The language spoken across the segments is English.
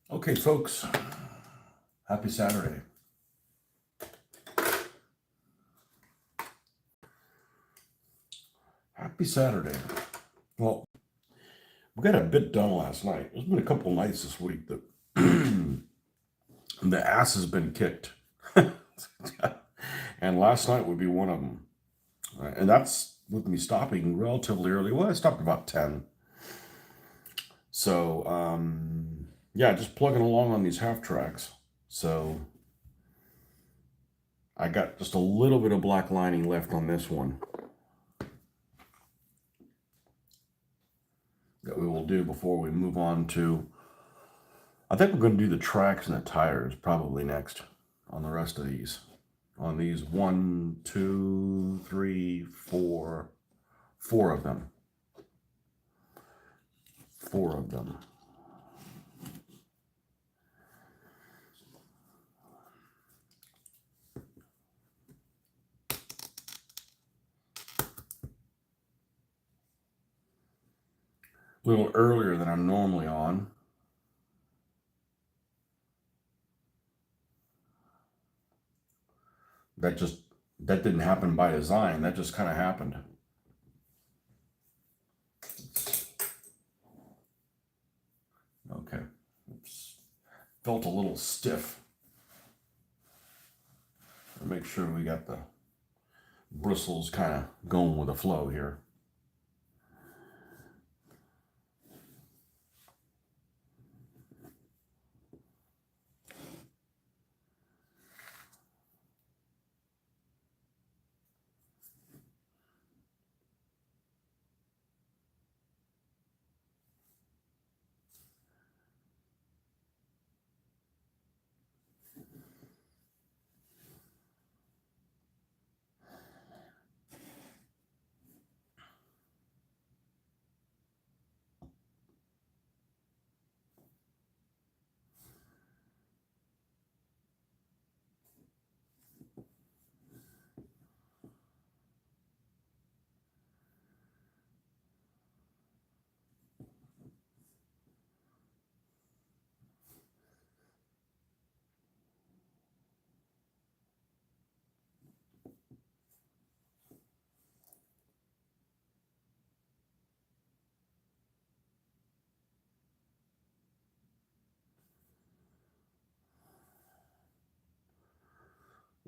Okay, folks, happy Saturday. Happy Saturday. Well, we got a bit done last night. There's been a couple nights this week that the ass has been kicked. And last night would be one of them. And that's with me stopping relatively early. Well, I stopped about 10. So, yeah, just plugging along on these Halftracks. So I got just a little bit of black lining left on this one that we will do before we move on to, I think we're going to do the tracks and the tires probably next on the rest of these. On these 1, 2, 3, 4, 4 of them. 4 of them. A little earlier than I'm normally on. That didn't happen by design. That just kind of happened. Okay. Oops. Felt a little stiff. Make sure we got the bristles kind of going with the flow here.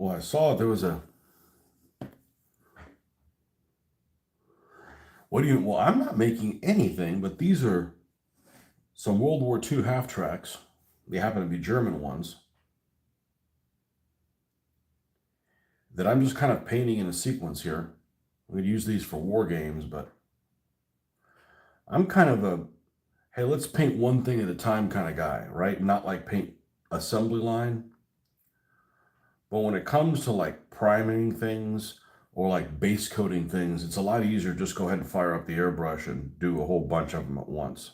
Well, I saw there was a, well, I'm not making anything, but these are some World War II Halftracks. They happen to be German ones that I'm just kind of painting in a sequence here. We'd use these for war games, but I'm kind of a, hey, let's paint one thing at a time kind of guy, right? Not like paint assembly line. But when it comes to like priming things or like base coating things, it's a lot easier to just go ahead and fire up the airbrush and do a whole bunch of them at once.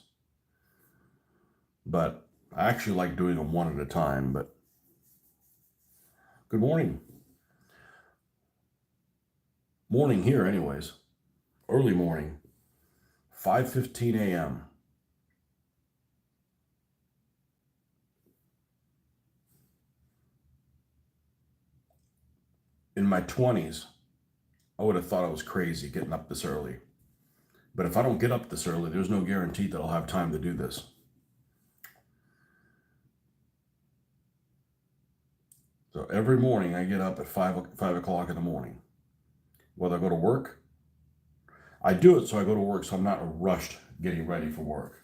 But I actually like doing them one at a time. But good morning. Morning here anyways. Early morning. 5:15 a.m. In my 20s, I would have thought I was crazy getting up this early. But if I don't get up this early, there's no guarantee that I'll have time to do this. So every morning I get up at 5 o'clock in the morning. Whether I go to work, I do it so I go to work so I'm not rushed getting ready for work.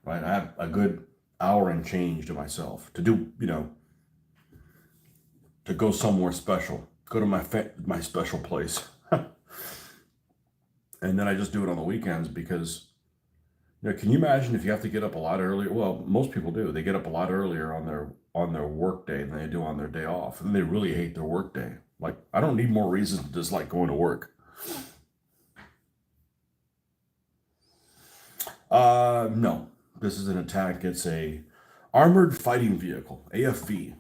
Right? I have a good hour and change to myself to do, to go somewhere special, go to my special place. And then I just do it on the weekends because, can you imagine if you have to get up a lot earlier? Well, most people do. They get up a lot earlier on their work day than they do on their day off, and they really hate their work day. Like, I don't need more reasons to dislike going to work. No, this is an attack. It's a armored fighting vehicle, AFV,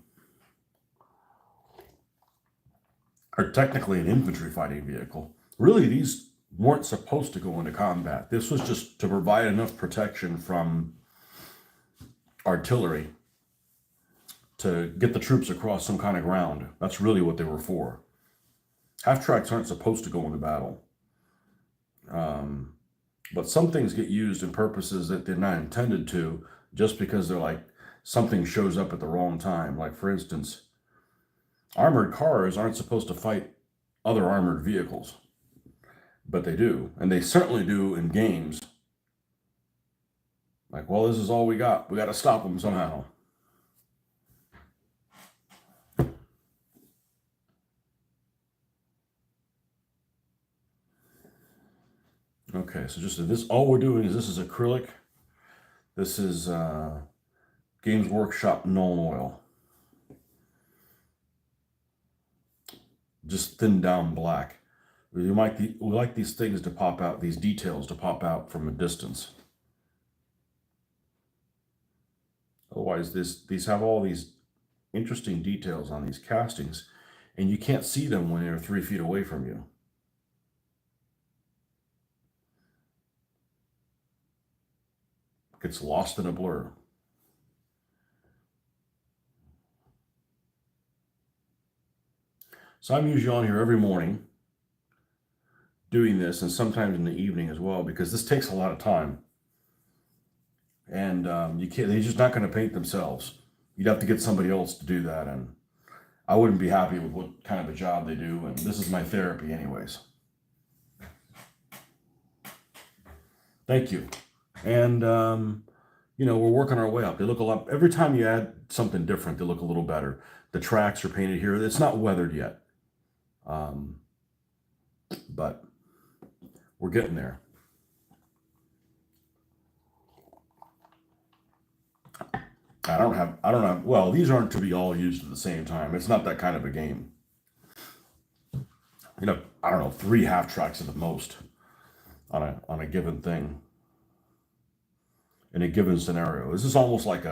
or technically an infantry fighting vehicle. Really, these weren't supposed to go into combat. This was just to provide enough protection from artillery to get the troops across some kind of ground. That's really what they were for. Half-tracks aren't supposed to go into battle. But some things get used in purposes that they're not intended to, just because they're like something shows up at the wrong time. Like, for instance, armored cars aren't supposed to fight other armored vehicles, but they do. And they certainly do in games. Like, well, this is all we got. We got to stop them somehow. Okay, so just this, all we're doing is this is acrylic. This is Games Workshop Null Oil. Just thinned down black. We like these things to pop out, these details to pop out from a distance. Otherwise, these have all these interesting details on these castings, and you can't see them when they're 3 feet away from you. Gets lost in a blur. So I'm usually on here every morning doing this, and sometimes in the evening as well, because this takes a lot of time. And you can't, they're just not going to paint themselves. You'd have to get somebody else to do that, and I wouldn't be happy with what kind of a job they do, and this is my therapy anyways. Thank you. And we're working our way up. They look a lot, every time you add something different, they look a little better. The tracks are painted here. It's not weathered yet, but we're getting there. I don't have, well, these aren't to be all used at the same time. It's not that kind of a game. I don't know, 3 half-tracks at the most on a given thing. In a given scenario. This is almost like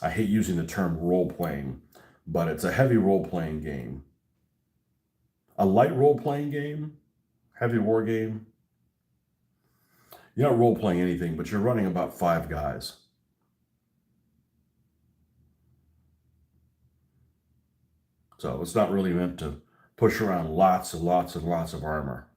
I hate using the term role-playing, but it's a heavy role-playing game. A light role-playing game, heavy war game. You're not role-playing anything, but you're running about 5 guys. So it's not really meant to push around lots and lots and lots of armor.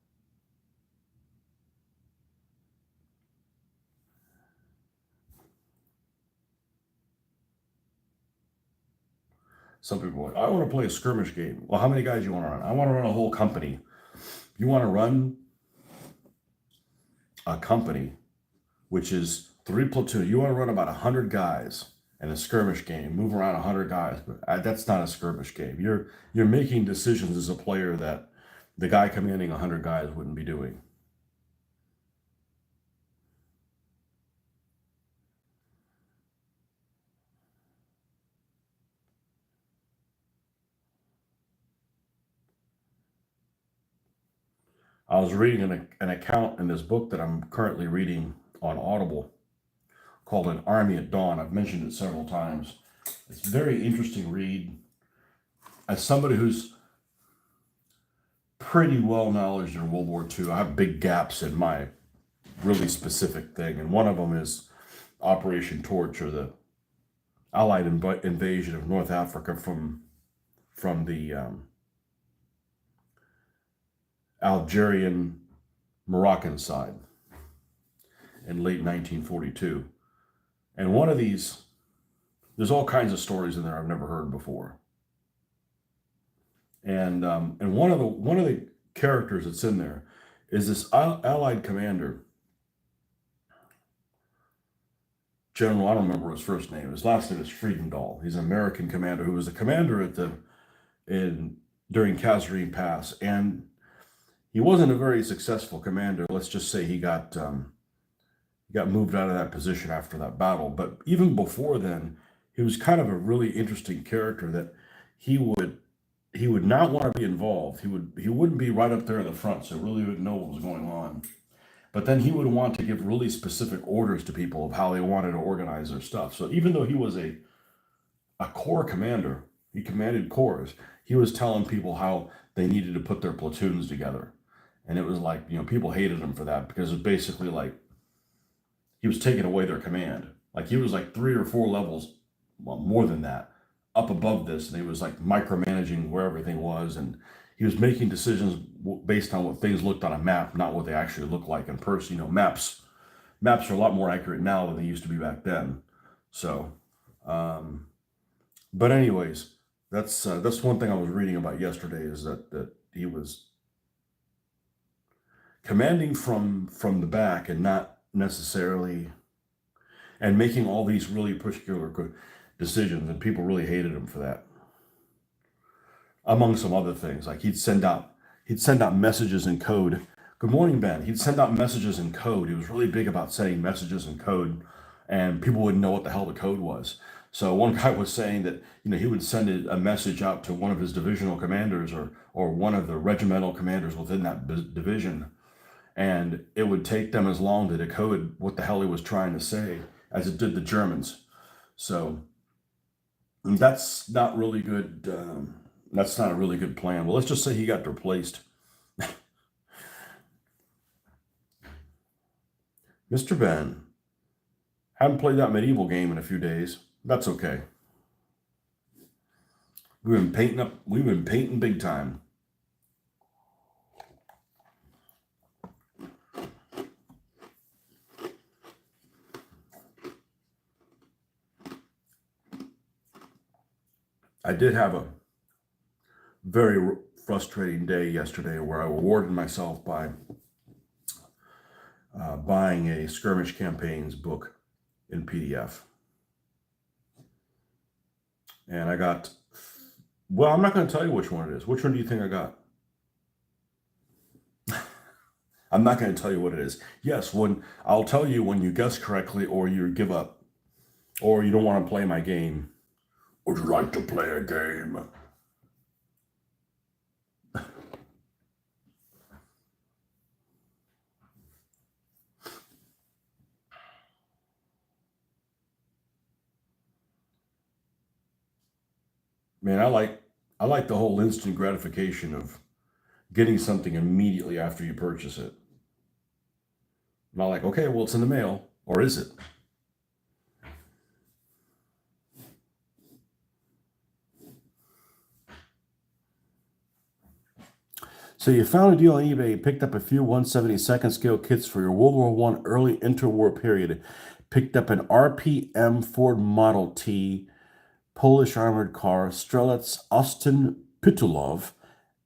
Some people are like, I want to play a skirmish game. Well, how many guys do you want to run? I want to run a whole company. You want to run a company, which is 3 platoons. You want to run about 100 guys in a skirmish game, move around 100 guys, but that's not a skirmish game. You're making decisions as a player that the guy commanding 100 guys wouldn't be doing. I was reading an account in this book that I'm currently reading on Audible called An Army at Dawn. I've mentioned it several times. It's a very interesting read. As somebody who's pretty well knowledgeable in World War II, I have big gaps in my really specific thing, and one of them is Operation Torch, or the Allied invasion of North Africa from the Algerian Moroccan side in late 1942. And one of these, there's all kinds of stories in there I've never heard before. And one of the characters that's in there is this Allied commander, General, I don't remember his first name. His last name is Friedendahl. He's an American commander who was a commander during Kasserine Pass, and he wasn't a very successful commander. Let's just say he got moved out of that position after that battle. But even before then, he was kind of a really interesting character that he would not want to be involved. He wouldn't be right up there in the front, so really wouldn't know what was going on. But then he would want to give really specific orders to people of how they wanted to organize their stuff. So even though he was a corps commander, he commanded corps, he was telling people how they needed to put their platoons together. And it was like, people hated him for that, because it was basically like he was taking away their command. Like he was like 3 or 4 levels well, more than that, up above this, and he was like micromanaging where everything was, and he was making decisions based on what things looked on a map, not what they actually look like in person. Maps are a lot more accurate now than they used to be back then. So, um, but anyways, that's one thing I was reading about yesterday, is that he was commanding from the back and not necessarily, and making all these really particular decisions, and people really hated him for that. Among some other things, like he'd send out messages in code. Good morning, Ben. He'd send out messages in code. He was really big about sending messages in code, and people wouldn't know what the hell the code was. So one guy was saying that he would send a message out to one of his divisional commanders, or one of the regimental commanders within that division, and it would take them as long to decode what the hell he was trying to say as it did the Germans. So that's not really good. That's not a really good plan. Well, let's just say he got replaced. Mr. Ben, haven't played that medieval game in a few days. That's okay. We've been painting big time. I did have a very frustrating day yesterday, where I rewarded myself by buying a skirmish campaigns book in PDF. And I got, well, I'm not going to tell you which one it is. Which one do you think I got? I'm not going to tell you what it is. Yes, when I'll tell you when you guess correctly, or you give up, or you don't want to play my game. Would you like to play a game? Man, I like the whole instant gratification of getting something immediately after you purchase it. Not like, okay, well, it's in the mail, or is it? So you found a deal on eBay, picked up a few 1/72nd scale kits for your World War One early interwar period, picked up an RPM Ford Model T, Polish armored car, Strelets Austin Pitulov,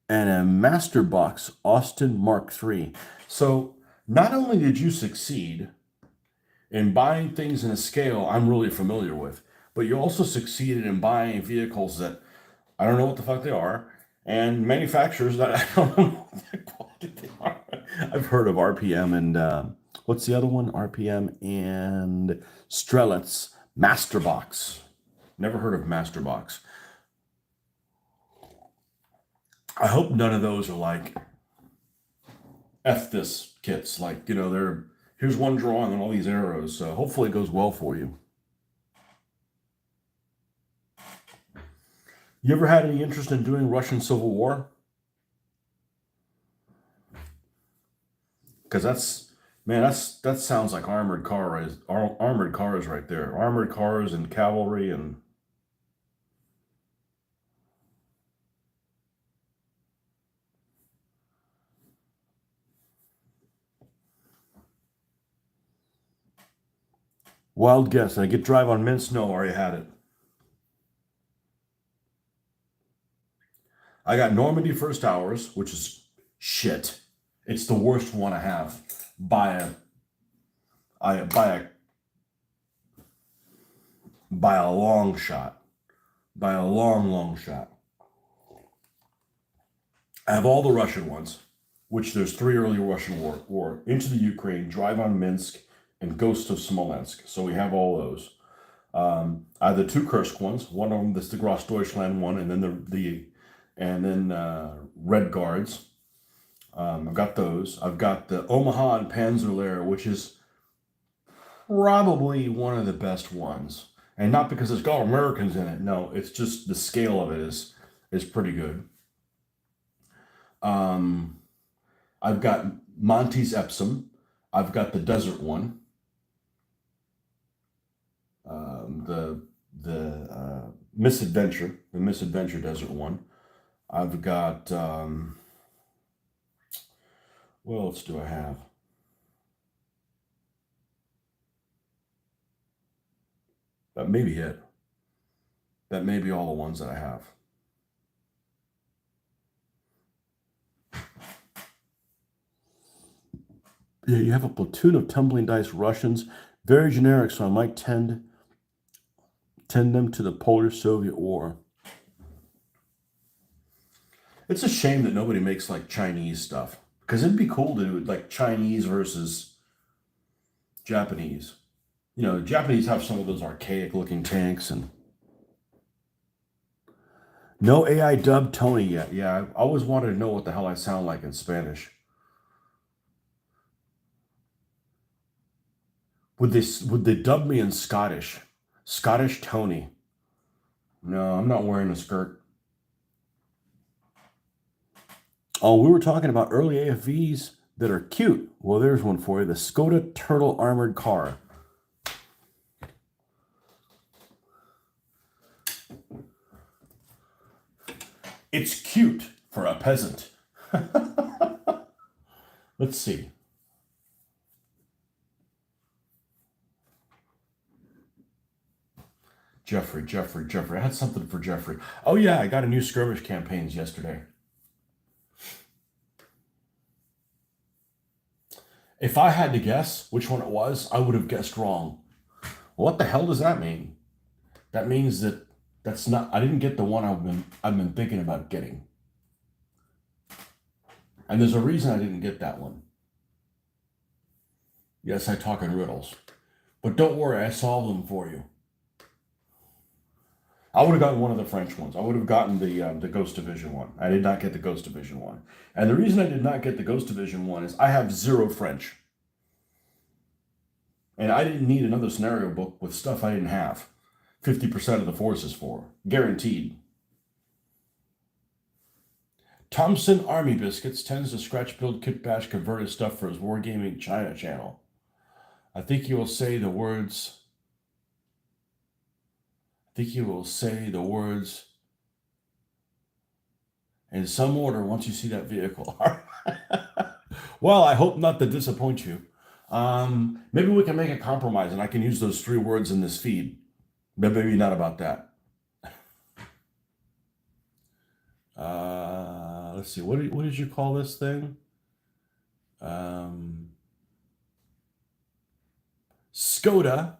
and a Masterbox Austin Mark III. So not only did you succeed in buying things in a scale I'm really familiar with, but you also succeeded in buying vehicles that I don't know what the fuck they are, and manufacturers that I don't know what the quality they are. I've heard of RPM and what's the other one? RPM and Strelets Masterbox. Never heard of Masterbox. I hope none of those are like F this kits. Like, they're here's one drawing on all these arrows. So hopefully it goes well for you. You ever had any interest in doing Russian Civil War? Because that sounds like armored cars right there. Armored cars and cavalry and wild guess. And I get drive on mint snow. Already had it. I got Normandy First Hours, which is shit. It's the worst one I have by a I by a long shot. By a long, long shot. I have all the Russian ones, which there's three early Russian war: Into the Ukraine, Drive on Minsk, and Ghost of Smolensk. So we have all those. I have the two Kursk ones. One of them, that's the Grossdeutschland one, and then Red Guards. I've got those. I've got the Omaha and Panzerlehr, which is probably one of the best ones, and not because it's got Americans in it. No, it's just the scale of it is pretty good. Um, I've got Monty's Epsom. I've got the desert one. The the Misadventure Desert one. I've got what else do I have? That may be it. That may be all the ones that I have. Yeah, you have a platoon of tumbling dice Russians. Very generic, so I might tend them to the Polish-Soviet War. It's a shame that nobody makes like Chinese stuff, because it'd be cool to do it like Chinese versus Japanese. You know, the Japanese have some of those archaic looking tanks, and no AI dubbed Tony yet. Yeah, I've always wanted to know what the hell I sound like in Spanish. Would they dub me in Scottish? Scottish Tony. No, I'm not wearing a skirt. Oh, we were talking about early AFVs that are cute. Well, there's one for you. The Skoda Turtle Armored Car. It's cute for a peasant. Let's see. Jeffrey. I had something for Jeffrey. Oh, yeah, I got a new skirmish campaigns yesterday. If I had to guess which one it was, I would have guessed wrong. What the hell does that mean? That means that that's not. I didn't get the one I've been thinking about getting, and there's a reason I didn't get that one. Yes, I talk in riddles, but don't worry, I solved them for you. I would have gotten one of the French ones. I would have gotten the Ghost Division one. I did not get the Ghost Division one, and the reason I did not get the Ghost Division one is I have zero French, and I didn't need another scenario book with stuff I didn't have. 50% of the forces for guaranteed. Thompson Army Biscuits tends to scratch build kit bash converted stuff for his Wargaming China channel. I think he will say the words. In some order once you see that vehicle. Well, I hope not to disappoint you. Maybe we can make a compromise and I can use those 3 words in this feed. But maybe not about that. Let's see. What did you call this thing? Skoda.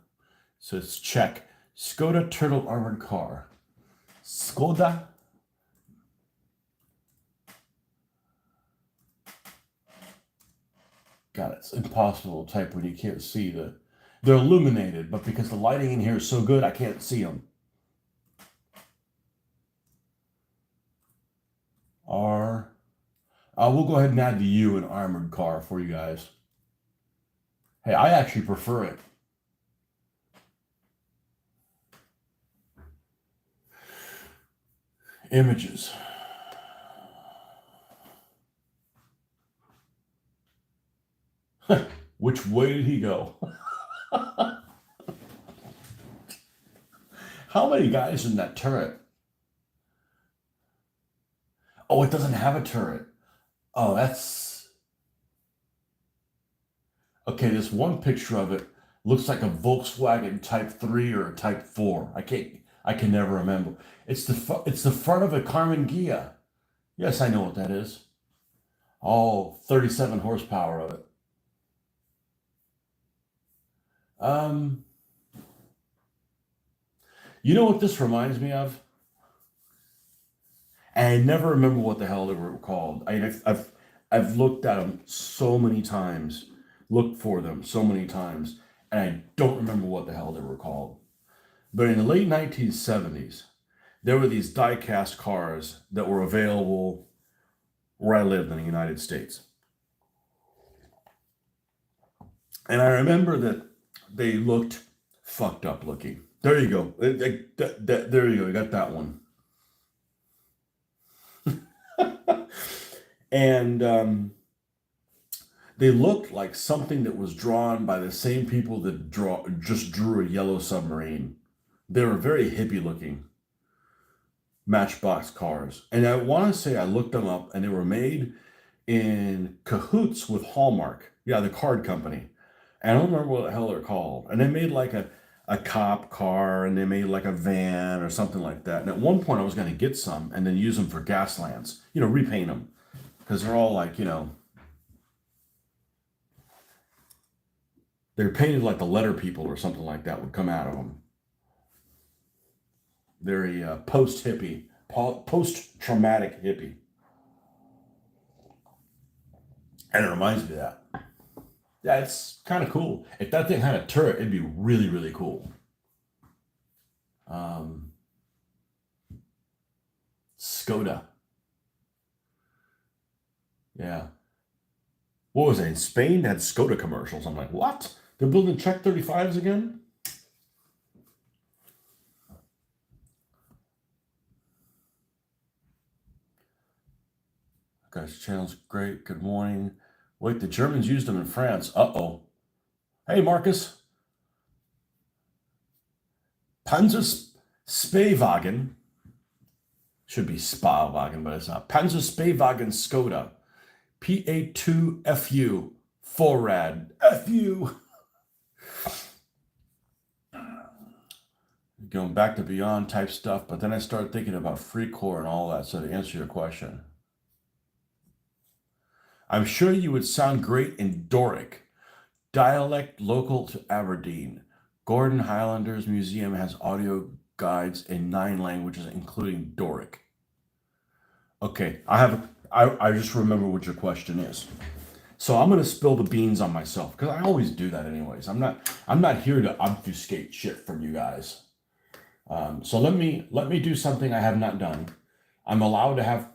So it's Czech. Skoda Turtle Armored Car. Skoda. God, it's impossible to type when you can't see They're illuminated, but because the lighting in here is so good, I can't see them. We'll go ahead and add the U in Armored Car for you guys. Hey, I actually prefer it. Images. Which way did he go? How many guys in that turret? Oh, it doesn't have a turret. Oh, that's okay. This one picture of it looks like a Volkswagen Type 3 or a Type 4. I can never remember. It's the front of a Carmen Ghia. Yes, I know what that is. All 37 horsepower of it. You know what this reminds me of? And I never remember what the hell they were called. I've looked at them so many times, looked for them so many times, and I don't remember what the hell they were called. But in the late 1970s, there were these die-cast cars that were available where I lived in the United States. And I remember that they looked fucked up looking. There you go. There you go. You got that one. And they looked like something that was drawn by the same people that just drew a yellow submarine. They were very hippie looking Matchbox cars. And I want to say I looked them up and they were made in cahoots with Hallmark. Yeah, the card company. And I don't remember what the hell they're called. And they made like a cop car and they made like a van or something like that. And at one point I was going to get some and then use them for Gaslands, repaint them. Because they're all like, they're painted like the letter people or something like that would come out of them. Very post-hippie, post-traumatic hippie. And it reminds me of that. Yeah, it's kind of cool. If that thing had a turret, it'd be really, really cool. Skoda. Yeah. What was it? In Spain, they had Skoda commercials. I'm like, what? They're building Czech 35s again? Guys, channel's great. Good morning. Wait, the Germans used them in France. Uh-oh. Hey, Marcus. Panzerspähwagen. Should be Spawagen, but it's not. Panzerspähwagen Skoda. PA2FU. Forrad. FU. Going back to Beyond type stuff, but then I started thinking about FreeCore and all that. So to answer your question, I'm sure you would sound great in Doric, dialect local to Aberdeen. Gordon Highlanders Museum has audio guides in 9 languages, including Doric. Okay, I just remember what your question is. So I'm gonna spill the beans on myself because I always do that anyways. I'm not here to obfuscate shit from you guys. So let me do something I have not done. I'm allowed to have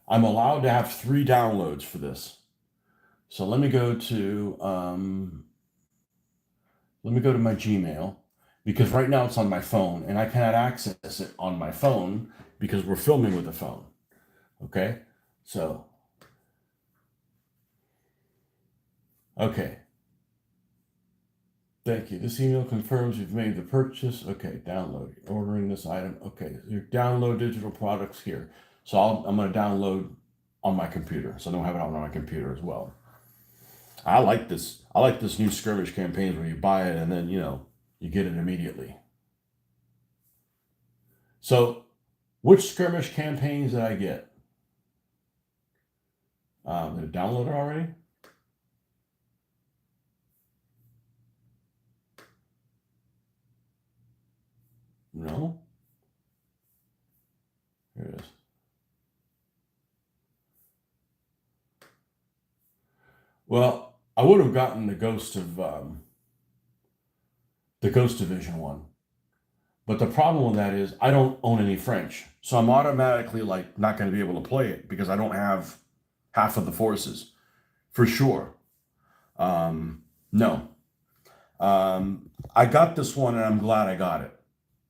3 downloads for this. So let me go to my Gmail because right now it's on my phone and I cannot access it on my phone because we're filming with a phone. Okay, so okay. Thank you. This email confirms you've made the purchase. Okay, download. Ordering this item. Okay, your download digital products here. So I'm going to download on my computer. So I don't have it on my computer as well. I like this. I like this new skirmish campaigns where you buy it and then, you get it immediately. So which skirmish campaigns did I get? Did I download it already? No. Here it is. Well, I would have gotten the Ghost Division one, but the problem with that is I don't own any French, so I'm automatically like not going to be able to play it because I don't have half of the forces, for sure. No, I got this one and I'm glad I got it.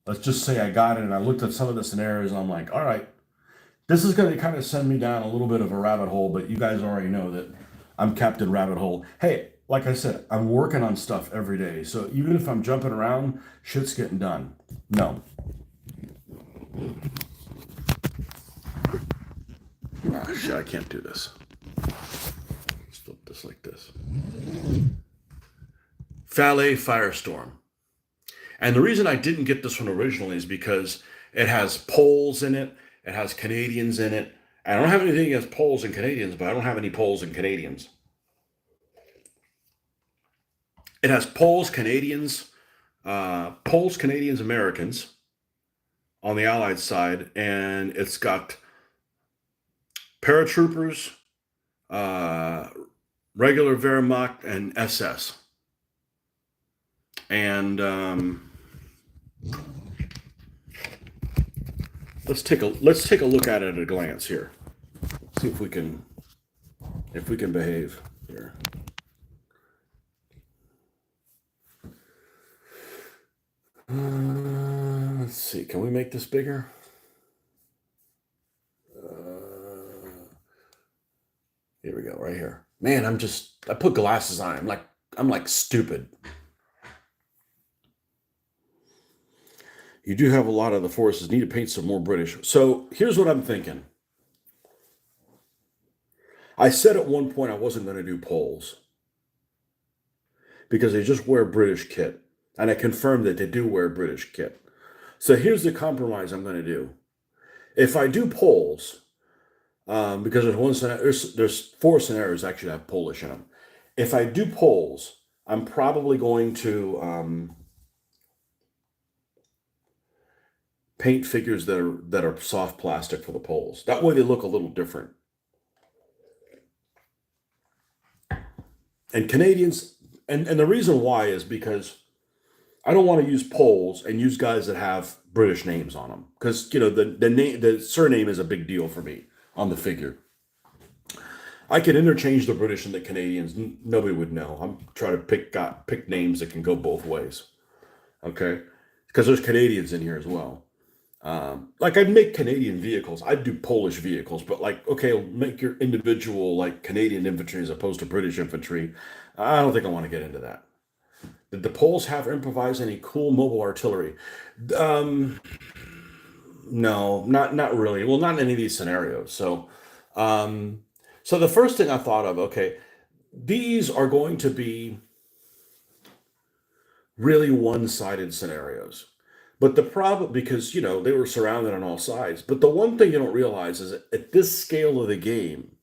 Let's just say I got it and I looked at some of the scenarios and I'm like, all right, this is going to kind of send me down a little bit of a rabbit hole, but you guys already know that I'm Captain Rabbit Hole. Hey, like I said, I'm working on stuff every day. So even if I'm jumping around, shit's getting done. No. Oh, shit, I can't do this. Let's flip this like this. Fallet Firestorm. And the reason I didn't get this one originally is because it has Poles in it. It has Canadians in it. I don't have anything against Poles and Canadians, but I don't have any Poles and Canadians. It has Poles, Canadians, Americans on the Allied side, and it's got paratroopers, regular Wehrmacht, and SS. And let's take a look at it at a glance here. See if we can behave here. Let's see. Can we make this bigger? Here we go. Right here. Man, I put glasses on. I'm like stupid. You do have a lot of the forces. Need to paint some more British. So here's what I'm thinking. I said at one point I wasn't going to do Poles because they just wear British kit. And I confirmed that they do wear British kit. So here's the compromise I'm going to do. If I do Poles, because there's one scenario, there's four scenarios actually that have Polish in them. If I do Poles, I'm probably going to paint figures that are soft plastic for the poles. That way they look a little different. And Canadians, and the reason why is because I don't want to use poles and use guys that have British names on them, because the surname is a big deal for me on the figure. I can interchange the British and the Canadians. Nobody would know. I'm trying to pick names that can go both ways. Okay, because there's Canadians in here as well. Like I'd make Canadian vehicles. I'd do Polish vehicles, but like, okay, make your individual like Canadian infantry as opposed to British infantry. I don't think I want to get into that. Did the Poles have improvise any cool mobile artillery? Um, no, not really. Well, not in any of these scenarios. Um, so the first thing I thought of, okay, these are going to be really one-sided scenarios. But the problem, because they were surrounded on all sides. But the one thing you don't realize is that at this scale of the game,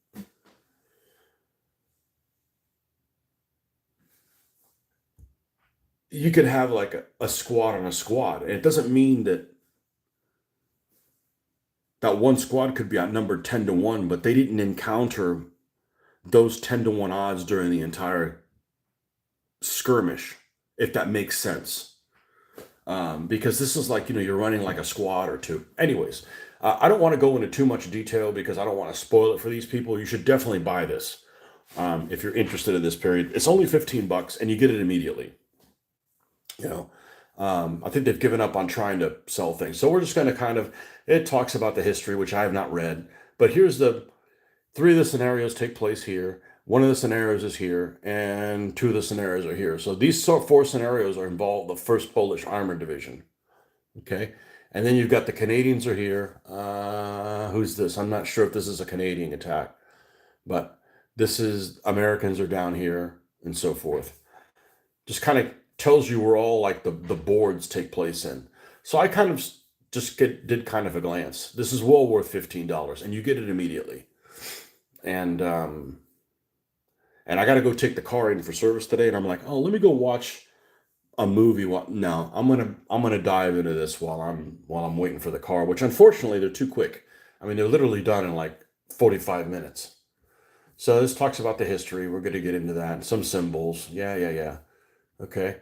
you could have like a squad on a squad, and it doesn't mean that that one squad could be outnumbered 10-1, but they didn't encounter those 10-1 odds during the entire skirmish, if that makes sense. Because this is like, you're running like a squad or two. Anyways, I don't want to go into too much detail because I don't want to spoil it for these people. You should definitely buy this if you're interested in this period. It's only $15 and you get it immediately. I think they've given up on trying to sell things. So we're just going to it talks about the history, which I have not read. But here's the three of the scenarios take place here. One of the scenarios is here, and two of the scenarios are here. So these four scenarios are involved the 1st Polish Armored Division. Okay. And then you've got the Canadians are here. Who's this? I'm not sure if this is a Canadian attack, but this is Americans are down here and so forth. Just kind of tells you where all like the boards take place in. So I kind of just did kind of a glance. This is well worth $15, and you get it immediately. And I got to go take the car in for service today, and I'm like, oh, let me go watch a movie. No, I'm gonna dive into this while I'm waiting for the car. Which unfortunately they're too quick. I mean, they're literally done in like 45 minutes. So this talks about the history. We're going to get into that. Some symbols. Yeah. Okay.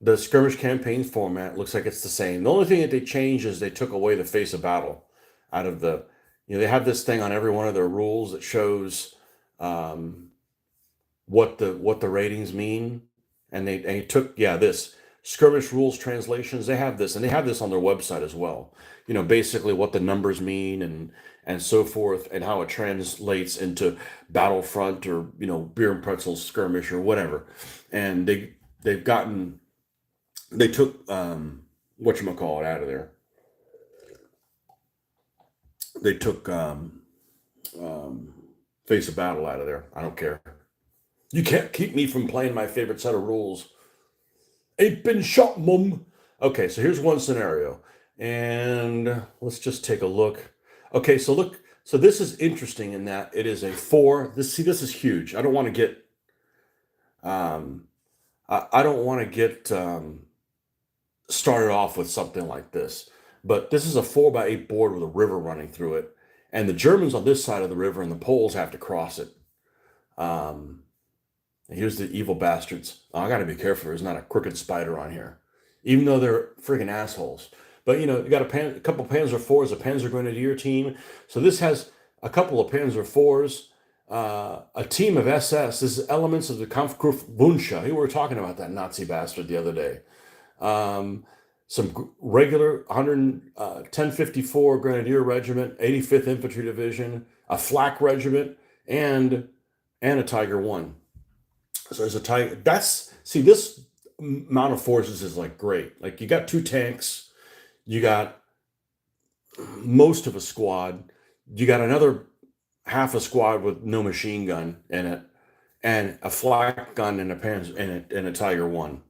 The skirmish campaign format looks like it's the same. The only thing that they changed is they took away the face of battle out of the. They have this thing on every one of their rules that shows what the ratings mean, and they took this skirmish rules translations. They have this, and they have this on their website as well. Basically what the numbers mean and so forth, and how it translates into battlefront or beer and pretzel skirmish or whatever. And they took whatchamacallit out of there. They took face of battle out of there. I don't care. You can't keep me from playing my favorite set of rules. Ain't been shot, mum. Okay, so here's one scenario. And let's just take a look. Okay, so look. So this is interesting in that it is a 4. This is huge. I don't want to get I don't want to get started off with something like this. But this is a 4x8 board with a river running through it. And the Germans on this side of the river and the Poles have to cross it. Here's the evil bastards. Oh, I got to be careful. There's not a crooked spider on here, even though they're friggin' assholes. But you got a couple Panzer IVs, a Panzer Grenadier team. So this has a couple of Panzer IVs, a team of SS. This is elements of the Kampfgruppe. We were talking about that Nazi bastard the other day. Some regular 1054 Grenadier Regiment, 85th Infantry Division, a Flak Regiment, and a Tiger 1. So there's a Tiger. This amount of forces is like great. Like you got 2 tanks, You got most of a squad. You got another half a squad with no machine gun in it, and a flak gun and a Tiger One.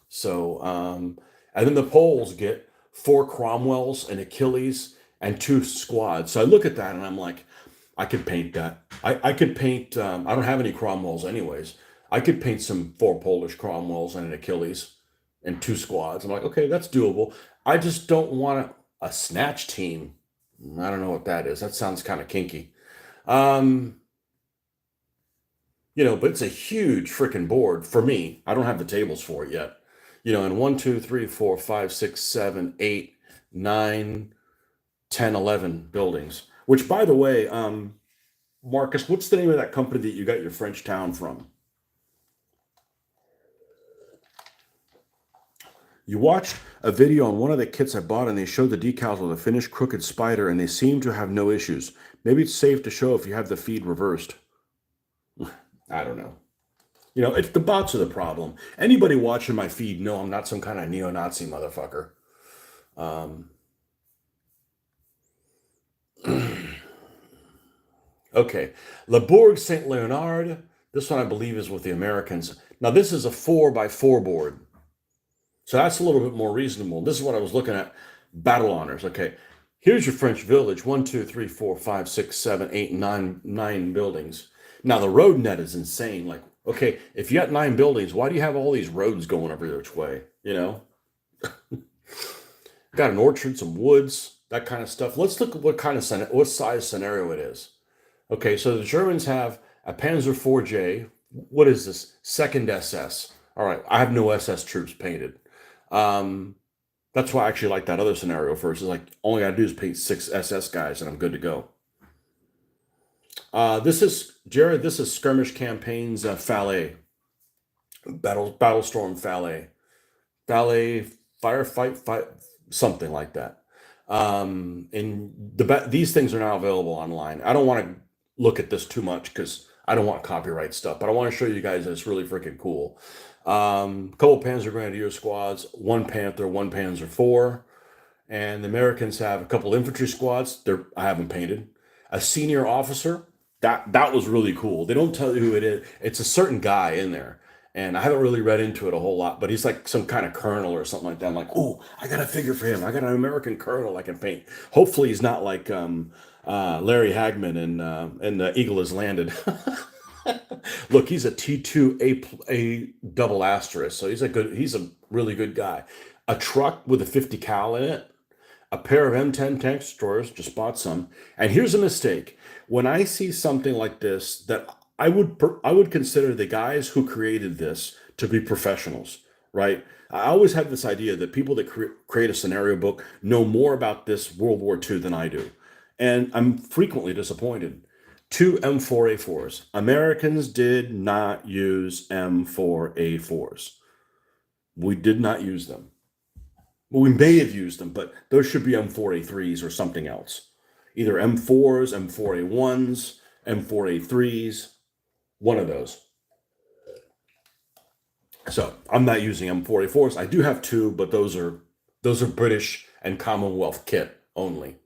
So, and then the Poles get 4 Cromwells, an Achilles, and 2 squads. So I look at that and I'm like, I could paint that. I could paint. I don't have any Cromwells anyways. I could paint some 4 Polish Cromwells and an Achilles and 2 squads. I'm like, okay, that's doable. I just don't want a snatch team. I don't know what that is. That sounds kind of kinky. Um, but it's a huge freaking board for me. I don't have the tables for it yet. And 1, 2, 3, 4, 5, 6, 7, 8, 9, 10, 11 buildings. Which, by the way, Marcus, what's the name of that company that you got your French town from? You watched a video on one of the kits I bought, and they showed the decals with a finished crooked spider, and they seem to have no issues. Maybe it's safe to show if you have the feed reversed. I don't know. It's the bots are the problem. Anybody watching my feed know I'm not some kind of neo-Nazi motherfucker. Um, okay, Le Bourg Saint Leonard. This one I believe is with the Americans. Now this is a 4x4 board, so that's a little bit more reasonable. This is what I was looking at. Battle honors. Okay, here's your French village. 1, 2, 3, 4, 5, 6, 7, 8, 9 buildings. Now the road net is insane. Like, okay, if you got 9 buildings, why do you have all these roads going every which way? Got an orchard, some woods, that kind of stuff. Let's look at what size scenario it is. Okay, so the Germans have a Panzer IV-J. What is this? Second SS. All right, I have no SS troops painted. That's why I actually like that other scenario first. It's like, all I got to do is paint 6 SS guys and I'm good to go. This is, Jared, this is Skirmish Campaigns Fallet. Battlestorm Fallet. Fallet, firefight, fight, something like that. And these things are now available online. I don't want to look at this too much because I don't want copyright stuff, but I want to show you guys that it's really freaking cool. Couple Panzer Grenadier squads, 1 Panther, 1 Panzer IV, and the Americans have a couple infantry squads. I have them painted. A senior officer. That was really cool. They don't tell you who it is. It's a certain guy in there. And I haven't really read into it a whole lot, but he's like some kind of colonel or something like that. I'm like, oh, I got a figure for him. I got an American colonel I can paint. Hopefully he's not like Larry Hagman and the Eagle Has Landed. Look, he's a T2 A double asterisk, so he's a really good guy. A truck with a 50 cal in it, a pair of M10 tank destroyers, just bought some. And here's a mistake. When I see something like this, that I would consider the guys who created this to be professionals, right? I always have this idea that people that create a scenario book know more about this World War II than I do. And I'm frequently disappointed. 2 M4A4s. Americans did not use M4A4s. We did not use them. Well, we may have used them, but those should be M4A3s or something else. Either M4s, M4A1s, M4A3s, one of those. So I'm not using M4A4s. I do have 2, but those are British and Commonwealth kit only.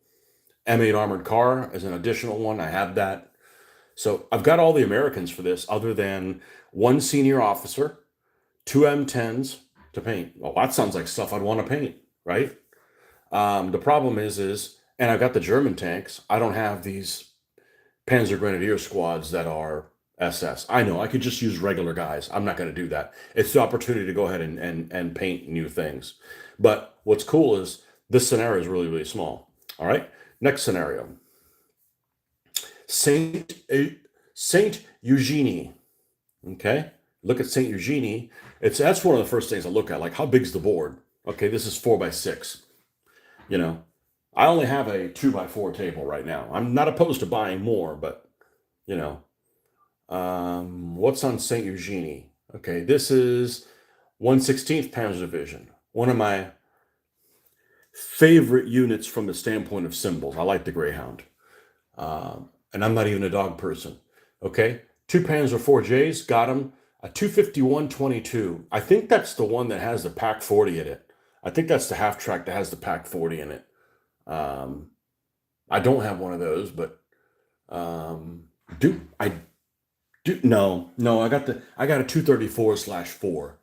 M8 armored car is an additional one. I have that. So I've got all the Americans for this, other than 1 senior officer, 2 M10s to paint. Well, that sounds like stuff I'd want to paint, right? The problem is, and I've got the German tanks. I don't have these Panzer Grenadier squads that are SS. I know I could just use regular guys. I'm not going to do that. It's the opportunity to go ahead and paint new things. But what's cool is this scenario is really, really small. All right. Next scenario. Saint Eugenie. Okay. Look at Saint Eugenie. That's one of the first things I look at. Like, how big's the board? Okay. This is 4x6. I only have a 2x4 table right now. I'm not opposed to buying more, but what's on Saint Eugenie? Okay, this is 1/16th Panzer Division. One of my favorite units from the standpoint of symbols. I like the Greyhound, and I'm not even a dog person. Okay, 2 Panzer IV-Js, got them. A 251-22. I think that's the one that has the Pack 40 in it. I think that's the half-track that has the Pac 40 in it. I don't have one of those, but do I do? No, no. I got a 234/4.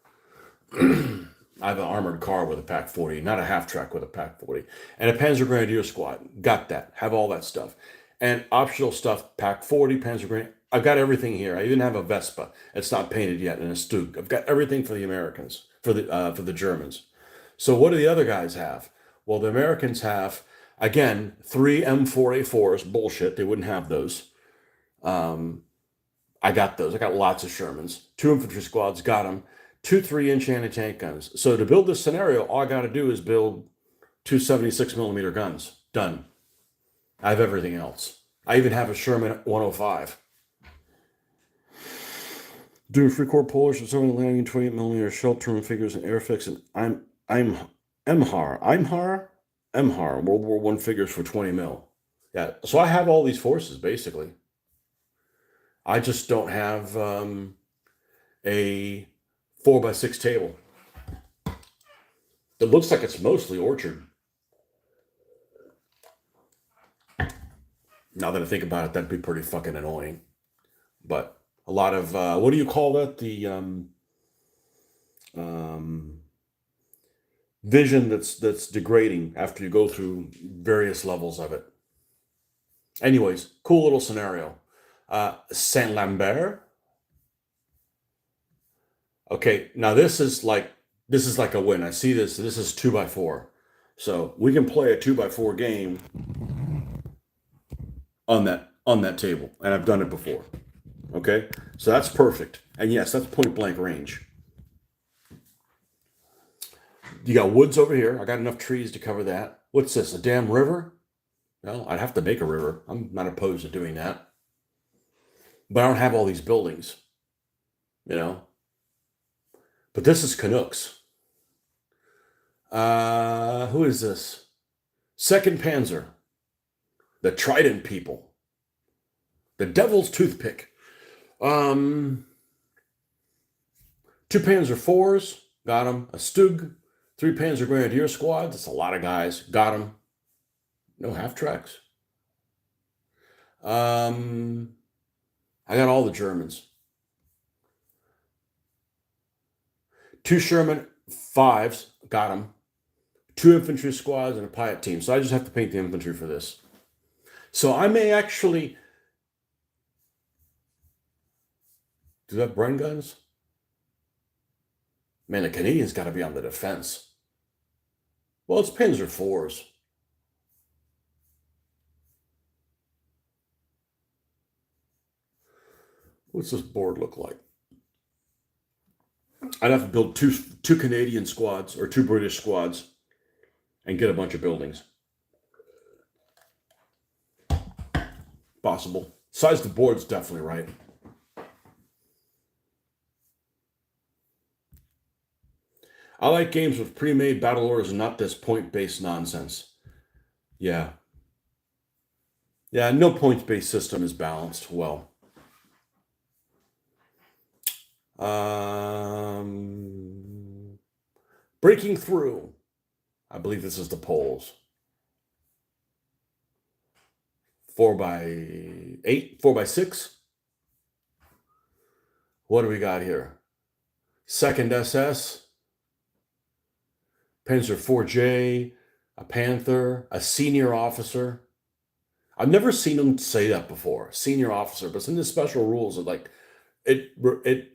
I have an armored car with a Pac 40, not a half-track with a Pac 40, and a Panzer Grenadier squad. Got that. Have all that stuff, and optional stuff. Pac 40, Panzer Grenadier. I've got everything here. I even have a Vespa. It's not painted yet, and a Stug. I've got everything for the Americans, for the Germans. So what do the other guys have? Well, the Americans have, again, 3 M4A4s. Bullshit. They wouldn't have those. I got those. I got lots of Shermans. 2 infantry squads. Got them. 2 3-inch anti-tank guns. So to build this scenario, all I got to do is build 2 76mm guns. Done. I have everything else. I even have a Sherman 105. Doing free-core Polish and serving landing 28mm shell terminal figures and airfix, and I'm Imhar World War I figures for 20 mil. Yeah, so I have all these forces basically. I just don't have a 4x6 table. It looks like it's mostly orchard. Now that I think about it, that'd be pretty fucking annoying. But a lot of what do you call that? The vision that's degrading after you go through various levels of it. Anyways, cool little scenario. Saint Lambert. Okay, now this is like a win. I see this. This is 2x4, so we can play a 2x4 game on that table, and I've done it before. Okay, so that's perfect. And yes, that's point blank range. You got woods over here. I got enough trees to cover that. What's this, a damn river? Well, I'd have to make a river. I'm not opposed to doing that. But I don't have all these buildings, you know. But this is Canucks. Who is this? 2nd Panzer. The Trident people. The Devil's Toothpick. 2 Panzer IVs, got them. A Stug, 3 Panzer Grenadier squads. That's a lot of guys. Got them. No half-tracks. I got all the Germans. 2 Sherman 5s, got them. 2 infantry squads and a pilot team. So I just have to paint the infantry for this. So I may actually... Do they have Bren guns? Man, the Canadians got to be on the defense. Well, it's Panzer IVs. What's this board look like? I'd have to build two Canadian squads or 2 British squads and get a bunch of buildings. Possible. Size of the board's definitely right. I like games with pre-made battle orders and not this point-based nonsense. Yeah. Yeah, no points-based system is balanced well. Breaking through. I believe this is the Poles. 4x8, 4x6. What do we got here? 2nd SS. Panzer 4J, a Panther, a senior officer. I've never seen them say that before, senior officer, but it's in the special rules of like, it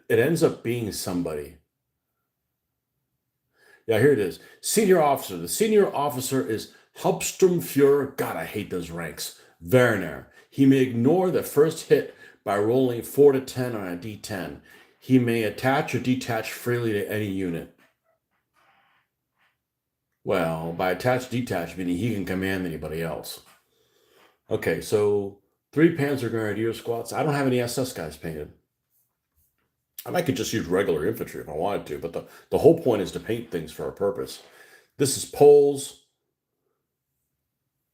ends up being somebody. Yeah, here it is. Senior officer. The senior officer is Hauptsturmführer. God, I hate those ranks. Werner. He may ignore the first hit by rolling 4 to 10 on a D10. He may attach or detach freely to any unit. Well, by attach, detach, meaning he can command anybody else. Okay, so 3 Panzer Grenadier squads. I don't have any SS guys painted. I could just use regular infantry if I wanted to, but the whole point is to paint things for a purpose. This is Poles,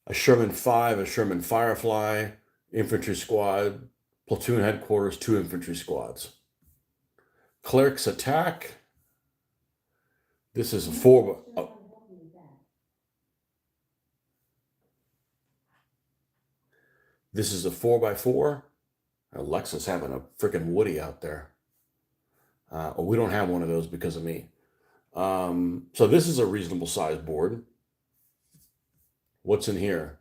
a Sherman 5, a Sherman Firefly, infantry squad, platoon headquarters, 2 infantry squads. Clerks attack. This is a 4... This is a 4x4. Alexa's having a freaking Woody out there. Well, we don't have one of those because of me. So this is a reasonable size board. What's in here?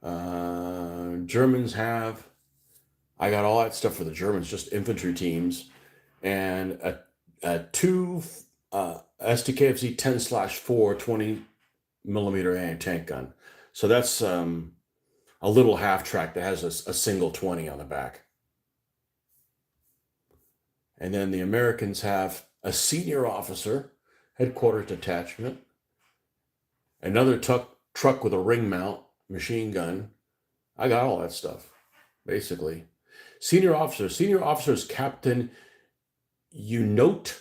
Germans have, I got all that stuff for the Germans, just infantry teams, and two STKFZ 10/4 20mm anti-tank gun. So that's a little half-track that has a single 20 on the back. And then the Americans have a senior officer, headquarters detachment, another truck with a ring mount, machine gun. I got all that stuff, basically. Senior officer is Captain Unote,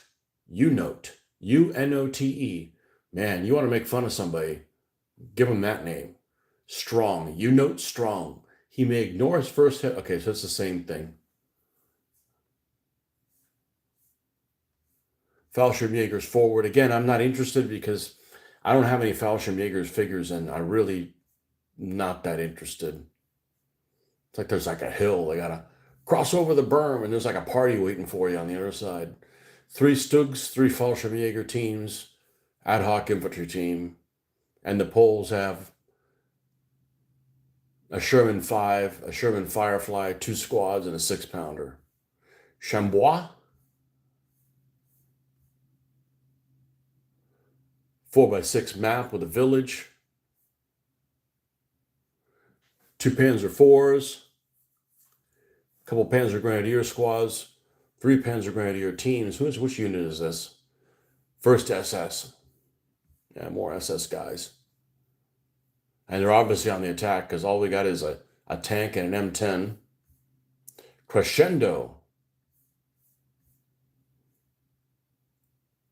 Unote. Man, you want to make fun of somebody, give him that name. Strong, Unote Strong. He may ignore his first hit. Okay, so it's the same thing. Fallschirmjägers forward. Again, I'm not interested because I don't have any Fallschirmjägers figures, and I really not that interested. It's like there's like a hill. They gotta cross over the berm, and there's like a party waiting for you on the other side. 3 Stugs, 3 Fallschirmjäger teams, ad hoc infantry team, and the Poles have a Sherman 5, a Sherman Firefly, 2 squads, and a 6-pounder. Chambois, 4x6 map with a village. 2 Panzer IVs, a couple Panzer Grenadier squads, 3 Panzer Grenadier teams. Which unit is this? 1st SS. Yeah, more SS guys. And they're obviously on the attack because all we got is a tank and an M10. Crescendo.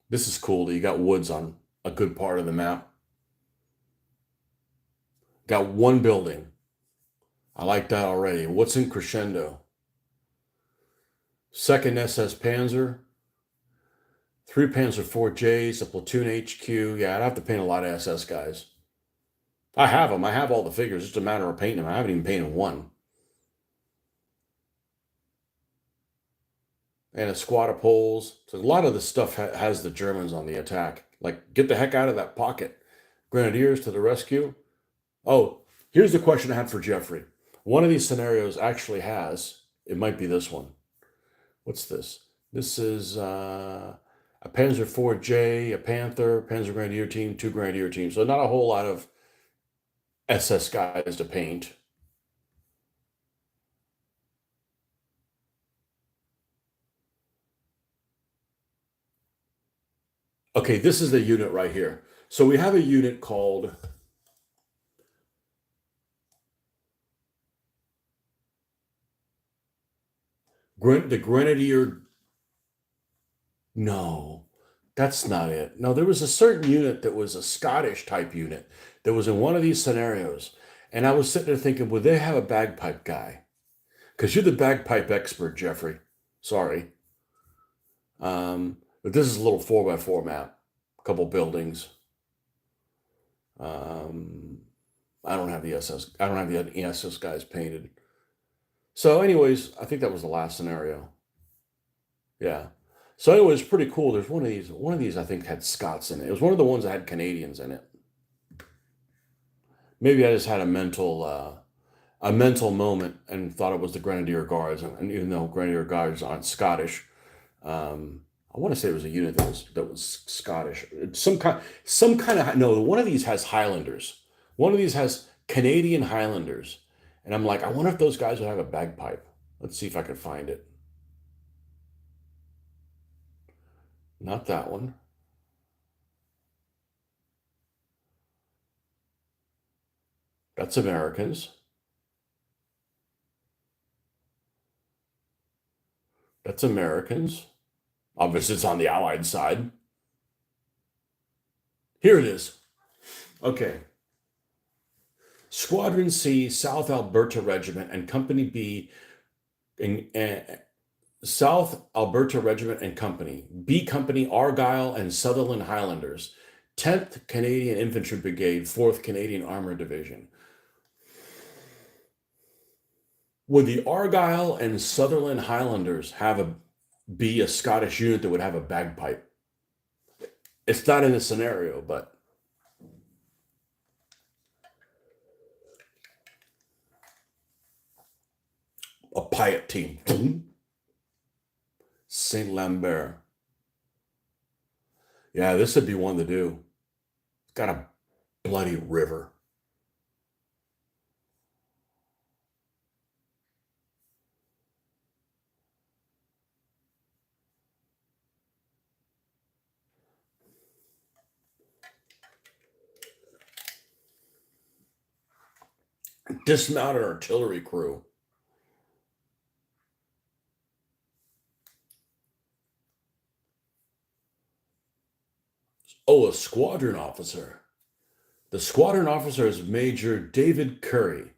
This is cool that you got woods on a good part of the map. Got one building. I like that already. What's in Crescendo? 2nd SS Panzer, 3 Panzer IV-Js, a platoon HQ. Yeah, I'd have to paint a lot of SS guys. I have them. I have all the figures. It's just a matter of painting them. I haven't even painted one. And a squad of Poles. So a lot of the stuff has the Germans on the attack. Like, get the heck out of that pocket. Grenadiers to the rescue. Oh, here's the question I had for Jeffrey. One of these scenarios actually has, it might be this one. What's this? This is a Panzer IV-J, a Panther, Panzer Grenadier team, 2 Grenadier teams. So not a whole lot of SS guys to paint. Okay, this is the unit right here. So we have a unit called the Grenadier. No, that's not it. No, there was a certain unit that was a Scottish type unit that was in one of these scenarios. And I was sitting there thinking, would they have a bagpipe guy? Because you're the bagpipe expert, Jeffrey. Sorry. But this is a little 4x4 map. A couple buildings. I don't have the SS. I don't have the SS guys painted. So, anyways, I think that was the last scenario. Yeah. So, anyways, pretty cool. There's one of these. One of these I think had Scots in it. It was one of the ones that had Canadians in it. Maybe I just had a mental moment and thought it was the Grenadier Guards, and even though Grenadier Guards aren't Scottish, I want to say it was a unit that was Scottish. Some kind of no. One of these has Highlanders. One of these has Canadian Highlanders, and I'm like, I wonder if those guys would have a bagpipe. Let's see if I can find it. Not that one. That's Americans. That's Americans. Obviously, it's on the Allied side. Here it is. Okay. Squadron C, South Alberta Regiment, and Company B, South Alberta Regiment and Company, B Company, Argyll and Sutherland Highlanders, 10th Canadian Infantry Brigade, 4th Canadian Armored Division. Would the Argyll and Sutherland Highlanders be a Scottish unit that would have a bagpipe? It's not in the scenario, but a pipe team. Saint Lambert. Yeah, this would be one to do. It's got a bloody river. Dismounted artillery crew. Oh, a squadron officer. The squadron officer is Major David Curry.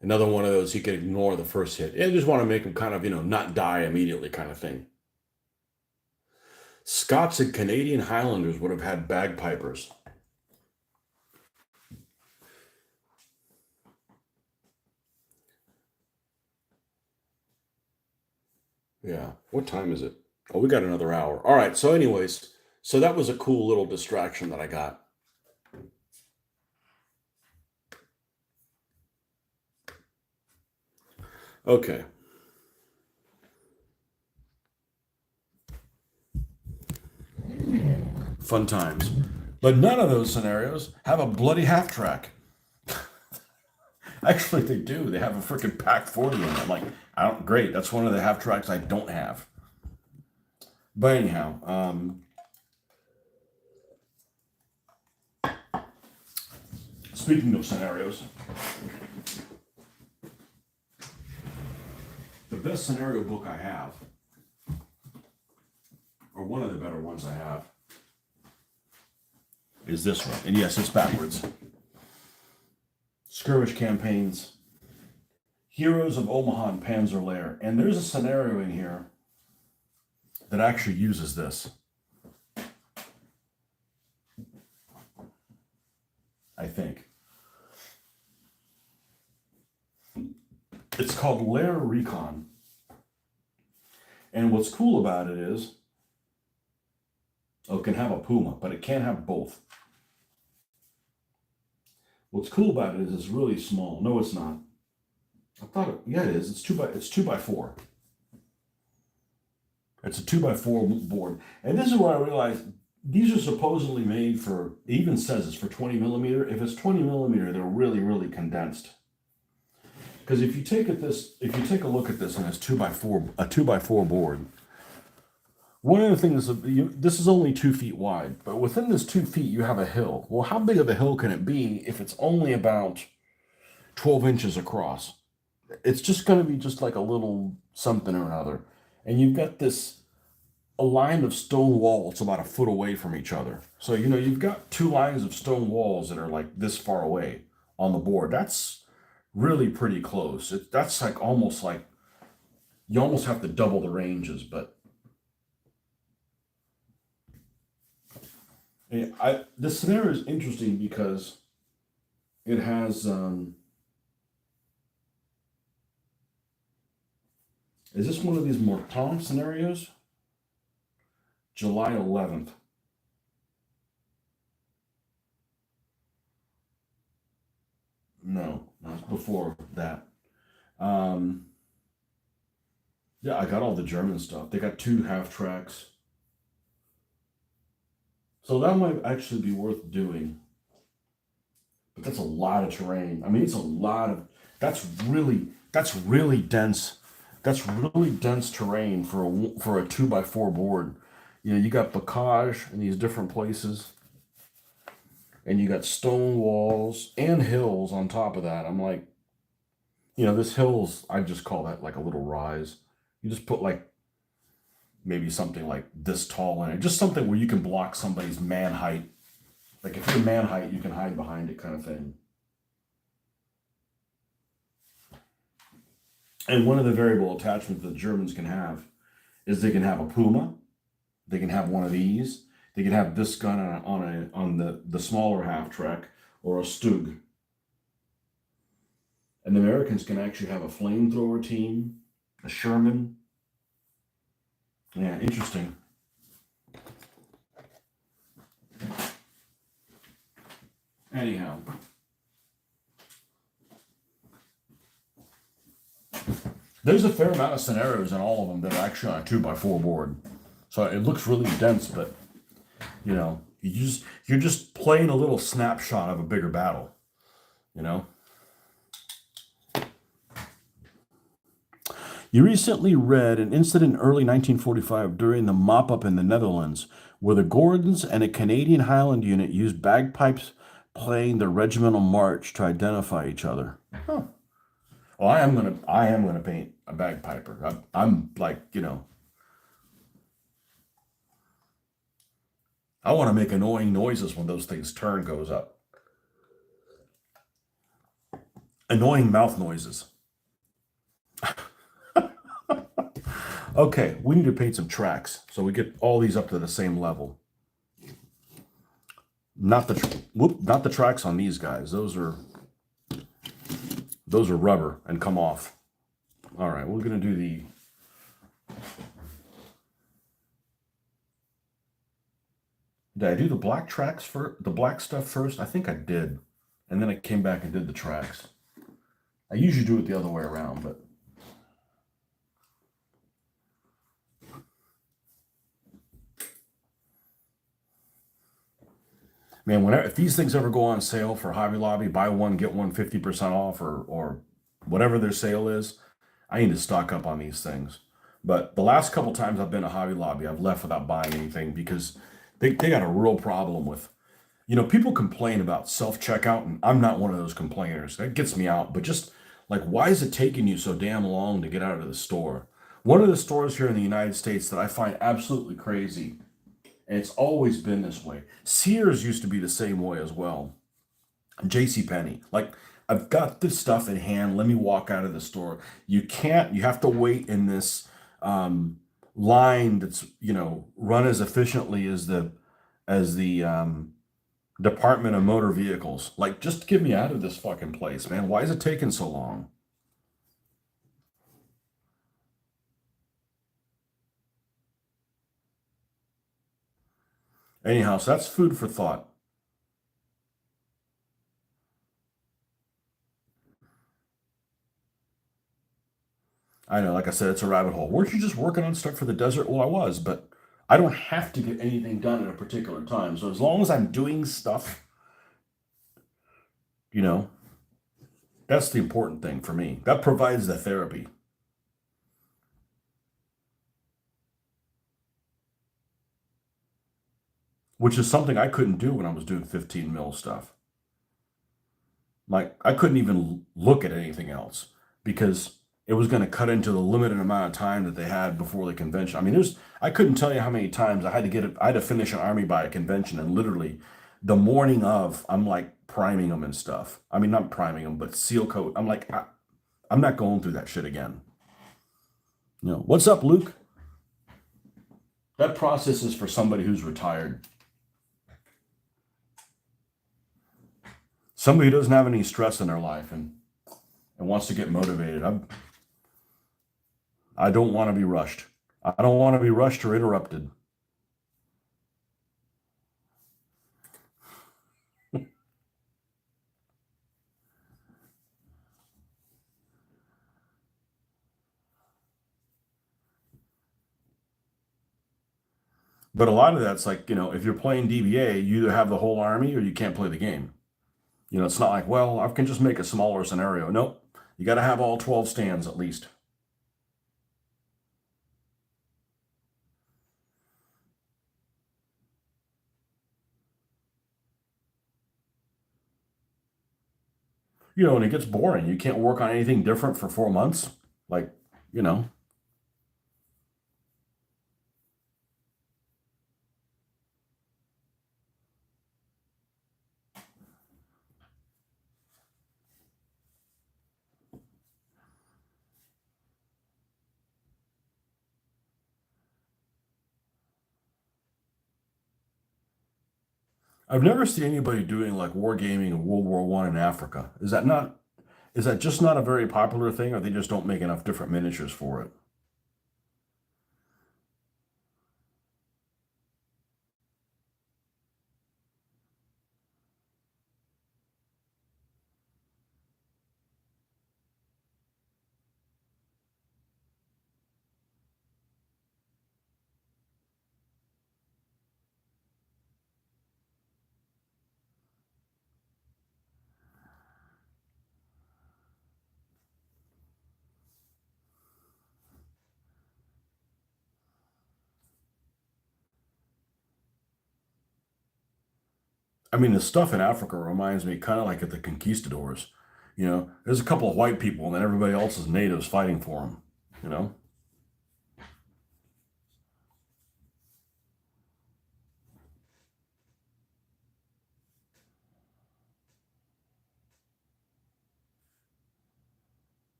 Another one of those he could ignore the first hit. I just want to make him kind of, not die immediately kind of thing. Scots and Canadian Highlanders would have had bagpipers. Yeah. What time is it? Oh, we got another hour. All right. So anyways, so that was a cool little distraction that I got. Okay. Fun times. But none of those scenarios have a bloody half track. Actually, they do. They have a freaking pack 40 in it. I'm like, great. That's one of the half tracks I don't have. But anyhow, speaking of scenarios, the best scenario book I have, or one of the better ones I have, is this one. And yes, it's backwards. Skirmish Campaigns, Heroes of Omaha and Panzer Lair. And there's a scenario in here that actually uses this. I think. It's called Lair Recon. And what's cool about it is, it can have a Puma, but it can't have both. What's cool about it is it's really small. No, it's not. I thought it is. It's 2x4. It's a 2x4 board. And this is where I realized these are supposedly made for, it even says it's for 20 millimeter. If it's 20 millimeter, they're really, really condensed. Because if you take a look at this and it's a 2x4 board, one of the things, this is only 2 feet wide, but within this 2 feet, you have a hill. Well, how big of a hill can it be if it's only about 12 inches across? It's just going to be just like a little something or another. And you've got a line of stone walls about a foot away from each other. So, you've got 2 lines of stone walls that are like this far away on the board. That's really pretty close. That's almost like you almost have to double the ranges, but this scenario is interesting because it has is this one of these Morton scenarios? July 11th. No, not before that. Um, yeah, I got all the German stuff. They got 2 half tracks. So that might actually be worth doing. But that's a lot of terrain. I mean, it's a lot of, that's really dense. That's really dense terrain for a 2x4 board. You got bocage in these different places. And you got stone walls and hills on top of that. I'm like, this hills, I just call that like a little rise. You just put like maybe something like this tall in it, just something where you can block somebody's man height. Like if you're man height, you can hide behind it, kind of thing. And one of the variable attachments that the Germans can have is they can have a Puma, they can have one of these, they can have this gun on the smaller half track, or a Stug. And the Americans can actually have a flamethrower team, a Sherman. Yeah, interesting. Anyhow, there's a fair amount of scenarios in all of them that are actually on a 2x4 board. So it looks really dense, but you're just playing a little snapshot of a bigger battle, you know? You recently read an incident in early 1945 during the mop-up in the Netherlands, where the Gordons and a Canadian Highland unit used bagpipes playing the regimental march to identify each other. Huh. Well, I am gonna paint a bagpiper. I'm like, I want to make annoying noises when those things turn goes up. Annoying mouth noises. Okay, we need to paint some tracks so we get all these up to the same level. Not the tracks on these guys. Those are rubber and come off. All right, we're gonna do the. Did I do the black tracks for the black stuff first? I think I did, and then I came back and did the tracks. I usually do it the other way around, but man, whenever if these things ever go on sale for Hobby Lobby, buy one get one 50% off, or whatever their sale is, I need to stock up on these things. But the last couple times I've been to Hobby Lobby, I've left without buying anything because they got a real problem with, people complain about self checkout, and I'm not one of those complainers. That gets me out. But just like, why is it taking you so damn long to get out of the store? One of the stores here in the United States that I find absolutely crazy, and it's always been this way. Sears used to be the same way as well. J.C. Penney, like, I've got this stuff in hand. Let me walk out of the store. You can't. You have to wait in this line that's run as efficiently as the Department of Motor Vehicles. Like, just get me out of this fucking place, man. Why is it taking so long? Anyhow, so that's food for thought. I know, like I said, it's a rabbit hole. Weren't you just working on stuff for the desert? Well, I was, but I don't have to get anything done at a particular time. So as long as I'm doing stuff, you know, that's the important thing for me. That provides the therapy, which is something I couldn't do when I was doing 15 mil stuff. Like, I couldn't even look at anything else because it was going to cut into the limited amount of time that they had before the convention. I mean, I couldn't tell you how many times I had to finish an army by a convention, and literally the morning of, I'm like priming them and stuff. I mean, not priming them, but seal coat. I'm like, I'm not going through that shit again. What's up, Luke? That process is for somebody who's retired, somebody who doesn't have any stress in their life and wants to get motivated. I don't want to be rushed. I don't want to be rushed or interrupted. But a lot of that's like, if you're playing DBA, you either have the whole army or you can't play the game. It's not like, well, I can just make a smaller scenario. Nope. You got to have all 12 stands at least. And it gets boring. You can't work on anything different for 4 months. Like, you know, I've never seen anybody doing like wargaming of World War I in Africa. Is that not? Is that just not a very popular thing, or they just don't make enough different miniatures for it? I mean, the stuff in Africa reminds me kind of like at the conquistadors. There's a couple of white people, and then everybody else is natives fighting for them. You know,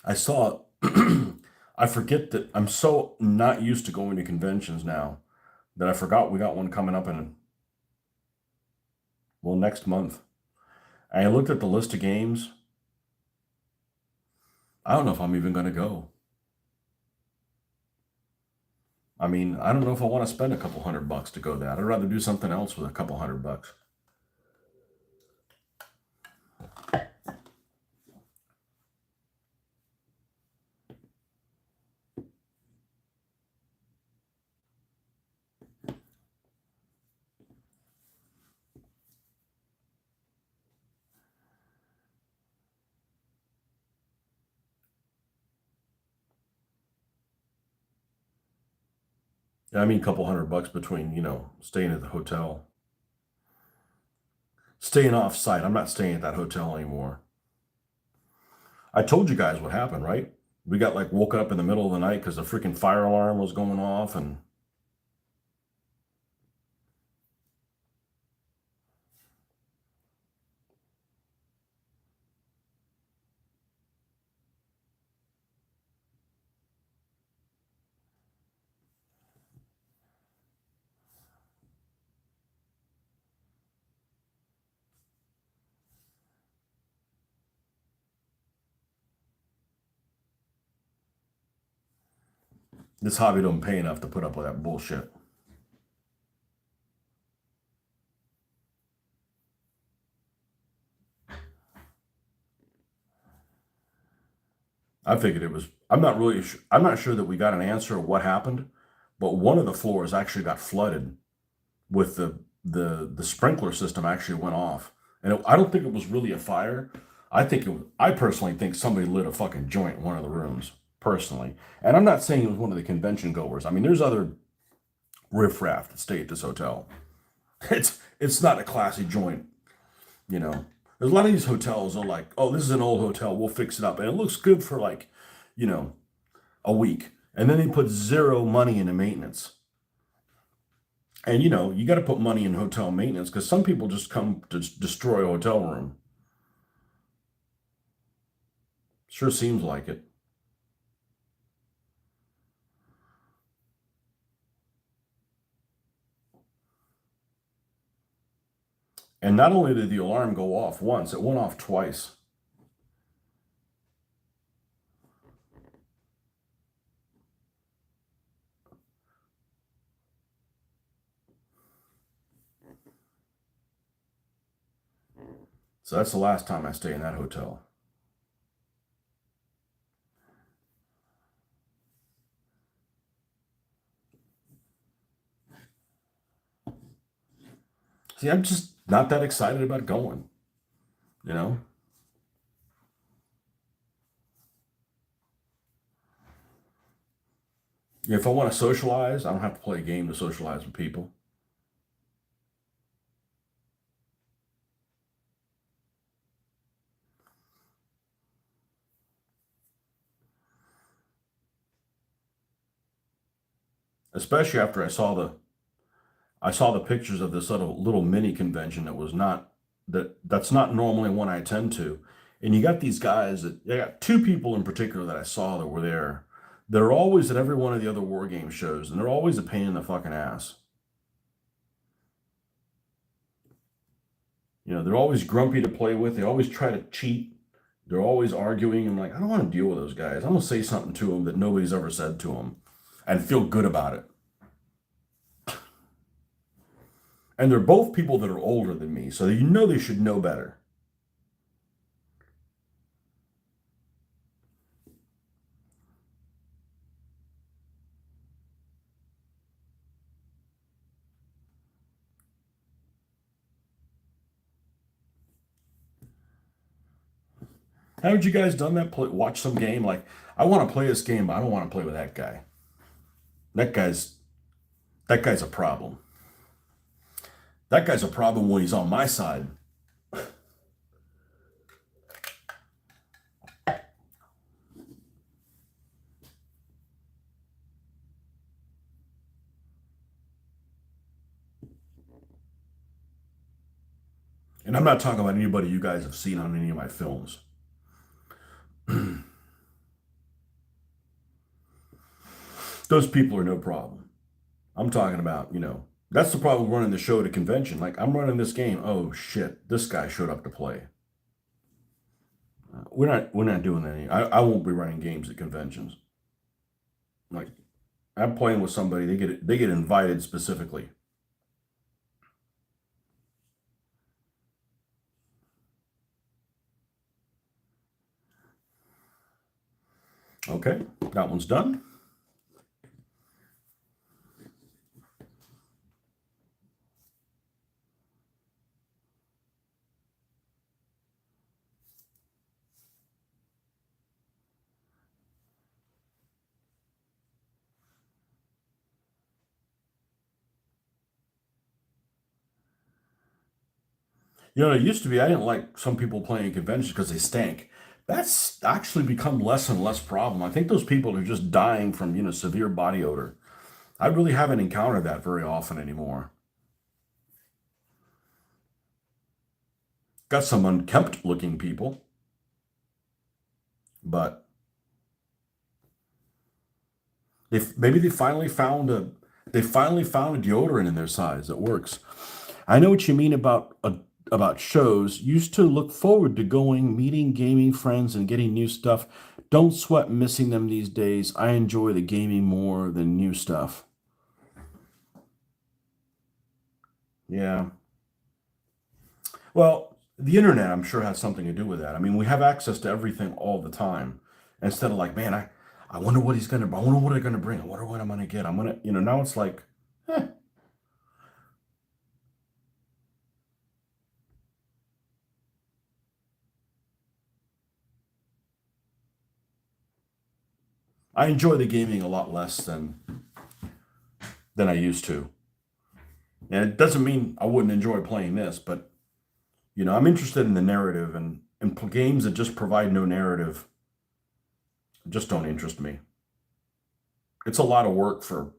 I saw. I forget that I'm so not used to going to conventions now that I forgot we got one coming up in, well, next month. And I looked at the list of games. I don't know if I'm even going to go. I mean, I don't know if I want to spend a couple $100 to go that. I'd rather do something else with a couple $100. I mean, a couple $100 between, staying at the hotel, staying off site. I'm not staying at that hotel anymore. I told you guys what happened, right? We got like woken up in the middle of the night because the freaking fire alarm was going off, and this hobby don't pay enough to put up with that bullshit. I figured it was. I'm not really. I'm not sure that we got an answer of what happened, but one of the floors actually got flooded with the sprinkler system actually went off, and I don't think it was really a fire. I personally think somebody lit a fucking joint in one of the rooms personally, and I'm not saying it was one of the convention goers. I mean, there's other riffraff that stay at this hotel. It's not a classy joint, you know. There's a lot of these hotels are like, oh, this is an old hotel, we'll fix it up, and it looks good for like, you know, a week, and then they put zero money into maintenance. And you got to put money in hotel maintenance because some people just come to destroy a hotel room. Sure seems like it. And not only did the alarm go off once, it went off twice. So that's the last time I stay in that hotel. See, I'm just not that excited about going, you know? If I want to socialize, I don't have to play a game to socialize with people. Especially after I saw the pictures of this little mini convention that was not that's not normally one I attend to. And you got these guys that I got two people in particular that I saw that were there. They're always at every one of the other war game shows, and they're always a pain in the fucking ass. You know, they're always grumpy to play with. They always try to cheat. They're always arguing. I'm like, I don't want to deal with those guys. I'm gonna say something to them that nobody's ever said to them, and feel good about it. And they're both people that are older than me, so you know they should know better. Haven't you guys done that? Watch some game like I want to play this game, but I don't want to play with that guy. That guy's that guy's a problem. That guy's a problem when he's on my side. And I'm not talking about anybody you guys have seen on any of my films. Those people are no problem. I'm talking about, that's the problem with running the show at a convention. Like, I'm running this game. Oh shit, this guy showed up to play. We're not doing any. I won't be running games at conventions. Like, I'm playing with somebody. They get invited specifically. Okay, that one's done. It used to be I didn't like some people playing conventions because they stank. That's actually become less and less problem. I think those people are just dying from, severe body odor. I really haven't encountered that very often anymore. Got some unkempt looking people, but maybe they finally found a deodorant in their size that works. I know what you mean about shows. Used to look forward to going, meeting gaming friends, and getting new stuff. Don't sweat missing them these days. I enjoy the gaming more than new stuff. Yeah. Well, the internet, I'm sure, has something to do with that. I mean, we have access to everything all the time. Instead of like, man, I wonder what he's gonna. I wonder what they're gonna bring. I wonder what I'm gonna get. I'm gonna, now it's like, eh, I enjoy the gaming a lot less than I used to. And it doesn't mean I wouldn't enjoy playing this, but I'm interested in the narrative, and games that just provide no narrative just don't interest me. It's a lot of work for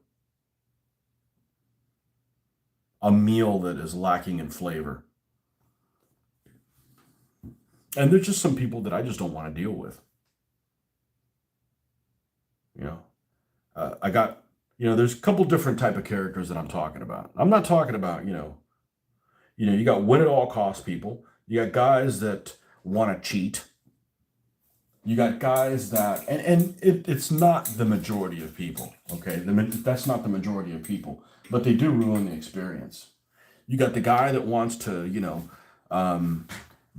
a meal that is lacking in flavor. And there's just some people that I just don't want to deal with. You know, I got, there's a couple different type of characters that I'm talking about. I'm not talking about, you got win at all cost people. You got guys that want to cheat. You got guys that, it's not the majority of people. Okay, that's not the majority of people, but they do ruin the experience. You got the guy that wants to,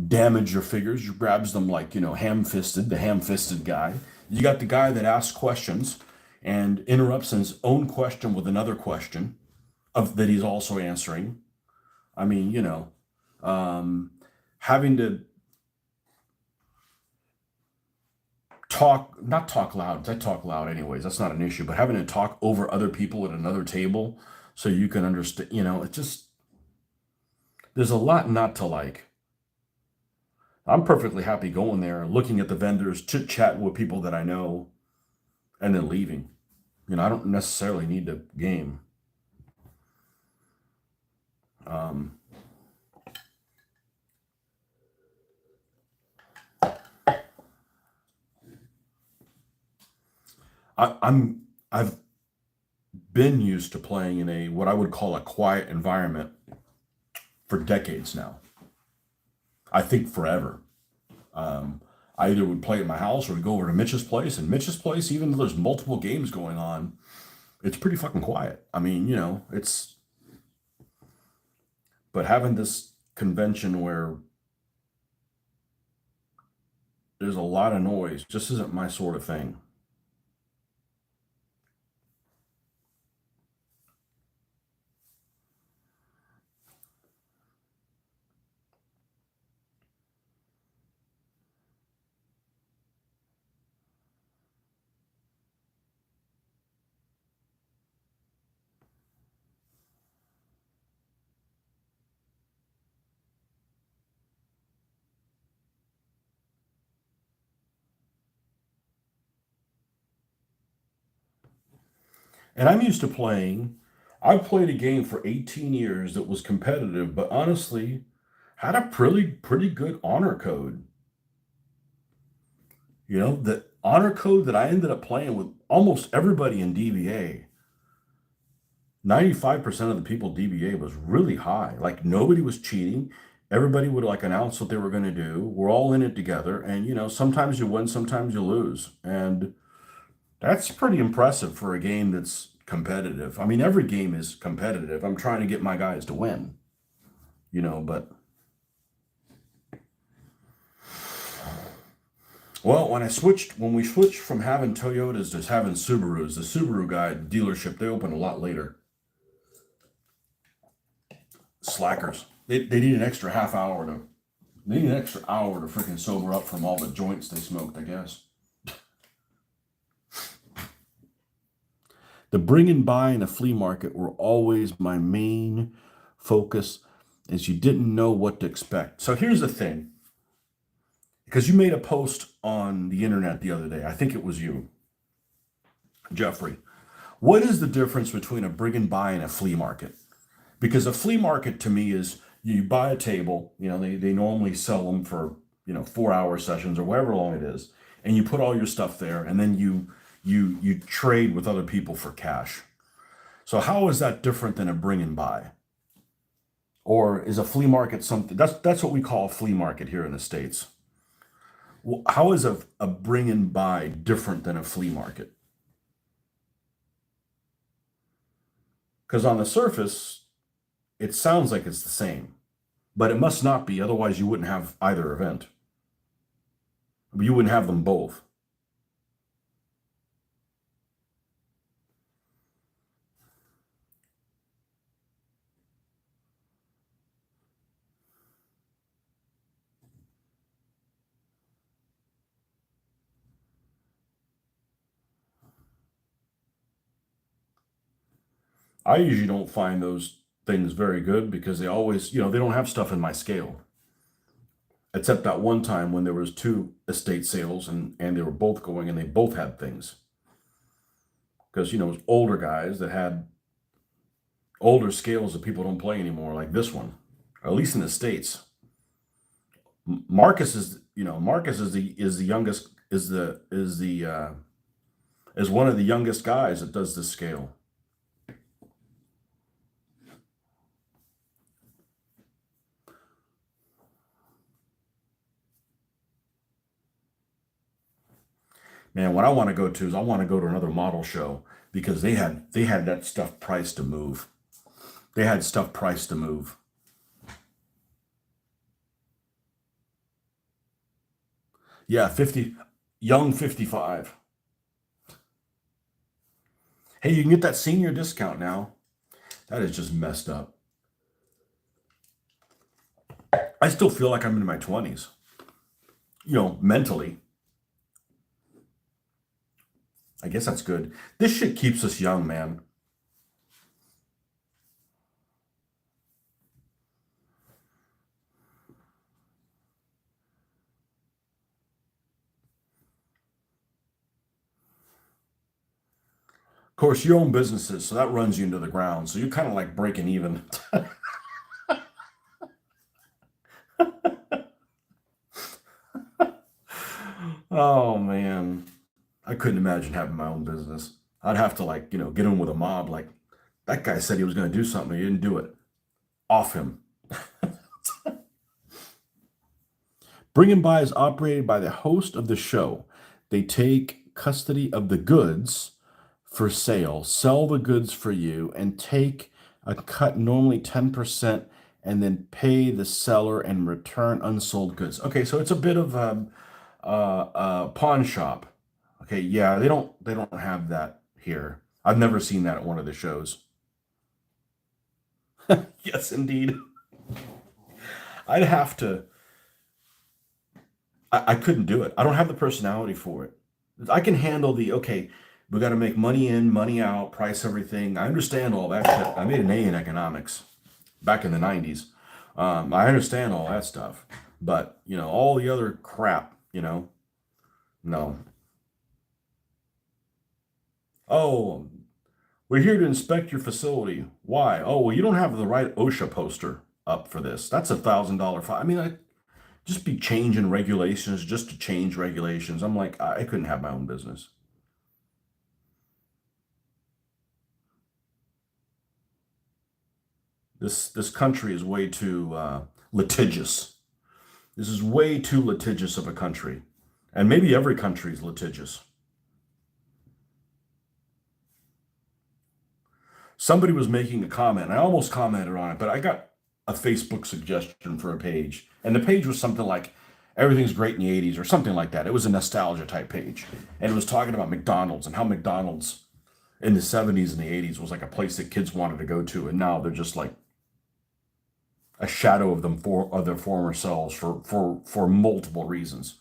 damage your figures. You grabs them like, ham-fisted, the ham-fisted guy. You got the guy that asks questions and interrupts his own question with another question that he's also answering. I mean, having to not talk loud. I talk loud anyways. That's not an issue. But having to talk over other people at another table so you can understand, it just, there's a lot not to like. I'm perfectly happy going there, looking at the vendors, chit chatting with people that I know, and then leaving. I don't necessarily need to game. Um, I've been used to playing in a what I would call a quiet environment for decades now. I think forever. Um, I either would play at my house or would go over to Mitch's place. And Mitch's place, even though there's multiple games going on, it's pretty fucking quiet. I mean, it's but having this convention where there's a lot of noise just isn't my sort of thing. And I'm used to playing. I've played a game for 18 years that was competitive, but honestly had a pretty good honor code. The honor code that I ended up playing with almost everybody in DBA, 95% of the people DBA was really high. Like nobody was cheating. Everybody would like announce what they were going to do. We're all in it together. And, sometimes you win, sometimes you lose. And that's pretty impressive for a game that's competitive. I mean, every game is competitive. I'm trying to get my guys to win, but well, when we switched from having Toyotas to having Subarus, the Subaru guy dealership, they opened a lot later. Slackers. They need an extra half hour to they need an extra hour to freaking sober up from all the joints they smoked, I guess. The bring and buy in a flea market were always my main focus, as you didn't know what to expect. So here's the thing, because you made a post on the internet the other day. I think it was you, Jeffrey. What is the difference between a bring and buy and a flea market? Because a flea market to me is you buy a table, they normally sell them for, 4 hour sessions or whatever long it is, and you put all your stuff there, and then you trade with other people for cash. So how is that different than a bring and buy? Or is a flea market something that's what we call a flea market here in the States? Well, how is a bring and buy different than a flea market? Because on the surface, it sounds like it's the same, but it must not be. Otherwise, you wouldn't have either event. You wouldn't have them both. I usually don't find those things very good because they always, they don't have stuff in my scale. Except that one time when there was two estate sales and they were both going and they both had things. Because, it was older guys that had older scales that people don't play anymore, like this one, or at least in the States. Marcus is the youngest is one of the youngest guys that does this scale. Man, what I want to go to is I want to go to another model show because they had that stuff priced to move. They had stuff priced to move. Yeah, 50, young 55. Hey, you can get that senior discount now. That is just messed up. I still feel like I'm in my 20s, mentally. I guess that's good. This shit keeps us young, man. Of course, you own businesses, so that runs you into the ground. So you're kind of like breaking even. Oh man, I couldn't imagine having my own business. I'd have to like, get in with a mob. Like that guy said he was going to do something. He didn't do it. Off him. Bring and Buy is operated by the host of the show. They take custody of the goods for sale, sell the goods for you, and take a cut, normally 10%, and then pay the seller and return unsold goods. Okay, so it's a bit of a pawn shop. Okay, yeah, they don't have that here. I've never seen that at one of the shows. Yes, indeed. I'd have to. I couldn't do it. I don't have the personality for it. I can handle the okay. We got to make money in, money out, price everything. I understand all that shit. I made an A in economics back in the '90s. I understand all that stuff, but all the other crap. No. Oh, we're here to inspect your facility. Why? Oh, well, you don't have the right OSHA poster up for this. That's $1,000 fine. I mean, I just be changing regulations just to change regulations. I'm like, I couldn't have my own business. This country is way too litigious. This is way too litigious of a country, and maybe every country is litigious. Somebody was making a comment. I almost commented on it, but I got a Facebook suggestion for a page, and the page was something like "Everything's great in the '80s" or something like that. It was a nostalgia type page, and it was talking about McDonald's and how McDonald's in the '70s and the '80s was like a place that kids wanted to go to, and now they're just like a shadow of them for of their former selves for multiple reasons: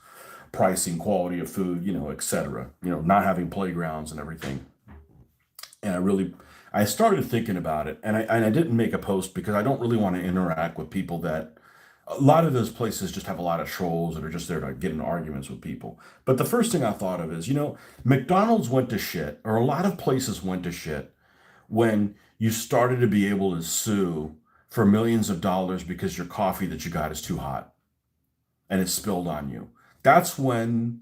pricing, quality of food, etc. Not having playgrounds and everything. And I started thinking about it, and I didn't make a post because I don't really want to interact with people that. A lot of those places just have a lot of trolls that are just there to get in arguments with people. But the first thing I thought of is, McDonald's went to shit, or a lot of places went to shit when you started to be able to sue for millions of dollars because your coffee that you got is too hot and it's spilled on you. That's when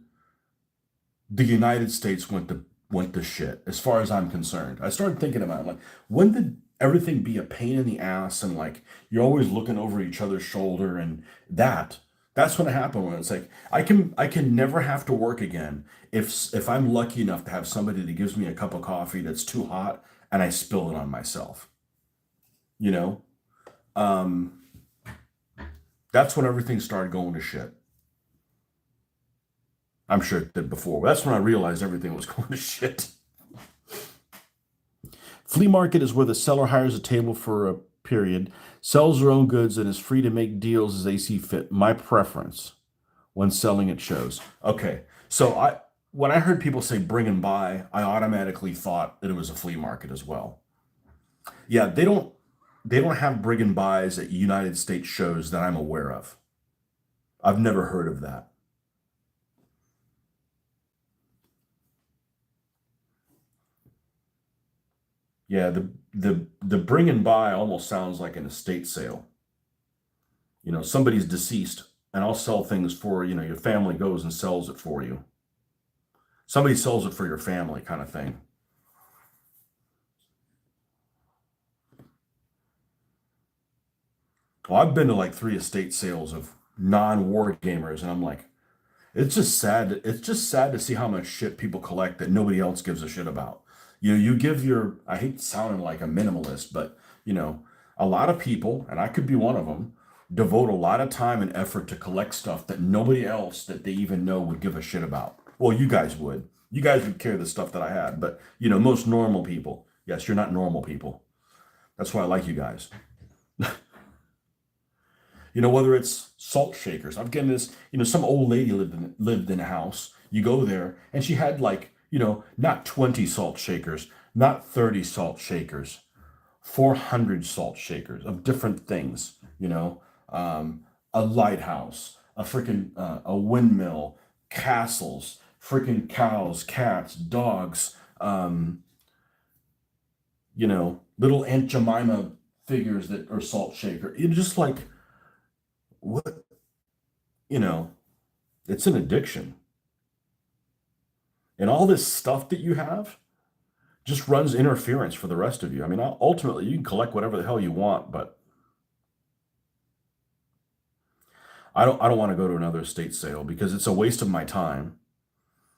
the United States went to shit, as far as I'm concerned. I started thinking about it, like, when did everything be a pain in the ass and like you're always looking over each other's shoulder, and that's when it happened, when it's like I can never have to work again if I'm lucky enough to have somebody that gives me a cup of coffee that's too hot and I spill it on myself. You know? Um that's when everything started going to shit. I'm sure it did before, but that's when I realized everything was going to shit. Flea market is where the seller hires a table for a period, sells their own goods, and is free to make deals as they see fit. My preference when selling at shows. Okay, so when I heard people say bring and buy, I automatically thought that it was a flea market as well. Yeah, they don't have bring and buys at United States shows that I'm aware of. I've never heard of that. Yeah, the bring and buy almost sounds like an estate sale. Somebody's deceased, and I'll sell things for, your family goes and sells it for you. Somebody sells it for your family kind of thing. Well, I've been to like three estate sales of non-war gamers, and I'm like, it's just sad to see how much shit people collect that nobody else gives a shit about. You give your, I hate sounding like a minimalist, but you know, a lot of people, and I could be one of them, devote a lot of time and effort to collect stuff that nobody else that they even know would give a shit about. Well, you guys would. You guys would care the stuff that I had, but most normal people. Yes, you're not normal people. That's why I like you guys. Whether it's salt shakers. I'm getting this, some old lady lived in a house. You go there and she had like, not 20 salt shakers, not 30 salt shakers, 400 salt shakers of different things, a lighthouse, a freaking a windmill, castles, freaking cows, cats, dogs, little Aunt Jemima figures that are salt shaker. It's just like, what, you know, it's an addiction. And all this stuff that you have just runs interference for the rest of you. I mean, ultimately, you can collect whatever the hell you want, but I don't want to go to another estate sale because it's a waste of my time.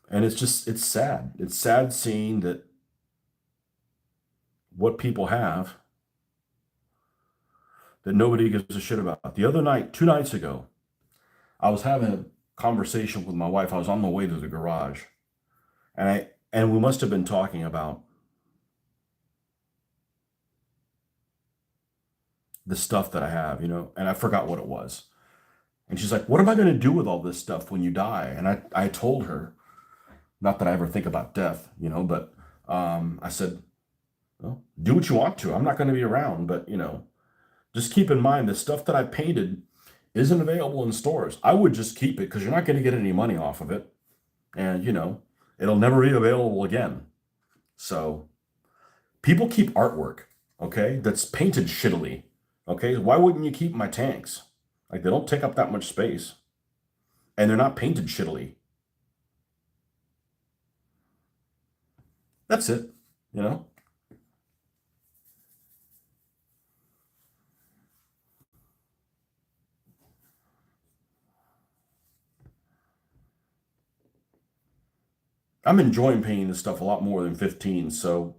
And it's sad. It's sad seeing that what people have that nobody gives a shit about. The other night, 2 nights ago, I was having a conversation with my wife. I was on the way to the garage, and we must have been talking about the stuff that I have, and I forgot what it was. And she's like, "What am I going to do with all this stuff when you die?" And I told her, not that I ever think about death, but I said, "Well, do what you want to. I'm not going to be around, but just keep in mind the stuff that I painted isn't available in stores. I would just keep it because you're not going to get any money off of it, and it'll never be available again. So people keep artwork, okay, that's painted shittily. Okay, why wouldn't you keep my tanks? Like they don't take up that much space, and they're not painted shittily. That's it. You know, I'm enjoying painting this stuff a lot more than 15, so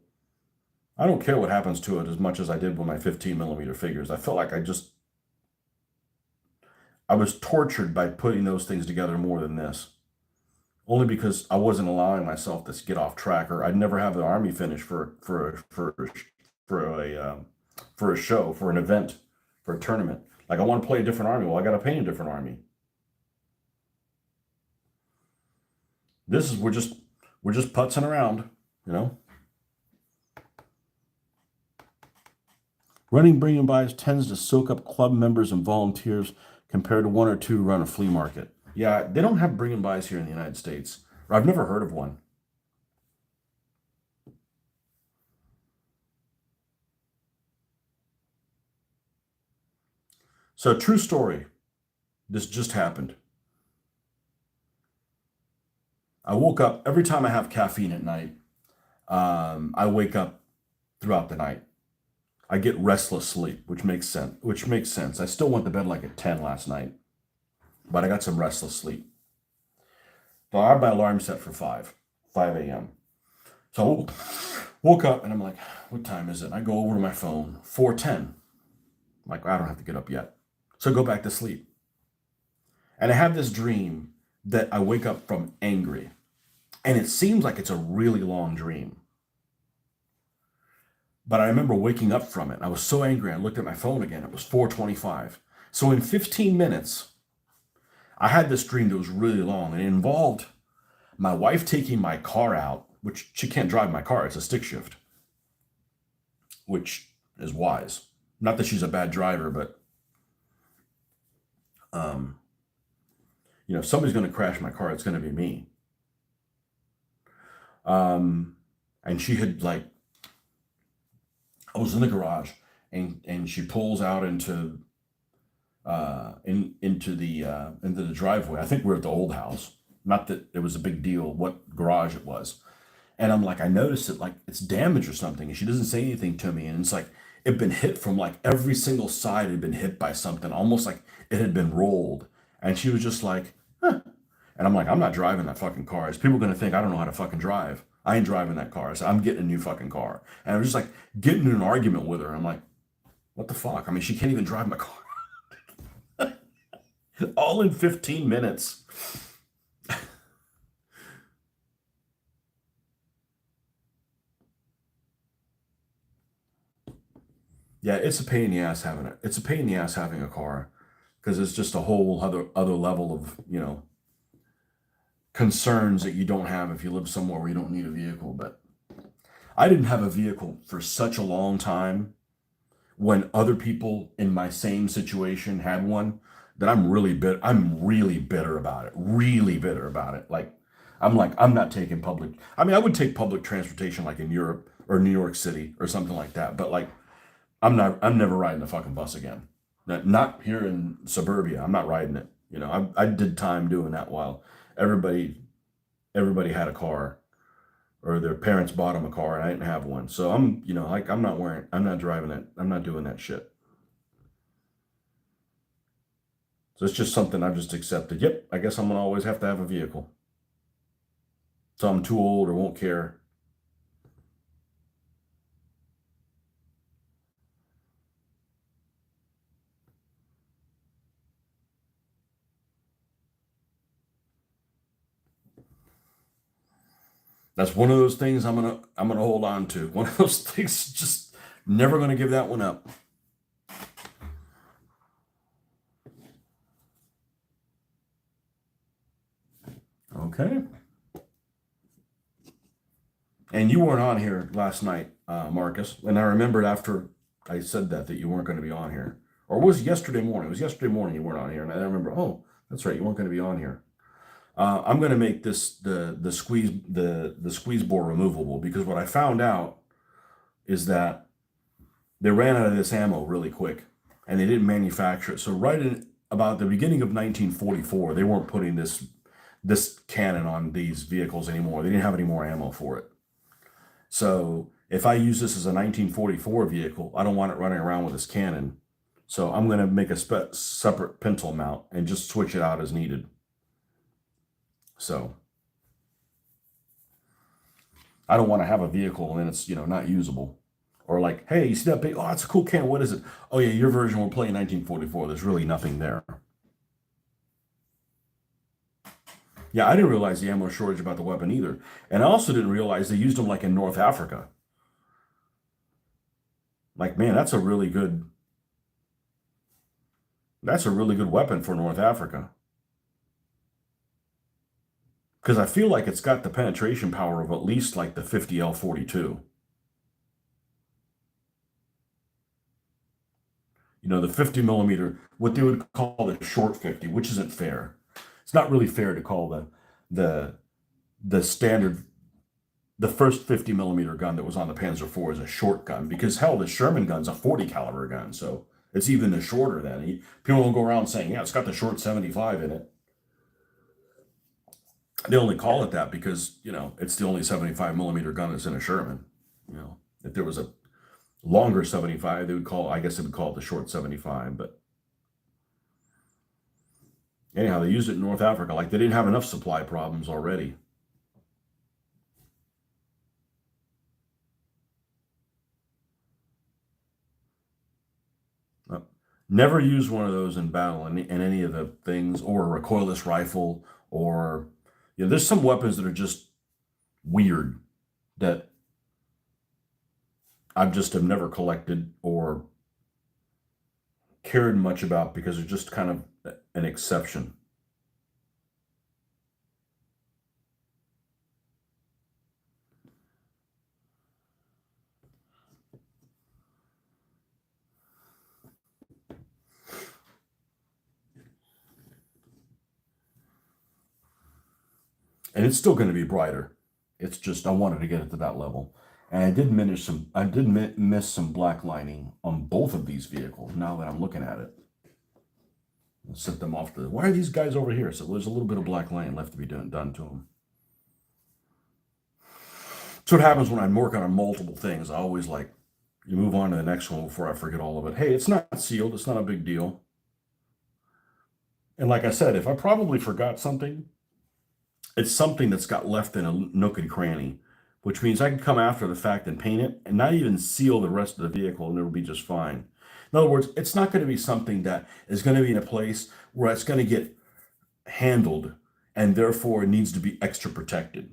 I don't care what happens to it as much as I did with my 15 millimeter figures. I felt like I was tortured by putting those things together more than this. Only because I wasn't allowing myself to get off track, or I'd never have the army finish for a show, for an event, for a tournament. Like I want to play a different army. Well, I got to paint a different army. This is we're just putzing around, you know. Running bring and buys tends to soak up club members and volunteers compared to one or two who run a flea market. Yeah, they don't have bring and buys here in the United States. Or I've never heard of one. So, true story. This just happened. I woke up every time I have caffeine at night. I wake up throughout the night. I get restless sleep, which makes sense. Which makes sense. I still went to bed like at 10 last night, but I got some restless sleep. So I have my alarm set for 5 a.m. So I woke up and I'm like, what time is it? And I go over to my phone, 4:10. I'm like, I don't have to get up yet. So I go back to sleep. And I have this dream that I wake up from angry. And it seems like it's a really long dream. But I remember waking up from it. And I was so angry. I looked at my phone again. It was 4:25. So in 15 minutes, I had this dream that was really long. And it involved my wife taking my car out, which she can't drive my car. It's a stick shift, which is wise. Not that she's a bad driver, but um, if somebody's going to crash my car, it's going to be me. And she had like, I was in the garage, and she pulls out into the driveway. I think we're at the old house. Not that it was a big deal what garage it was. And I'm like, I noticed it like it's damaged or something. And she doesn't say anything to me. And it's like it had been hit from like every single side had been hit by something, almost like it had been rolled. And she was just like, huh. And I'm like, I'm not driving that fucking car. Is people gonna think I don't know how to fucking drive? I ain't driving that car. So I'm getting a new fucking car. And I was just like getting in an argument with her. I'm like, what the fuck? I mean, she can't even drive my car. All in 15 minutes. Yeah, it's a pain in the ass having it. It's a pain in the ass having a car because it's just a whole other level of concerns that you don't have if you live somewhere where you don't need a vehicle. But I didn't have a vehicle for such a long time when other people in my same situation had one that I'm really bitter about it. Really bitter about it. Like I'm not taking public. I mean, I would take public transportation like in Europe or New York City or something like that. But like I'm never riding the fucking bus again. Not here in suburbia. I'm not riding it. I did time doing that while everybody everybody had a car. or their parents bought them a car and I didn't have one. So I'm, like I'm not driving it. I'm not doing that shit. So it's just something I've just accepted. Yep, I guess I'm gonna always have to have a vehicle. So I'm too old or won't care. That's one of those things I'm gonna hold on to. One of those things, just never gonna give that one up. Okay. And you weren't on here last night, Marcus. And I remembered after I said that you weren't going to be on here, or was it yesterday morning? It was yesterday morning you weren't on here, and I remember. Oh, that's right, you weren't going to be on here. I'm going to make this the squeeze bore removable because what I found out is that they ran out of this ammo really quick, and they didn't manufacture it. So right in about the beginning of 1944, they weren't putting this cannon on these vehicles anymore. They didn't have any more ammo for it. So if I use this as a 1944 vehicle, I don't want it running around with this cannon. So I'm going to make a separate pintle mount and just switch it out as needed. So I don't want to have a vehicle and then it's not usable. Or like, hey, you see that big? Oh, that's a cool cannon. What is it? Oh yeah, your version will play in 1944. There's really nothing there. Yeah, I didn't realize the ammo shortage about the weapon either, and I also didn't realize they used them like in North Africa. Like, man, that's a really good weapon for North Africa. Because I feel like it's got the penetration power of at least like the 50L42. The 50 millimeter, what they would call the short 50, which isn't fair. It's not really fair to call the the standard the first 50 millimeter gun that was on the Panzer IV is a short gun because hell, the Sherman gun's a 40 caliber gun, so it's even the shorter than. People will go around saying, yeah, it's got the short 75 in it. They only call it that because it's the only 75 millimeter gun that's in a Sherman. If there was a longer 75, I guess they would call it the short 75. But anyhow, they used it in North Africa. Like they didn't have enough supply problems already. Uh, Never use one of those in battle in any of the things, or a recoilless rifle, or there's some weapons that are just weird that I've just have never collected or cared much about because they're just kind of an exception. And it's still going to be brighter. It's just I wanted to get it to that level, and I did miss some black lining on both of these vehicles. Now that I'm looking at it, I sent them off to. Why are these guys over here? So there's a little bit of black line left to be done to them. So what happens when I'm working on multiple things? I always like you move on to the next one before I forget all of it. Hey, it's not sealed. It's not a big deal. And like I said, if I probably forgot something, it's something that's got left in a nook and cranny, which means I can come after the fact and paint it and not even seal the rest of the vehicle and it'll be just fine. In other words, it's not going to be something that is going to be in a place where it's going to get handled and therefore it needs to be extra protected.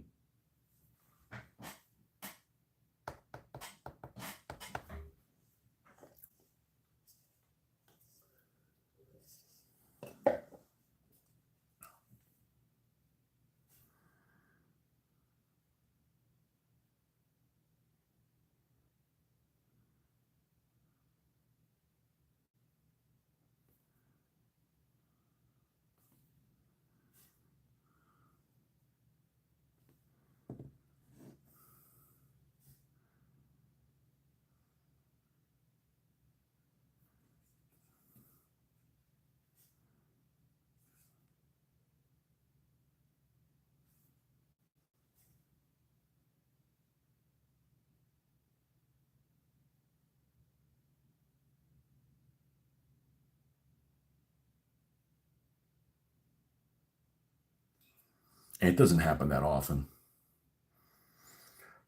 And it doesn't happen that often.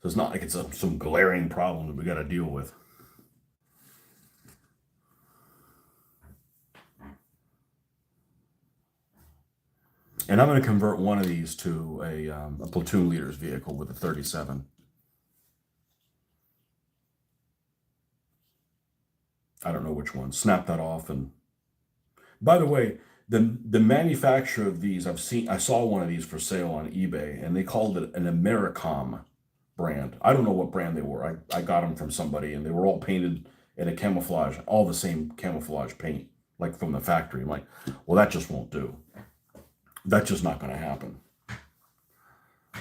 So it's not like it's some glaring problem that we got to deal with. And I'm going to convert one of these to a platoon leader's vehicle with a 37. I don't know which one. Snap that off. And by the way, the manufacturer of these, I saw one of these for sale on eBay, and they called it an Americom brand. I don't know what brand they were. I got them from somebody, and they were all painted in a camouflage, all the same camouflage paint, like from the factory. I'm like, well, that just won't do. That's just not going to happen.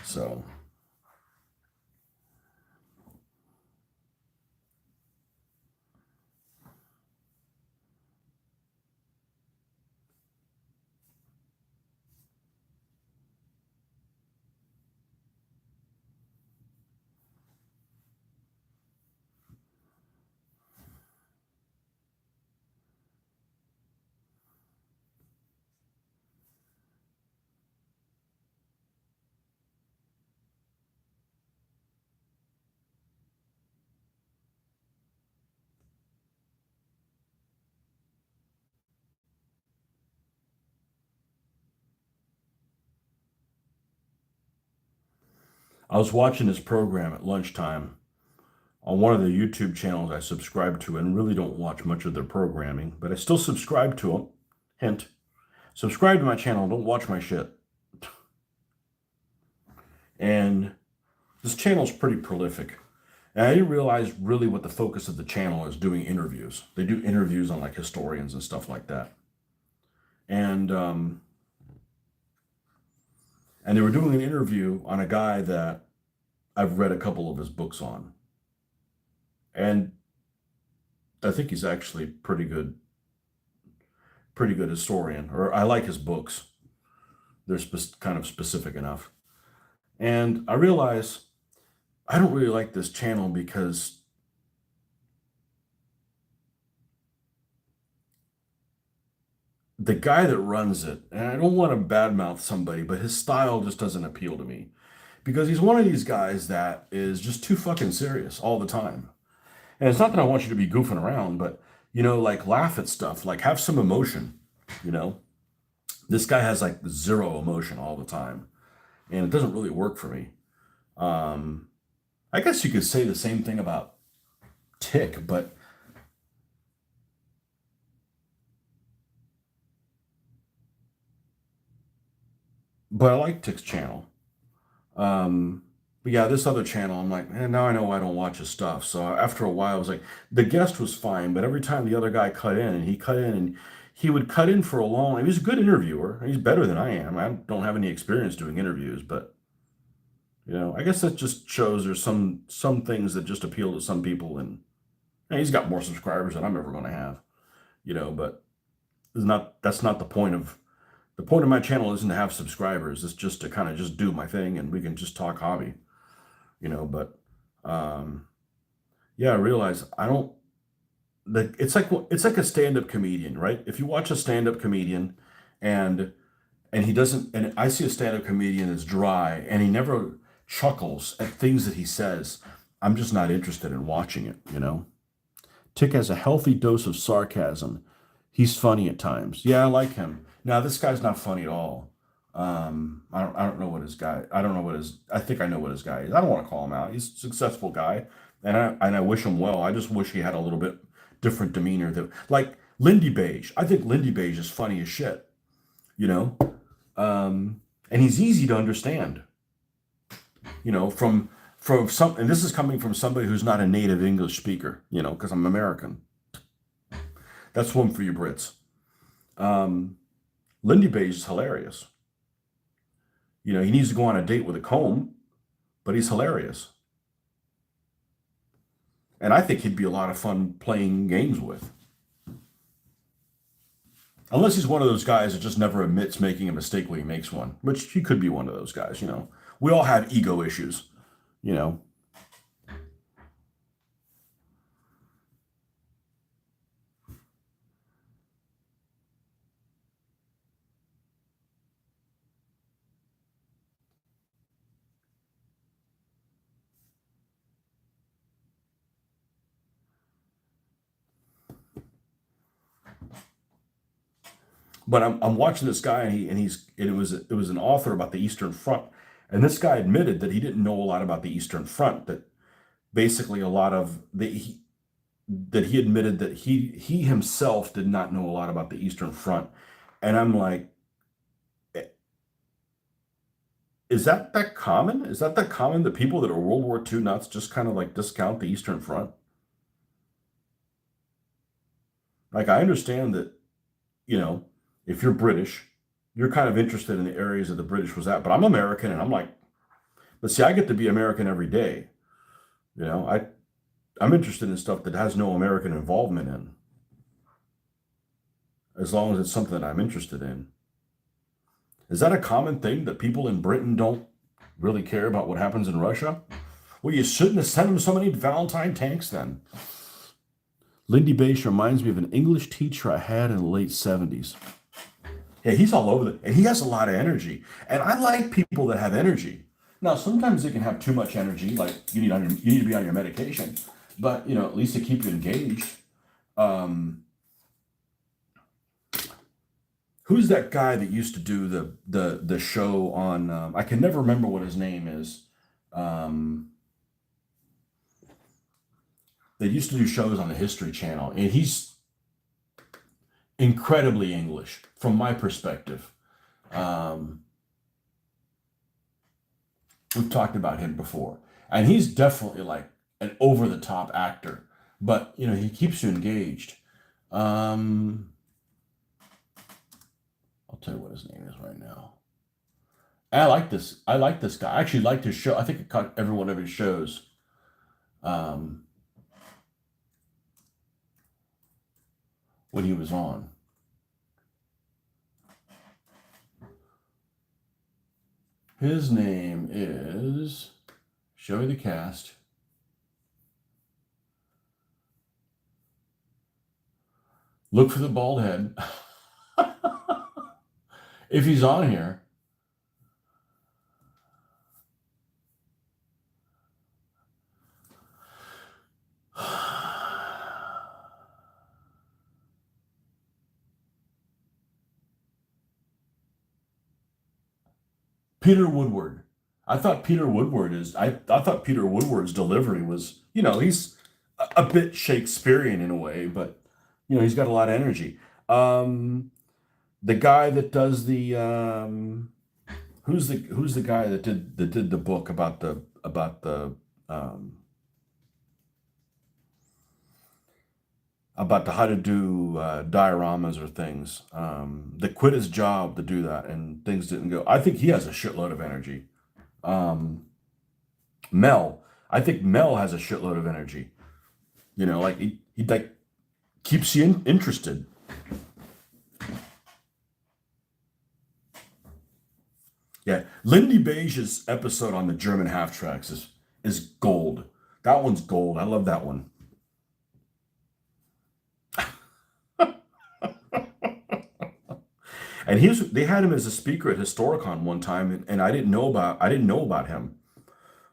So I was watching this program at lunchtime on one of the YouTube channels I subscribe to, and really don't watch much of their programming, but I still subscribe to them. Hint, subscribe to my channel, don't watch my shit. And this channel is pretty prolific. And I didn't realize really what the focus of the channel is, doing interviews. They do interviews on like historians and stuff like that. And and they were doing an interview on a guy that I've read a couple of his books on. And I think he's actually pretty good historian, or I like his books. They're kind of specific enough. And I realize I don't really like this channel because the guy that runs it, and I don't want to badmouth somebody, but his style just doesn't appeal to me. Because he's one of these guys that is just too fucking serious all the time. And it's not that I want you to be goofing around, but, like laugh at stuff, like have some emotion, you know? This guy has like zero emotion all the time, and it doesn't really work for me. Um, I guess you could say the same thing about Tick, but I like Tick's channel. Um, but yeah, this other channel, I'm like, now I know why I don't watch his stuff. So after a while, I was like, the guest was fine, but every time the other guy cut in, and he cut in, and he would cut in for a long. He was a good interviewer. He's better than I am. I don't have any experience doing interviews, but I guess that just shows there's some things that just appeal to some people, and he's got more subscribers than I'm ever going to have. But that's not the point of my channel isn't to have subscribers. It's just to kind of just do my thing, and we can just talk hobby. But um, yeah, I realize I don't. It's like a stand-up comedian, right? If you watch a stand-up comedian, and he doesn't, and I see a stand-up comedian that's dry, and he never chuckles at things that he says, I'm just not interested in watching it. Tick has a healthy dose of sarcasm. He's funny at times. Yeah, I like him. Now, this guy's not funny at all. I don't know what his guy. I don't know what his. I think I know what his guy is. I don't want to call him out. He's a successful guy, and I wish him well. I just wish he had a little bit different demeanor. That like Lindy Beige. I think Lindy Beige is funny as shit. You know, and he's easy to understand. From some, and this is coming from somebody who's not a native English speaker. Because I'm American. That's one for you Brits. Um, Lindy Beige is hilarious. He needs to go on a date with a comb, but he's hilarious. And I think he'd be a lot of fun playing games with. Unless he's one of those guys that just never admits making a mistake when he makes one, which he could be one of those guys. We all have ego issues, you know. But I'm watching this guy, and it was an author about the Eastern Front, and this guy admitted that he didn't know a lot about the Eastern Front. That basically a lot of that he admitted that he himself did not know a lot about the Eastern Front, and I'm like, is that common? Is that common that people that are World War II nuts just kind of like discount the Eastern Front? Like I understand that, you know, if you're British, you're kind of interested in the areas that the British was at, but I'm American and I'm like, but see, I get to be American every day. You know, I'm interested in stuff that has no American involvement in, as long as it's something that I'm interested in. Is that a common thing that people in Britain don't really care about what happens in Russia? Well, you shouldn't have sent them so many Valentine tanks then. Lindy Bass reminds me of an English teacher I had in the late 70s. Yeah, he's all over and he has a lot of energy. And I like people that have energy. Now, sometimes they can have too much energy, like you need to be on your medication. But at least to keep you engaged. Um, who's that guy that used to do the show on? I can never remember what his name is. They used to do shows on the History Channel, and he's incredibly English from my perspective. Um, we've talked about him before, and he's definitely like an over the top actor, but he keeps you engaged. I'll tell you what his name is right now. I like this. I like this guy. I actually liked his show. I think I caught every one of his shows. Um, when he was on. His name is, show me the cast. Look for the bald head. If he's on here. Peter Woodward. I thought Peter Woodward's delivery was, he's a bit Shakespearean in a way, but he's got a lot of energy. The guy that does the who's the guy that did the book um, about the how to do dioramas or things. That quit his job to do that, and things didn't go. I think he has a shitload of energy. Um, Mel, I think Mel has a shitload of energy. Like he like keeps you interested. Yeah, Lindy Beige's episode on the German Halftracks is gold. That one's gold. I love that one. And they had him as a speaker at Historicon one time, and I didn't know about him.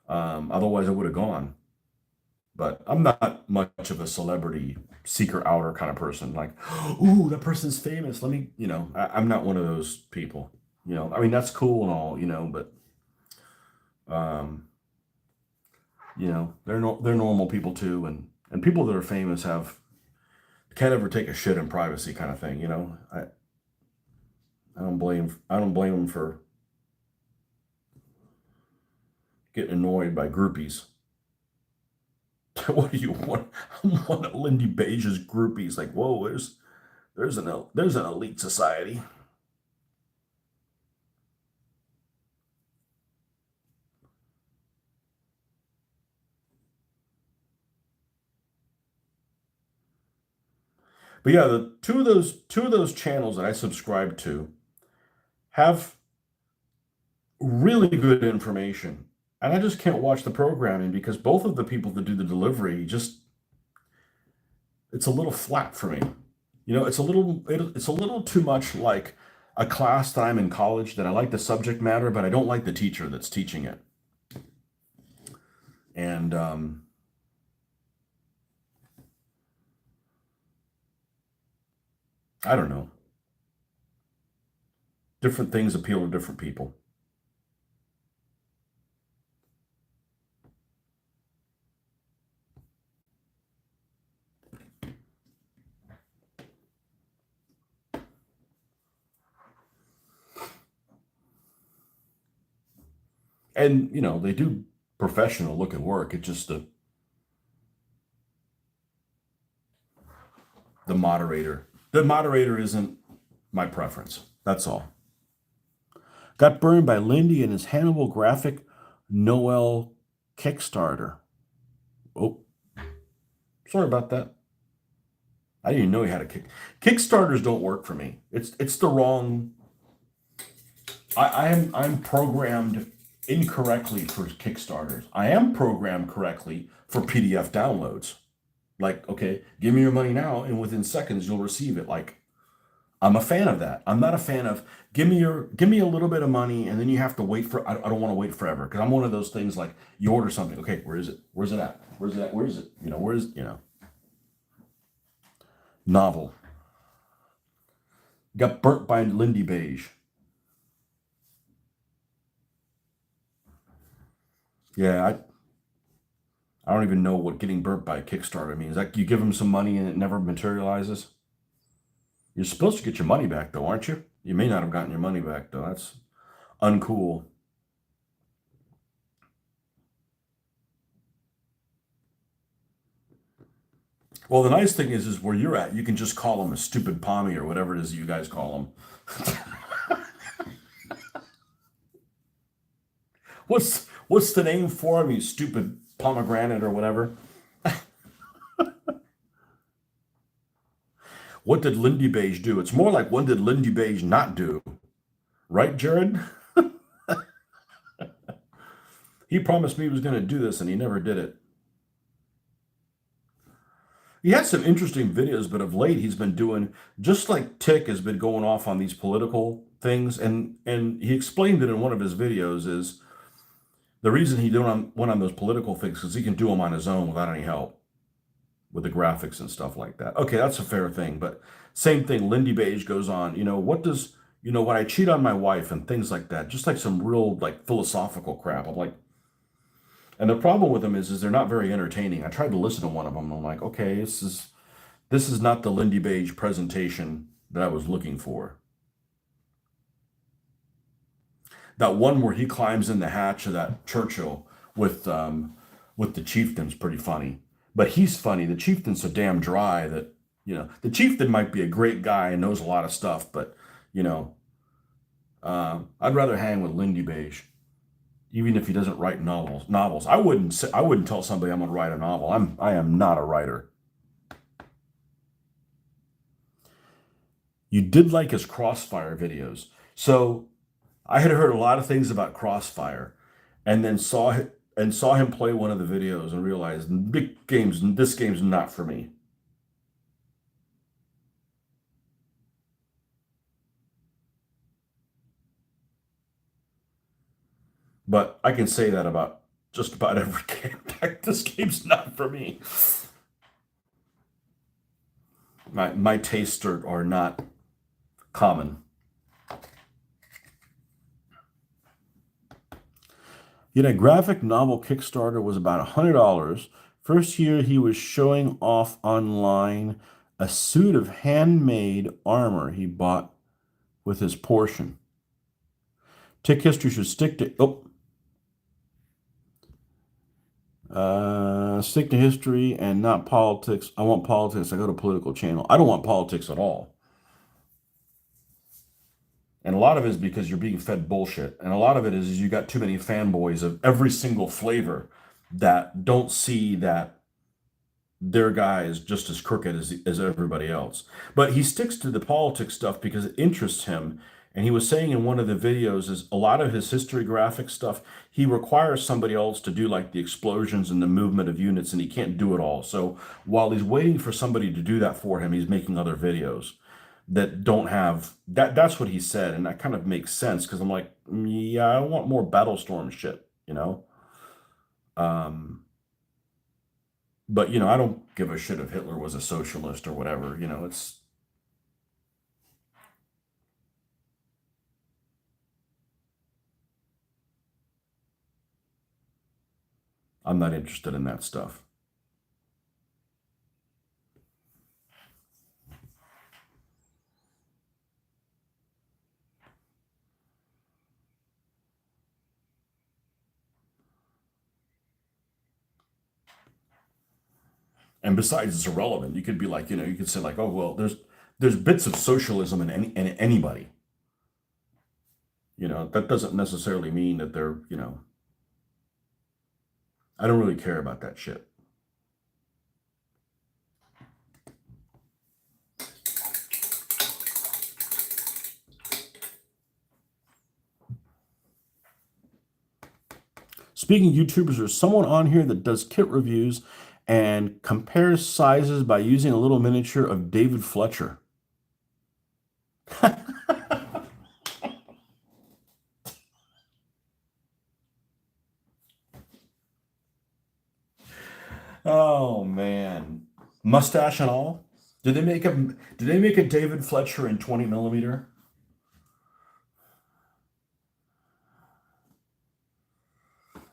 Otherwise, I would have gone. But I'm not much of a celebrity seeker outer kind of person. Like, ooh, that person's famous. Let me, I'm not one of those people. I mean, that's cool and all, but um, they're normal people too, and people that are famous can't ever take a shit in privacy kind of thing. I don't blame them for getting annoyed by groupies. What do you want? One of Lindy Beige's groupies. Like, whoa, there's an elite society. But yeah, the two of those channels that I subscribe to have really good information. And I just can't watch the programming because both of the people that do the delivery it's a little flat for me. It's a little too much like a class that I'm in college that I like the subject matter, but I don't like the teacher that's teaching it. And I don't know. Different things appeal to different people. And, they do professional looking work. It's just the moderator. The moderator isn't my preference. That's all. Got burned by Lindy and his Hannibal graphic Noel Kickstarter. Oh, sorry about that. I didn't even know he had a Kickstarters don't work for me. It's the wrong. I'm programmed incorrectly for Kickstarters. I am programmed correctly for PDF downloads. Like, okay, give me your money now, and within seconds you'll receive it. Like, I'm a fan of that. I'm not a fan of give me a little bit of money and then you have to wait for. I don't want to wait forever because I'm one of those things like you order something. Okay, where is it? Where's it at? Where's it at? Where is it? Novel. Got burnt by Lindy Beige. Yeah, I don't even know what getting burnt by a Kickstarter means. Like you give them some money and it never materializes. You're supposed to get your money back though, aren't you? You may not have gotten your money back though. That's uncool. Well, the nice thing is where you're at, you can just call them a stupid pommy or whatever it is you guys call them. What's the name for him? You stupid pomegranate or whatever. What did Lindy Beige do? It's more like what did Lindy Beige not do? Right, Jared? He promised me he was going to do this and he never did it. He had some interesting videos, but of late he's been doing just like Tick has been going off on these political things, and he explained it in one of his videos is the reason he went on those political things because he can do them on his own without any help with the graphics and stuff like that. Okay, that's a fair thing, but same thing. Lindy Beige goes on. When I cheat on my wife and things like that, just like some real like philosophical crap. I'm like, and the problem with them is they're not very entertaining. I tried to listen to one of them. And I'm like, okay, this is not the Lindy Beige presentation that I was looking for. That one where he climbs in the hatch of that Churchill with the chieftain's pretty funny. But he's funny. The chieftain's so damn dry that the chieftain might be a great guy and knows a lot of stuff, but you know, I'd rather hang with Lindy Beige, even if he doesn't write novels. I wouldn't tell somebody I'm gonna write a novel. I am not a writer. You did like his Crossfire videos, so I had heard a lot of things about Crossfire, and then saw him play one of the videos and realized this game's not for me. But I can say that about just about every game. This game's not for me. My tastes are not common. Yet a graphic novel Kickstarter was about $100. First year he was showing off online a suit of handmade armor he bought with his portion. Tick history should stick to history and not politics. I want politics. I go to political channel. I don't want politics at all. And a lot of it is because you're being fed bullshit. And a lot of it is you got too many fanboys of every single flavor that don't see that their guy is just as crooked as everybody else. But he sticks to the politics stuff because it interests him. And he was saying in one of the videos is a lot of his history graphic stuff, he requires somebody else to do like the explosions and the movement of units, and he can't do it all. So while he's waiting for somebody to do that for him, he's making other videos that don't have that. That's what he said, and that kind of makes sense because I'm like, yeah, I want more Battlestorm shit. Um, but I don't give a shit if Hitler was a socialist or whatever. It's I'm not interested in that stuff. And besides, it's irrelevant. You could be like, you could say like, oh well, there's bits of socialism in anybody. That doesn't necessarily mean that they're, I don't really care about that shit. Speaking of YouTubers, there's someone on here that does kit reviews and compares sizes by using a little miniature of David Fletcher. Oh man, mustache and all. Did they make a David Fletcher in 20 millimeter?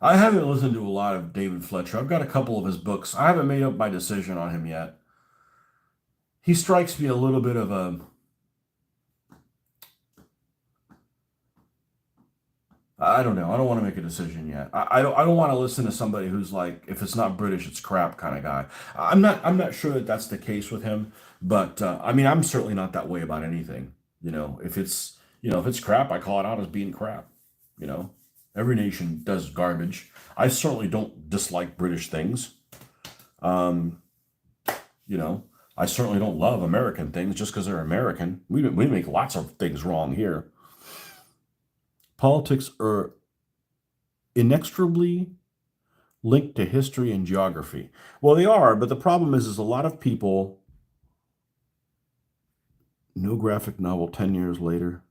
I haven't listened to a lot of David Fletcher. I've got a couple of his books. I haven't made up my decision on him yet. He strikes me a little bit of a, I don't know. I don't want to make a decision yet. I don't want to listen to somebody who's like, if it's not British, it's crap kind of guy. I'm not sure that that's the case with him, but I mean, I'm certainly not that way about anything. If it's crap, I call it out as being crap. You know, every nation does garbage. I certainly don't dislike British things. Um, you know, I certainly don't love American things just because they're American. We make lots of things wrong here. Politics are inextricably linked to history and geography. Well, they are, but the problem is a lot of people. No graphic novel 10 years later.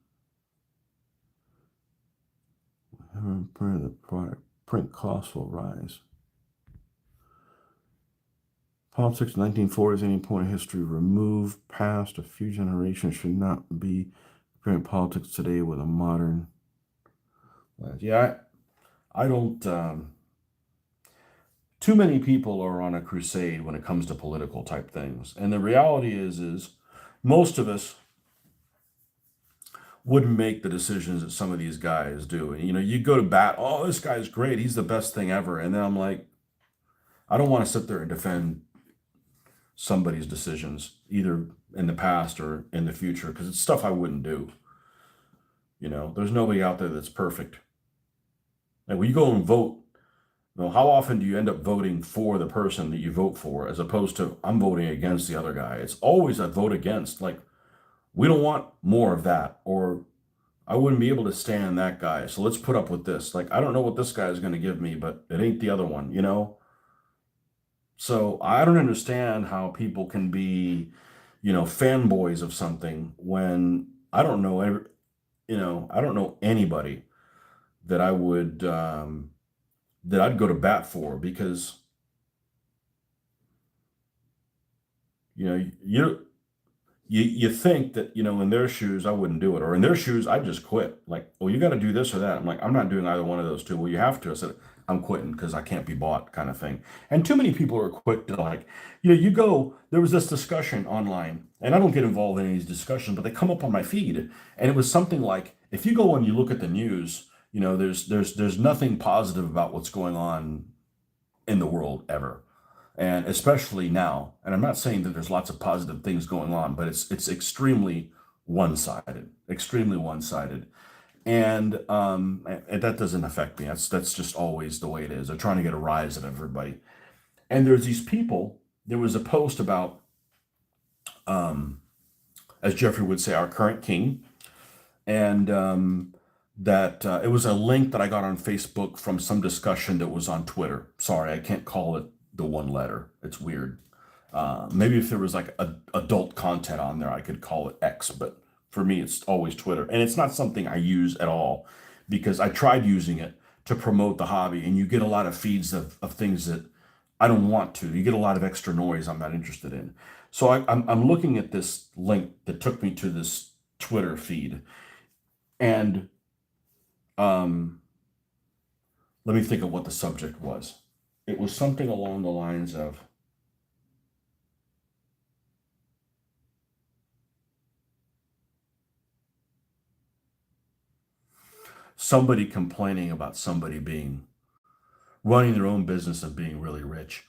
The print costs will rise. Politics 1940s, any point of history removed past a few generations should not be comparing politics today with a modern. Yeah, I don't. Too many people are on a crusade when it comes to political type things, and the reality is most of us wouldn't make the decisions that some of these guys do. And you go to bat, oh, this guy's great, he's the best thing ever, and then I'm like, I don't want to sit there and defend somebody's decisions either in the past or in the future because it's stuff I wouldn't do. There's nobody out there that's perfect. And when you go and vote, how often do you end up voting for the person that you vote for as opposed to I'm voting against the other guy? It's always a vote against. Like, we don't want more of that, or I wouldn't be able to stand that guy. So let's put up with this. Like, I don't know what this guy is going to give me, but it ain't the other one. So I don't understand how people can be, fanboys of something when I don't know anybody that I'd go to bat for because you think that in their shoes I wouldn't do it, or in their shoes I'd just quit. Like, oh, you got to do this or that. I'm like, I'm not doing either one of those two. Well, you have to. I said, I'm quitting because I can't be bought, kind of thing. And too many people are quick to like, you go. There was this discussion online, and I don't get involved in any of these discussions, but they come up on my feed, and it was something like, if you go and you look at the news, there's nothing positive about what's going on in the world ever, and especially now. And I'm not saying that there's lots of positive things going on, but it's extremely one-sided, extremely one-sided. And that doesn't affect me. That's just always the way it is. They're trying to get a rise out of everybody. And there's these people. There was a post about, um, as Jeffrey would say, our current king, and that it was a link that I got on Facebook from some discussion that was on Twitter. Sorry, I can't call it the one letter. It's weird. Maybe if there was like adult content on there, I could call it X, but for me, it's always Twitter. And it's not something I use at all because I tried using it to promote the hobby, and you get a lot of feeds of things that I don't want to. You get a lot of extra noise I'm not interested in. So I'm looking at this link that took me to this Twitter feed, and um, let me think of what the subject was. It was something along the lines of somebody complaining about somebody being running their own business and being really rich.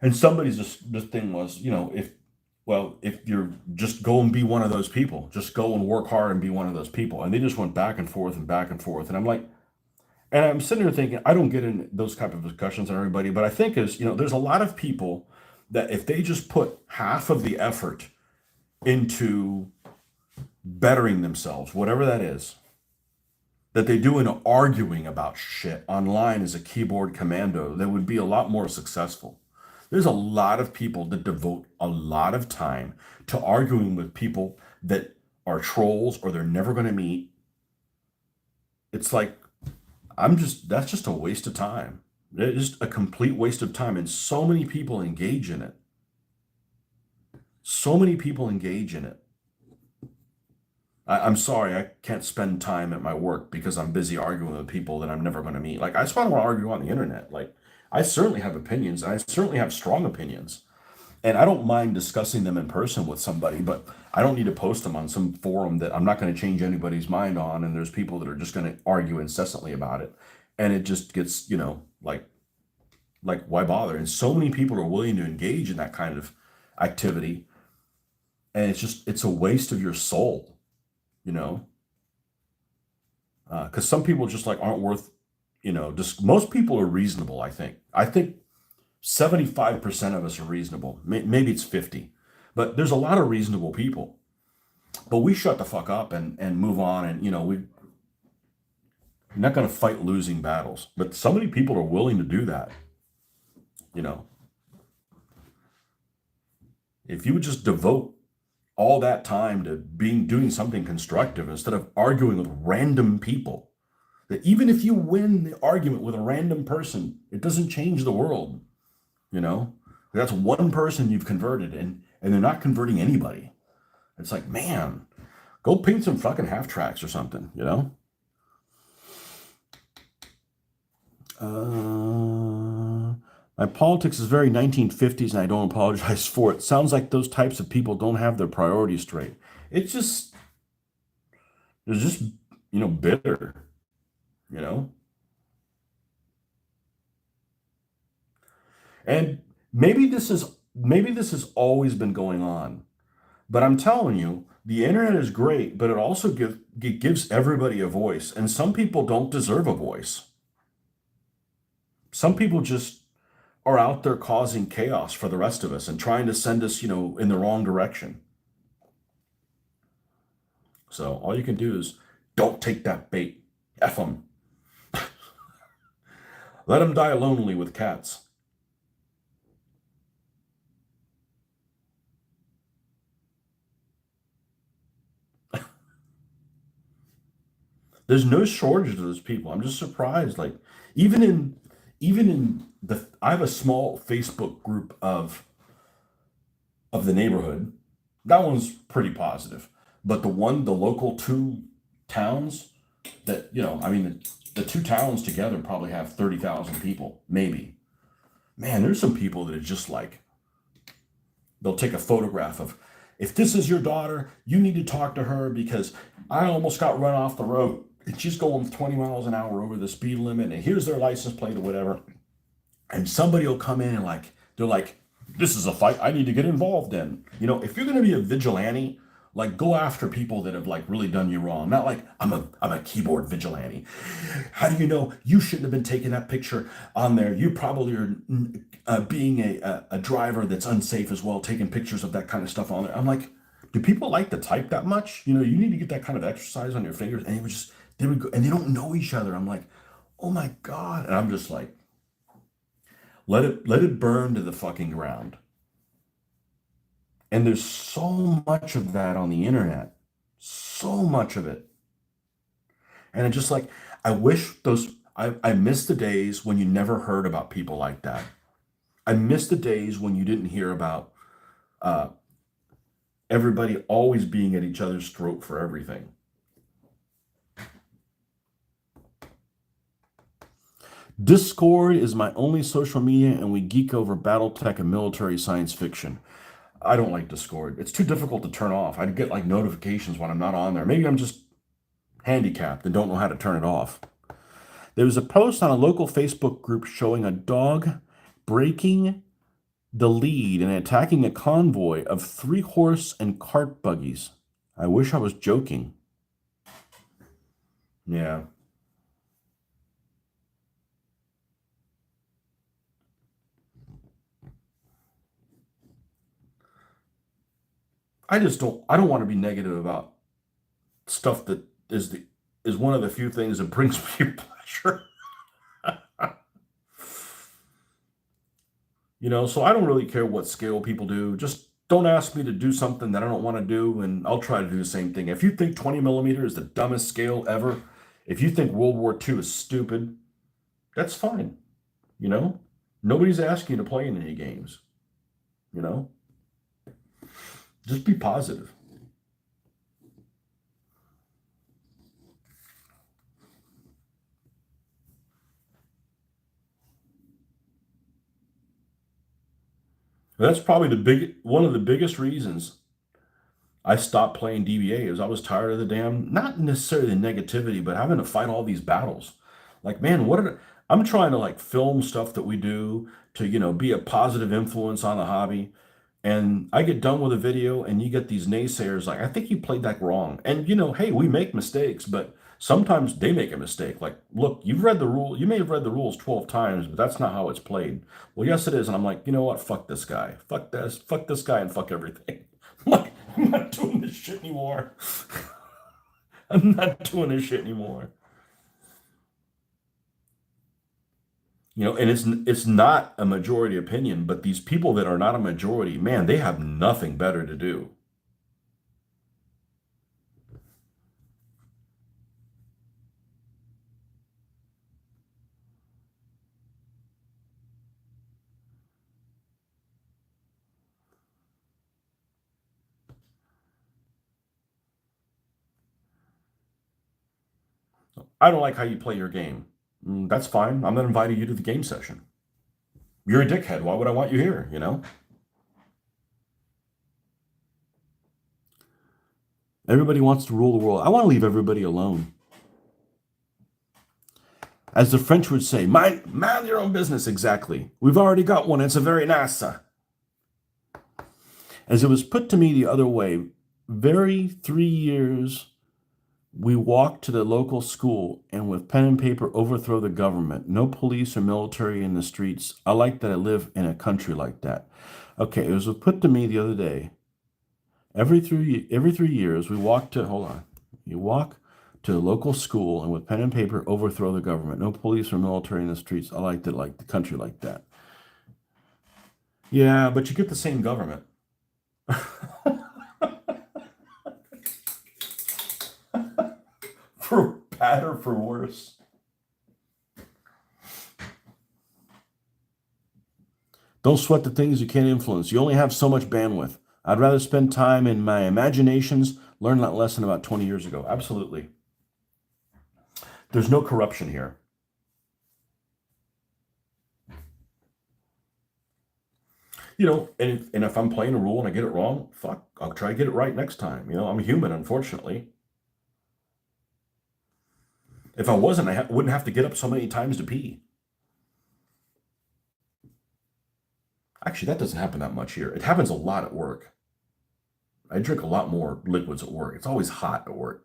And somebody's just the thing was, if you're just go and be one of those people, just go and work hard and be one of those people. And they just went back and forth and back and forth. And I'm like, and I'm sitting there thinking, I don't get in those type of discussions on everybody, but I think there's a lot of people that if they just put half of the effort into bettering themselves, whatever that is, that they do in arguing about shit online as a keyboard commando, they would be a lot more successful. There's a lot of people that devote a lot of time to arguing with people that are trolls or they're never going to meet. It's like, that's just a waste of time. It's just a complete waste of time. And so many people engage in it. So many people engage in it. I'm sorry, I can't spend time at my work because I'm busy arguing with people that I'm never going to meet. Like, I just want to argue on the internet. Like, I certainly have opinions. I certainly have strong opinions. And I don't mind discussing them in person with somebody, but I don't need to post them on some forum that I'm not going to change anybody's mind on. And there's people that are just going to argue incessantly about it. And it just gets, like why bother? And so many people are willing to engage in that kind of activity. And it's a waste of your soul, you know? Because some people just like aren't worth, just most people are reasonable, I think. I think 75% of us are reasonable. Maybe it's 50, but there's a lot of reasonable people. But we shut the fuck up and move on, and we're not going to fight losing battles. But so many people are willing to do that. You know, if you would just devote all that time to doing something constructive instead of arguing with random people, that even if you win the argument with a random person, it doesn't change the world. You know, that's one person you've converted, and they're not converting anybody. It's like, man, go paint some fucking half tracks or something, My politics is very 1950s, and I don't apologize for it. Sounds like those types of people don't have their priorities straight. It's just, they're just, bitter, you know? And maybe this has always been going on. But I'm telling you, the internet is great, but it gives everybody a voice. And some people don't deserve a voice. Some people just are out there causing chaos for the rest of us and trying to send us, in the wrong direction. So all you can do is don't take that bait. F them. Let them die lonely with cats. There's no shortage of those people. I'm just surprised. Like even in I have a small Facebook group of the neighborhood. That one's pretty positive. But the local two towns that, I mean, the two towns together probably have 30,000 people, maybe. Man, there's some people that are just like, they'll take a photograph of, if this is your daughter, you need to talk to her because I almost got run off the road. And she's going 20 miles an hour over the speed limit, and here's their license plate or whatever. And somebody will come in and they're like, this is a fight I need to get involved in. If you're going to be a vigilante, like go after people that have like really done you wrong. Not like I'm a keyboard vigilante. How do you know you shouldn't have been taking that picture on there? You probably are being a driver that's unsafe as well, taking pictures of that kind of stuff on there. I'm like, do people like to type that much? You need to get that kind of exercise on your fingers. And they would go, and they don't know each other. I'm like, oh my God. And I'm just like, let it burn to the fucking ground. And there's so much of that on the internet. So much of it. And it's just like, I wish I miss the days when you never heard about people like that. I miss the days when you didn't hear about uh, everybody always being at each other's throat for everything. Discord is my only social media, and we geek over BattleTech and military science fiction. I don't like Discord. It's too difficult to turn off. I get like notifications when I'm not on there. Maybe I'm just handicapped and don't know how to turn it off. There was a post on a local Facebook group showing a dog breaking the lead and attacking a convoy of 3-horse and cart buggies. I wish I was joking. Yeah. I don't want to be negative about stuff that is one of the few things that brings me pleasure. So I don't really care what scale people do. Just don't ask me to do something that I don't want to do, and I'll try to do the same thing. If you think 20 millimeter is the dumbest scale ever, if you think World War II is stupid, that's fine. You know, nobody's asking you to play in any games. You know, just be positive. That's probably one of the biggest reasons I stopped playing DBA is I was tired of the damn, not necessarily the negativity, but having to fight all these battles. Like, man, I'm trying to like film stuff that we do to, be a positive influence on the hobby. And I get done with a video and you get these naysayers like, I think you played that wrong. And, hey, we make mistakes, but sometimes they make a mistake. Like, look, you've read the rule. You may have read the rules 12 times, but that's not how it's played. Well, yes, it is. And I'm like, you know what? Fuck this guy. Fuck this guy and fuck everything. I'm like, I'm not doing this shit anymore. I'm not doing this shit anymore. And it's not a majority opinion, but these people that are not a majority, man, they have nothing better to do. I don't like how you play your game. That's fine. I'm not inviting you to the game session. You're a dickhead. Why would I want you here? Everybody wants to rule the world. I want to leave everybody alone. As the French would say, mind your own business. Exactly. We've already got one. It's a very nice. As it was put to me the other way, very 3 years we walked to the local school and with pen and paper overthrow the government. No police or military in the streets. I like that I live in a country like that. Okay, it was put to me the other day. Every 3 years we walk to hold on. You walk to the local school and with pen and paper overthrow the government. No police or military in the streets. I like the country like that. Yeah, but you get the same government. For bad or for worse. Don't sweat the things you can't influence. You only have so much bandwidth. I'd rather spend time in my imaginations, learn that lesson about 20 years ago. Absolutely. There's no corruption here. And if I'm playing a rule and I get it wrong, fuck, I'll try to get it right next time. I'm human, unfortunately. If I wasn't, I wouldn't have to get up so many times to pee. Actually, that doesn't happen that much here. It happens a lot at work. I drink a lot more liquids at work. It's always hot at work.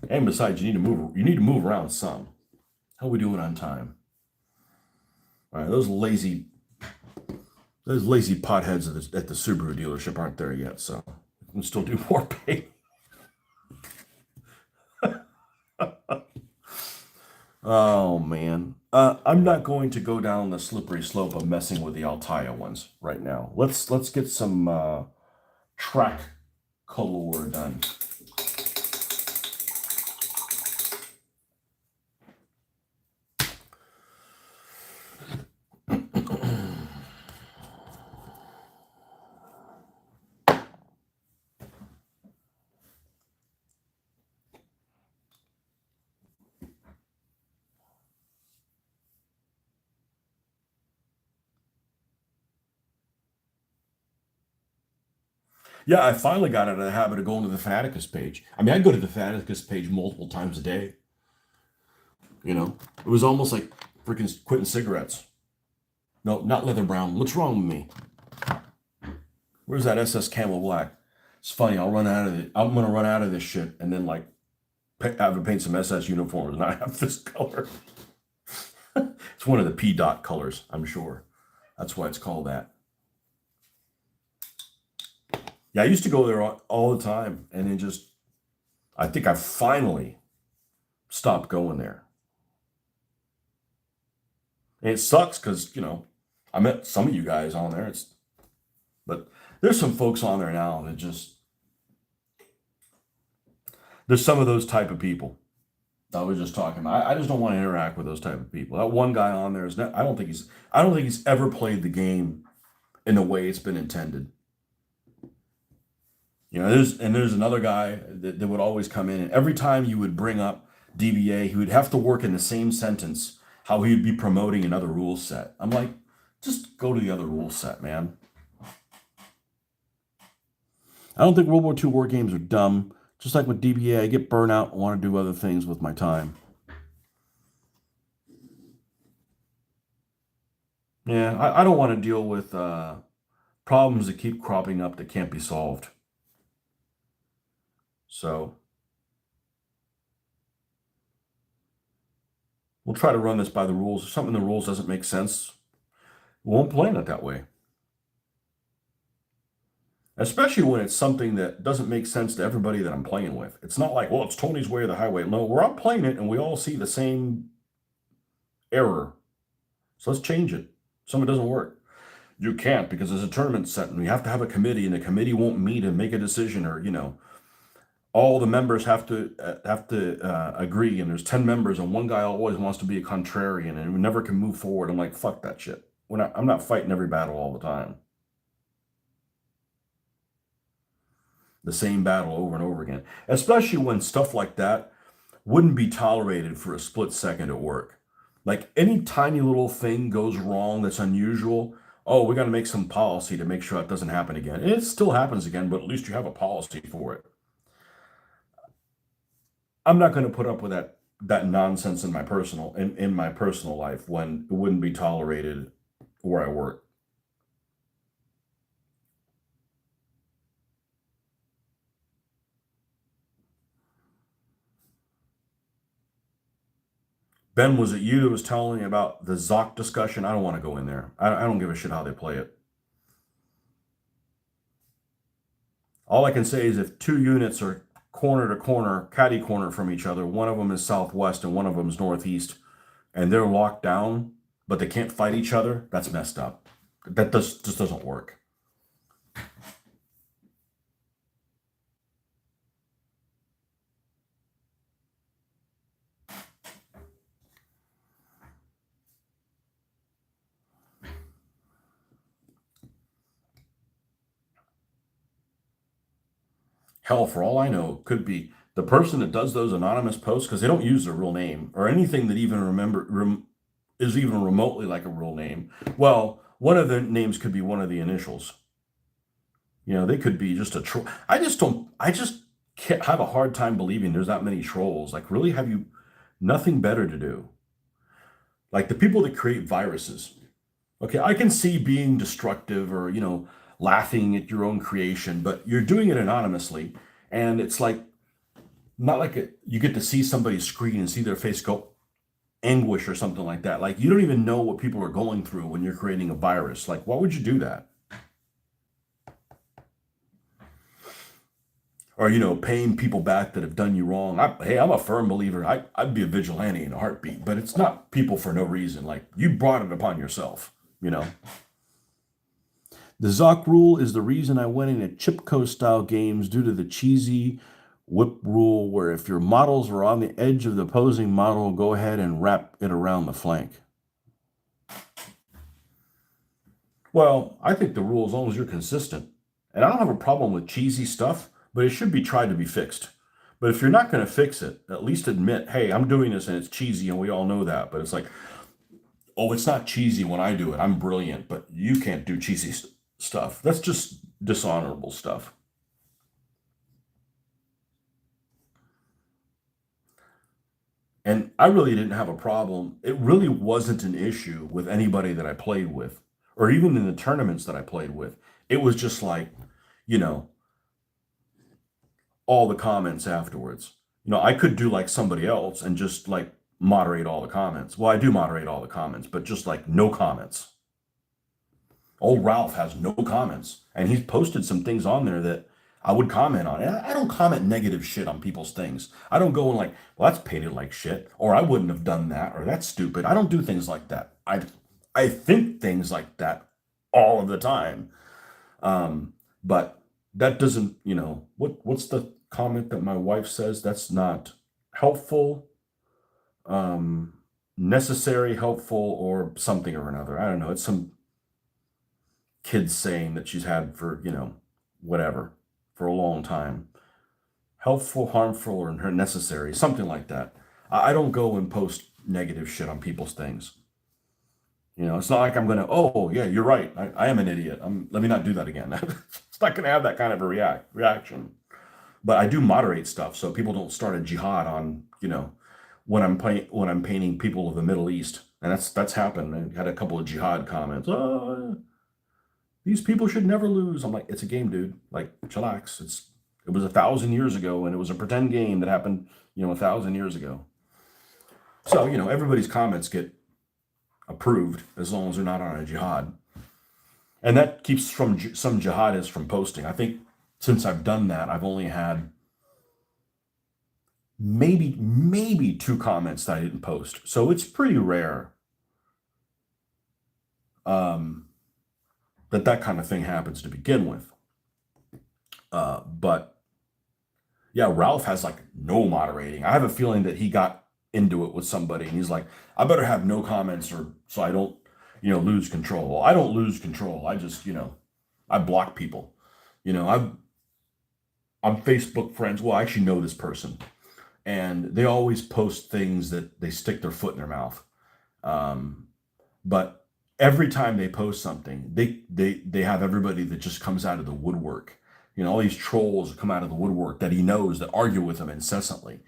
And besides, you need to move. You need to move around some. How are we doing on time? All right, those lazy potheads at the Subaru dealership aren't there yet, so we can still do more pay. Oh man, I'm not going to go down the slippery slope of messing with the Altaia ones right now. Let's get some track color done. Yeah, I finally got out of the habit of going to the Fanaticus page. I mean, I go to the Fanaticus page multiple times a day. You know, it was almost like freaking quitting cigarettes. No, not leather brown. What's wrong with me? Where's that SS Camel Black? It's funny. I'll run out of it. I'm gonna run out of this shit, and then like have to paint some SS uniforms, and I have this color. It's one of the P dot colors, I'm sure. That's why it's called that. Yeah, I used to go there all the time, and then just I think I finally stopped going there. And it sucks because I met some of you guys on there. But there's some folks on there now that just there's some of those type of people. I was just talking about. I just don't want to interact with those type of people. That one guy on there is not. I don't think he's ever played the game in the way it's been intended. There's another guy that would always come in, and every time you would bring up DBA, he would have to work in the same sentence how he'd be promoting another rule set. I'm like, just go to the other rule set, man. I don't think World War II war games are dumb. Just like with DBA, I get burnout and want to do other things with my time. Yeah, I don't want to deal with problems that keep cropping up that can't be solved. So we'll try to run this by the rules. If something in the rules doesn't make sense, we won't play it that way. Especially when it's something that doesn't make sense to everybody that I'm playing with. It's not like, well, it's Tony's way or the highway. No, we're all playing it and we all see the same error. So let's change it. Something doesn't work. You can't because there's a tournament set and we have to have a committee and the committee won't meet and make a decision, or all the members have to agree, and there's 10 members and one guy always wants to be a contrarian and we never can move forward. I'm like, fuck that shit. I'm not fighting every battle all the time. The same battle over and over again, especially when stuff like that wouldn't be tolerated for a split second at work. Like any tiny little thing goes wrong that's unusual. Oh, we got to make some policy to make sure that doesn't happen again. And it still happens again, but at least you have a policy for it. I'm not going to put up with that nonsense in my personal life when it wouldn't be tolerated where I work. Ben, was it you that was telling me about the Zoc discussion? I don't want to go in there. I don't give a shit how they play it. All I can say is if two units are corner to corner, catty corner from each other, one of them is southwest and one of them is northeast, and they're locked down, but they can't fight each other, that's messed up. That just doesn't work. Hell, for all I know, could be the person that does those anonymous posts because they don't use their real name or anything that is even remotely like a real name. Well, one of the names could be one of the initials. They could be just a troll. I just don't. I just can't have a hard time believing there's that many trolls. Like, really, have you nothing better to do? Like the people that create viruses. Okay, I can see being destructive or laughing at your own creation, but you're doing it anonymously, and it's like not like you get to see somebody's screen and see their face go anguish or something like that. Like you don't even know what people are going through when you're creating a virus. Like, why would you do that? Or paying people back that have done you wrong. Hey, I'm a firm believer. I'd be a vigilante in a heartbeat, but it's not people for no reason. Like you brought it upon yourself. The Zoc rule is the reason I went into Chipco style games due to the cheesy whip rule where if your models are on the edge of the opposing model, go ahead and wrap it around the flank. Well, I think the rule, as long as you're consistent, and I don't have a problem with cheesy stuff, but it should be tried to be fixed. But if you're not going to fix it, at least admit, hey, I'm doing this and it's cheesy and we all know that. But it's like, oh, it's not cheesy when I do it. I'm brilliant, but you can't do cheesy stuff. That's just dishonorable stuff. And I really didn't have a problem. It really wasn't an issue with anybody that I played with, or even in the tournaments that I played with. It was just like, you know, all the comments afterwards. I could do like somebody else and just like moderate all the comments. Well, I do moderate all the comments, but just like no comments. Old Ralph has no comments, and he's posted some things on there that I would comment on. And I don't comment negative shit on people's things. I don't go and like, well, that's painted like shit, or I wouldn't have done that, or that's stupid. I don't do things like that. I think things like that all of the time. But that doesn't, what's the comment that my wife says? That's not helpful, um, necessary, helpful, or something or another. I don't know. It's some kid saying that she's had for, whatever, for a long time. Helpful, harmful, or necessary, something like that. I don't go and post negative shit on people's things. It's not like I'm gonna, oh yeah, you're right. I am an idiot. Let me not do that again. It's not gonna have that kind of a reaction. But I do moderate stuff so people don't start a jihad on, when I'm painting people of the Middle East. And that's happened. I had a couple of jihad comments. Oh, these people should never lose. I'm like, it's a game, dude. Like, chillax. It was 1,000 years ago, and it was a pretend game that happened, 1,000 years ago. So, everybody's comments get approved as long as they're not on a jihad. And that keeps some jihadists from posting. I think since I've done that, I've only had maybe two comments that I didn't post. So it's pretty rare um, that kind of thing happens to begin with. But yeah, Ralph has like no moderating. I have a feeling that he got into it with somebody and he's like, I better have no comments or so I don't, lose control. Well, I don't lose control. I just, I block people. I'm Facebook friends. Well, I actually know this person, and they always post things that they stick their foot in their mouth. Um, but every time they post something, they have everybody that just comes out of the woodwork. All these trolls come out of the woodwork that he knows that argue with him incessantly,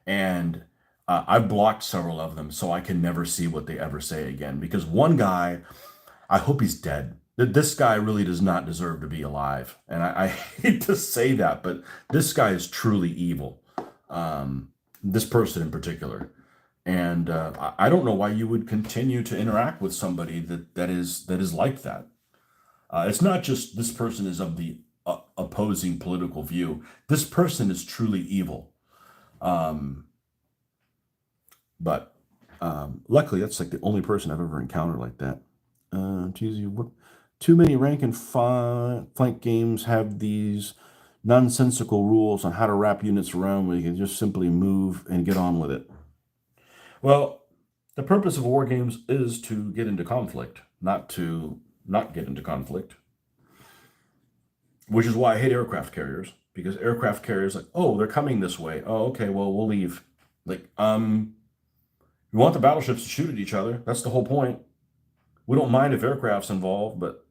and I've blocked several of them so I can never see what they ever say again. Because one guy, I hope he's dead. This guy really does not deserve to be alive, and I hate to say that, but this guy is truly evil. This person in particular. And I don't know why you would continue to interact with somebody that is like that. It's not just this person is of the opposing political view. This person is truly evil. Um, but luckily, that's like the only person I've ever encountered like that. Geez, too many rank and flank games have these nonsensical rules on how to wrap units around where you can just simply move and get on with it. Well, the purpose of war games is to get into conflict, not to not get into conflict, which is why I hate aircraft carriers, because aircraft carriers like, oh, they're coming this way. Oh, okay, well, we'll leave. Like, you want the battleships to shoot at each other. That's the whole point. We don't mind if aircraft's involved, but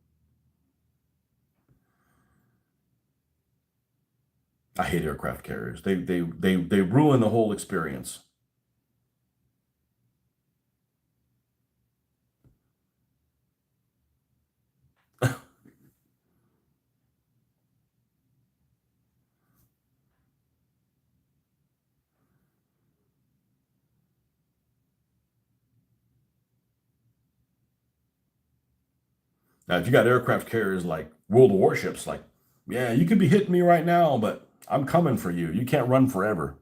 I hate aircraft carriers. They ruin the whole experience. Now, if you got aircraft carriers like World Warships, like, yeah, you could be hitting me right now, but I'm coming for you. You can't run forever.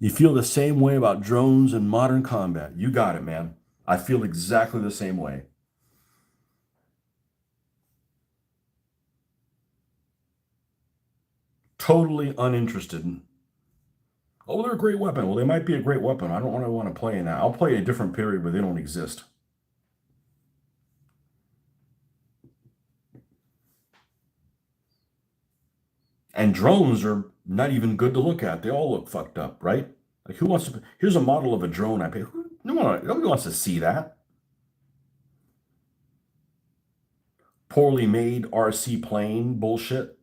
You feel the same way about drones and modern combat. You got it, man. I feel exactly the same way. Totally uninterested. Oh, they're a great weapon. Well, they might be a great weapon. I don't want to play in that. I'll play a different period where they don't exist. And drones are not even good to look at. They all look fucked up, right? Like, who wants to? Here's a model of a drone I pay. Nobody wants to see that. Poorly made RC plane bullshit.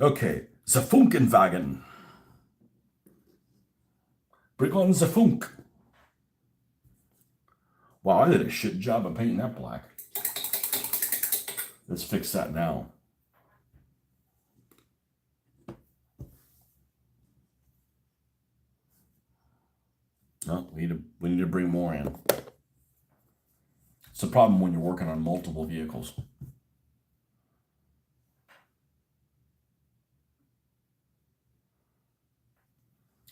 Okay, the Funkenwagen. Bring on the Funk. Wow, I did a shit job of painting that black. Let's fix that now. No, we need to bring more in. It's a problem when you're working on multiple vehicles.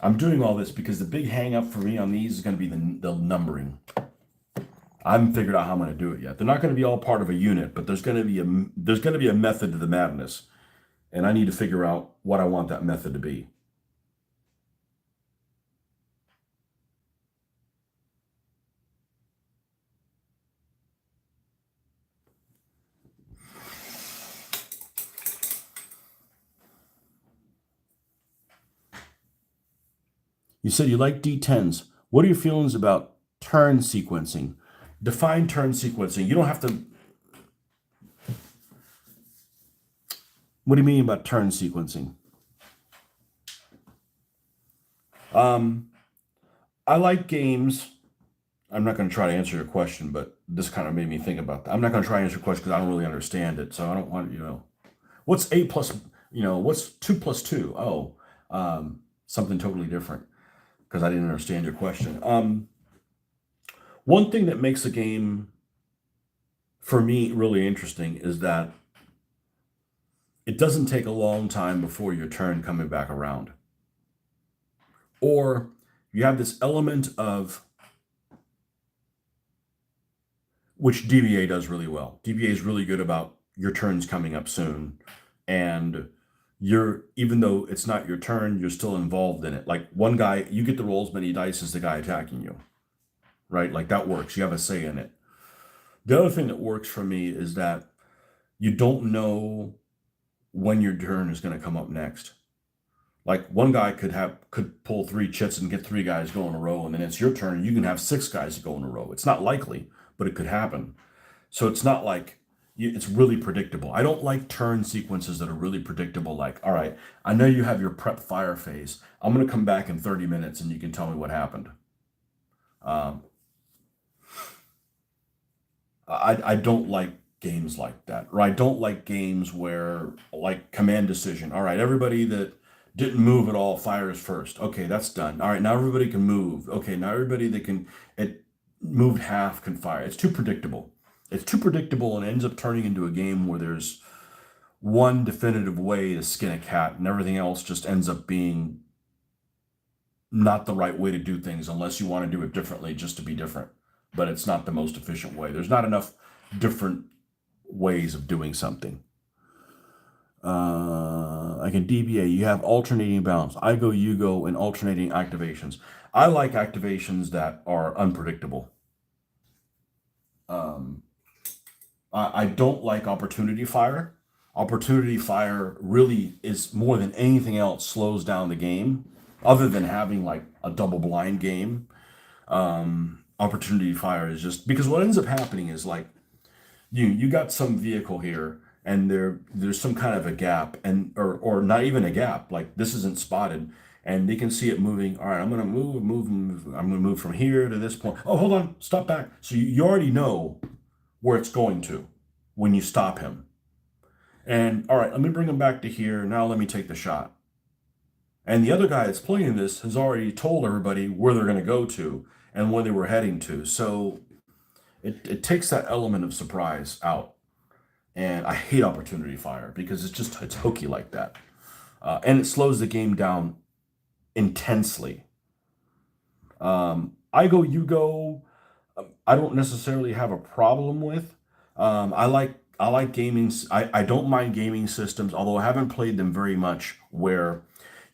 I'm doing all this because the big hang up for me on these is going to be the numbering. I haven't figured out how I'm going to do it yet. They're not going to be all part of a unit, but there's going to be a method to the madness, and I need to figure out what I want that method to be. You said you like D10s. What are your feelings about turn sequencing? Define turn sequencing. You don't have to. What do you mean about turn sequencing? Um, I like games. I'm not going to try to answer your question, but this kind of made me think about that. I'm not going to try to answer your question because I don't really understand it. So I don't want, what's 8 plus, what's 2 plus 2? Oh, something totally different because I didn't understand your question. One thing that makes a game for me really interesting is that it doesn't take a long time before your turn coming back around. Or you have this element of which DBA does really well. DBA is really good about your turns coming up soon. And you're, even though it's not your turn, you're still involved in it. Like one guy, you get to roll as many dice as the guy attacking you, right? Like that works. You have a say in it. The other thing that works for me is that you don't know when your turn is going to come up next. Like one guy could pull 3 chits and get 3 guys go in a row, and then it's your turn. And you can have 6 guys go in a row. It's not likely, but it could happen. So it's not like it's really predictable. I don't like turn sequences that are really predictable. Like, all right, I know you have your prep fire phase. I'm going to come back in 30 minutes and you can tell me what happened. Um, I don't like games like that. Or I don't like games where, like, command decision. All right, everybody that didn't move at all fires first. Okay, that's done. All right, now everybody can move. Okay, now everybody that can, it moved half can fire. It's too predictable. It's too predictable and ends up turning into a game where there's one definitive way to skin a cat and everything else just ends up being not the right way to do things unless you want to do it differently just to be different. But it's not the most efficient way. There's not enough different ways of doing something. Like in DBA, you have alternating balance. I go, you go, and alternating activations. I like activations that are unpredictable. Um, I don't like opportunity fire. Opportunity fire really is more than anything else slows down the game, other than having like a double blind game. Opportunity fire is just because what ends up happening is like you got some vehicle here and there's some kind of a gap and or not even a gap, like this isn't spotted and they can see it moving. All right, I'm gonna move. I'm gonna move from here to this point. Oh, hold on, stop back. So you already know where it's going to when you stop him. And all right, let me bring him back to here. Now let me take the shot. And the other guy that's playing this has already told everybody where they're going to go to and where they were heading to. So it takes that element of surprise out. And I hate opportunity fire because it's hokey like that. And it slows the game down intensely. I go, you go. I don't necessarily have a problem with. I like gaming. I don't mind gaming systems, although I haven't played them very much. Where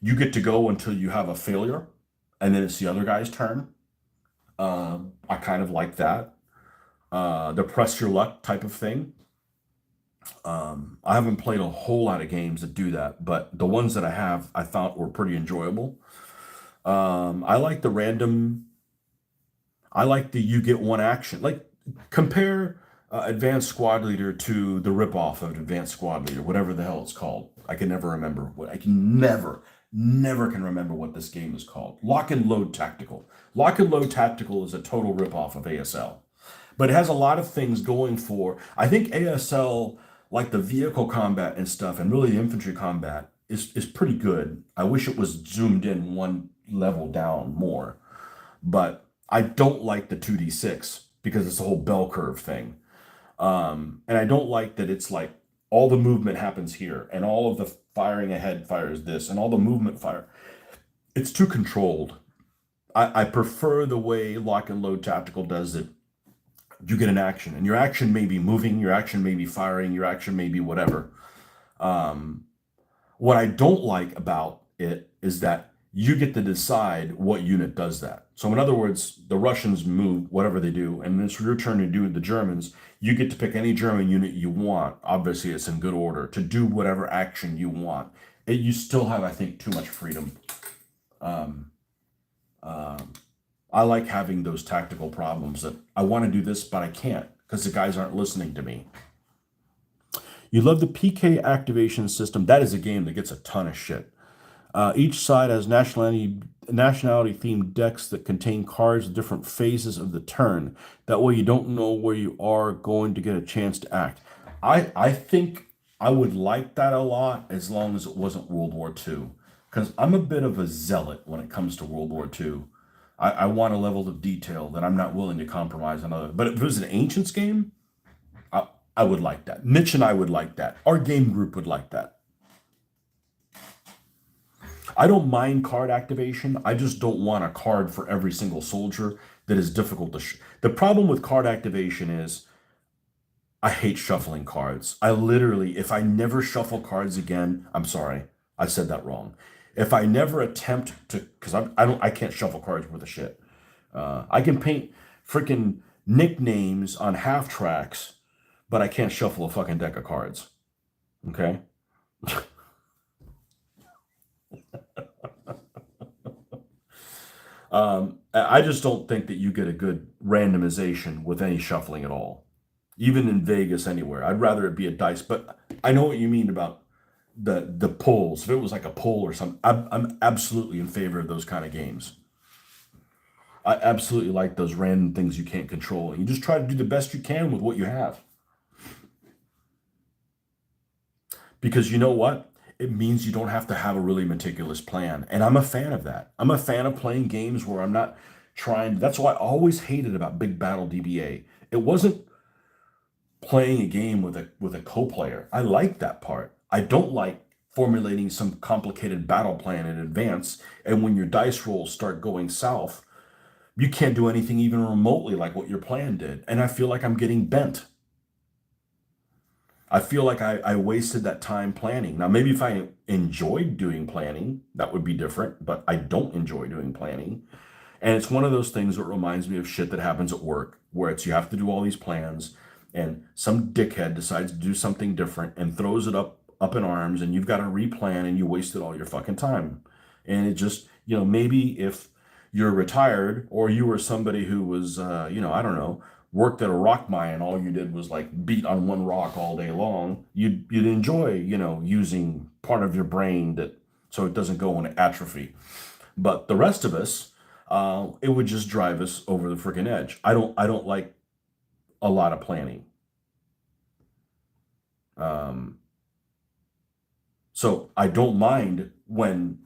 you get to go until you have a failure, and then it's the other guy's turn. I kind of like that. The press your luck type of thing. I haven't played a whole lot of games that do that, but the ones that I have, I found were pretty enjoyable. I like the random. I like the you get one action. Like compare Advanced Squad Leader to the ripoff of Advanced Squad Leader, whatever the hell it's called. I can never remember what I can never can remember what this game is called. Lock and Load Tactical. Lock and Load Tactical is a total ripoff of ASL, but it has a lot of things going for. I think ASL, like the vehicle combat and stuff, and really the infantry combat, is pretty good. I wish it was zoomed in one level down more, but I don't like the 2d6 because it's the whole bell curve thing. And I don't like that it's like all the movement happens here and all of the firing ahead fires this and all the movement fire. It's too controlled. I prefer the way Lock and Load Tactical does it. You get an action, and your action may be moving, your action may be firing, your action may be whatever. Um, what I don't like about it is that you get to decide what unit does that. So, in other words, the Russians move whatever they do, and it's your turn to do it. The Germans, you get to pick any German unit you want. Obviously, it's in good order to do whatever action you want. You still have, I think, too much freedom. Um, um, I like having those tactical problems that I want to do this, but I can't because the guys aren't listening to me. You love the PK activation system. That is a game that gets a ton of shit. Each side has nationality themed decks that contain cards at different phases of the turn. That way you don't know where you are going to get a chance to act. I think I would like that a lot as long as it wasn't World War II. Because I'm a bit of a zealot when it comes to World War II. I want a level of detail that I'm not willing to compromise on other. But if it was an Ancients game, I, I would like that. Mitch and I would like that. Our game group would like that. I don't mind card activation. I just don't want a card for every single soldier that is difficult to. The problem with card activation is I hate shuffling cards. I literally, if I never shuffle cards again, I'm sorry, I said that wrong. If I never attempt to, because I can't shuffle cards worth a shit. I can paint freaking nicknames on Halftracks, but I can't shuffle a fucking deck of cards. Okay. I just don't think that you get a good randomization with any shuffling at all, even in Vegas anywhere. I'd rather it be a dice, but I know what you mean about the pulls. If it was like a pull or something, I'm absolutely in favor of those kind of games. I absolutely like those random things you can't control. You just try to do the best you can with what you have. Because you know what? It means you don't have to have a really meticulous plan. And I'm a fan of that. I'm a fan of playing games where I'm not trying. That's what I always hated about Big Battle DBA. It wasn't playing a game with a co-player. I like that part. I don't like formulating some complicated battle plan in advance. And when your dice rolls start going south, you can't do anything even remotely like what your plan did. And I feel like I'm getting bent. I feel like I wasted that time planning. Now, maybe if I enjoyed doing planning, that would be different, but I don't enjoy doing planning. And it's one of those things that reminds me of shit that happens at work, where it's you have to do all these plans, and some dickhead decides to do something different and throws it up in arms, and you've got to replan, and you wasted all your fucking time. And it just, maybe if you're retired or you were somebody who was, I don't know, worked at a rock mine and all you did was like beat on one rock all day long, you'd enjoy, using part of your brain that so it doesn't go into atrophy. But the rest of us, it would just drive us over the freaking edge. I don't like a lot of planning. Um, so I don't mind when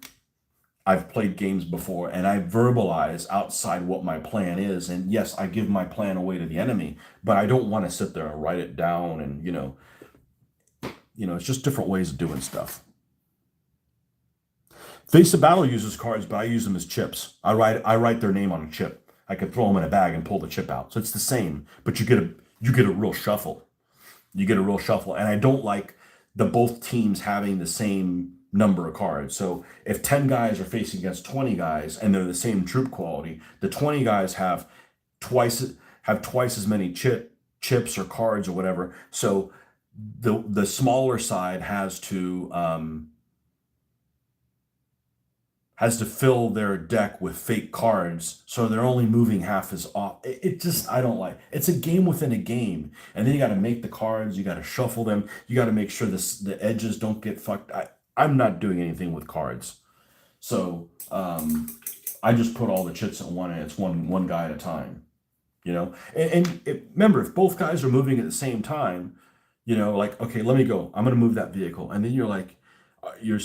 I've played games before and I verbalize outside what my plan is. And yes, I give my plan away to the enemy, but I don't want to sit there and write it down. And, it's just different ways of doing stuff. Face of Battle uses cards, but I use them as chips. I write their name on a chip. I could throw them in a bag and pull the chip out. So it's the same, but you get a real shuffle. You get a real shuffle. And I don't like the both teams having the same number of cards. So if 10 guys are facing against 20 guys and they're the same troop quality, the 20 guys have twice as many chips or cards or whatever. So the smaller side has to has to fill their deck with fake cards, so they're only moving half as off. It just, I don't like. It's a game within a game, and then you got to make the cards, you got to shuffle them, you got to make sure the edges don't get fucked. I'm not doing anything with cards, so I just put all the chits in one, and it's one guy at a time. Remember, if both guys are moving at the same time, like, okay, let me go. I'm gonna move that vehicle, and then you're like, you're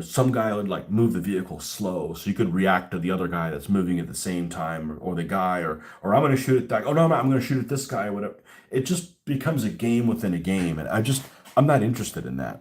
some guy would like move the vehicle slow so you could react to the other guy that's moving at the same time, or the guy, or I'm going to shoot at that. Oh no, I'm going to shoot at this guy or whatever. It just becomes a game within a game, and I'm not interested in that.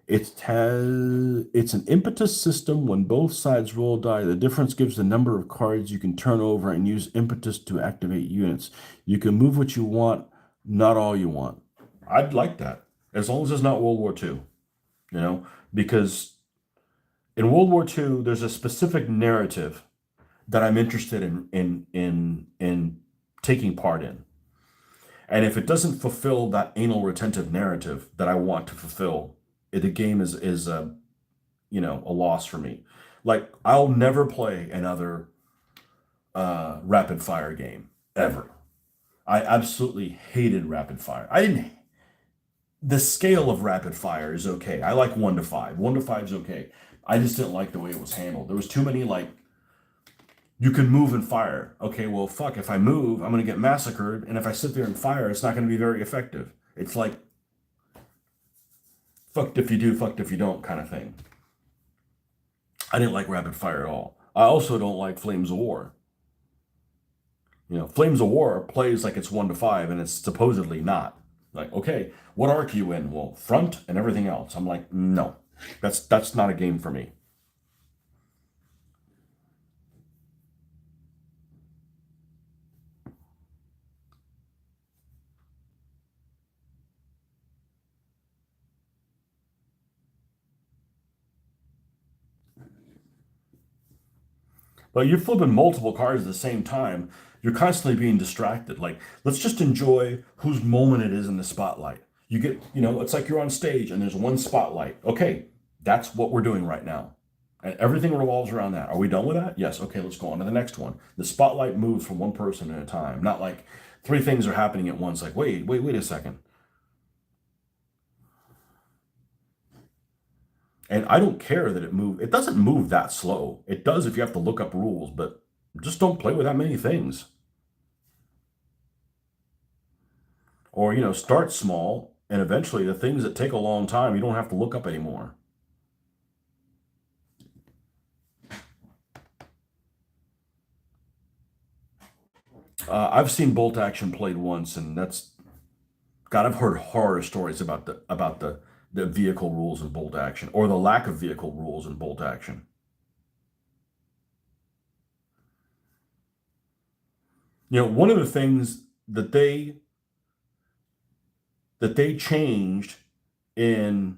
It's an impetus system. When both sides roll die, the difference gives the number of cards you can turn over and use impetus to activate units. You can move what you want, not all you want. I'd like that, as long as it's not World War II, because in World War II, there's a specific narrative that I'm interested in taking part in. And if it doesn't fulfill that anal retentive narrative that I want to fulfill, the game is a loss for me. Like, I'll never play another rapid fire game ever. I absolutely hated rapid fire. I didn't. The scale of rapid fire is okay. I like 1 to 5. 1 to 5 is okay. I just didn't like the way it was handled. There was too many, like, you can move and fire. Okay, well, fuck, if I move, I'm going to get massacred. And if I sit there and fire, it's not going to be very effective. It's like, fucked if you do, fucked if you don't kind of thing. I didn't like rapid fire at all. I also don't like Flames of War. Flames of War plays like it's 1 to 5, and it's supposedly not. Like, okay, what arc are you in? Well, front and everything else. I'm like, no, that's not a game for me. But you're flipping multiple cards at the same time. You're constantly being distracted. Like, let's just enjoy whose moment it is in the spotlight. You get, it's like you're on stage and there's one spotlight. Okay, that's what we're doing right now. And everything revolves around that. Are we done with that? Yes. Okay, let's go on to the next one. The spotlight moves from one person at a time, not like three things are happening at once. Like, wait a second. And I don't care that it doesn't move that slow. It does if you have to look up rules, but just don't play with that many things. Or, start small, and eventually the things that take a long time, you don't have to look up anymore. I've seen bolt action played once, and God, I've heard horror stories about the vehicle rules in bolt action, or the lack of vehicle rules in bolt action. One of the things that they changed in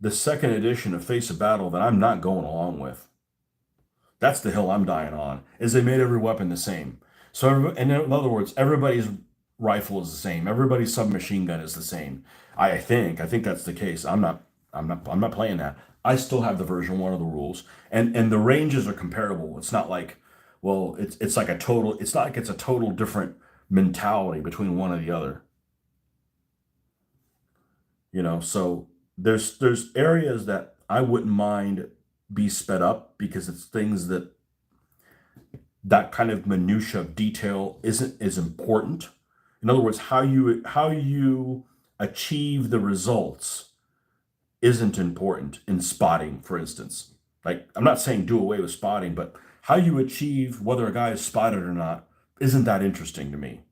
the second edition of Face of Battle that I'm not going along with. That's the hill I'm dying on. Is they made every weapon the same. So, in other words, everybody's rifle is the same. Everybody's submachine gun is the same. I think that's the case. I'm not playing that. I still have the version 1 of the rules, and the ranges are comparable. It's not like, well, it's like a total. It's not like it's a total different mentality between one and the other. So there's areas that I wouldn't mind be sped up, because it's things that kind of minutia of detail isn't as important. In other words, how you achieve the results isn't important in spotting, for instance. Like, I'm not saying do away with spotting, but how you achieve whether a guy is spotted or not isn't that interesting to me.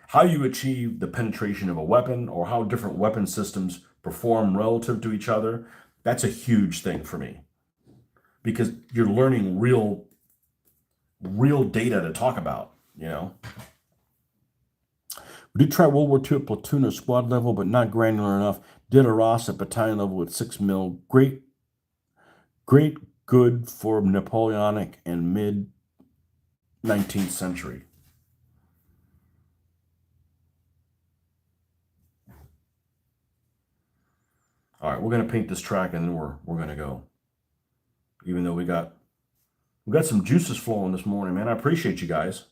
How you achieve the penetration of a weapon, or how different weapon systems perform relative to each other, that's a huge thing for me, because you're learning real data to talk about. We did try World War II at platoon or squad level, but not granular enough. Did a Ross at battalion level with 6 mil. Great good for Napoleonic and mid 19th century. All right, we're gonna paint this track and then we're gonna go. Even though we got some juices flowing this morning, man. I appreciate you guys.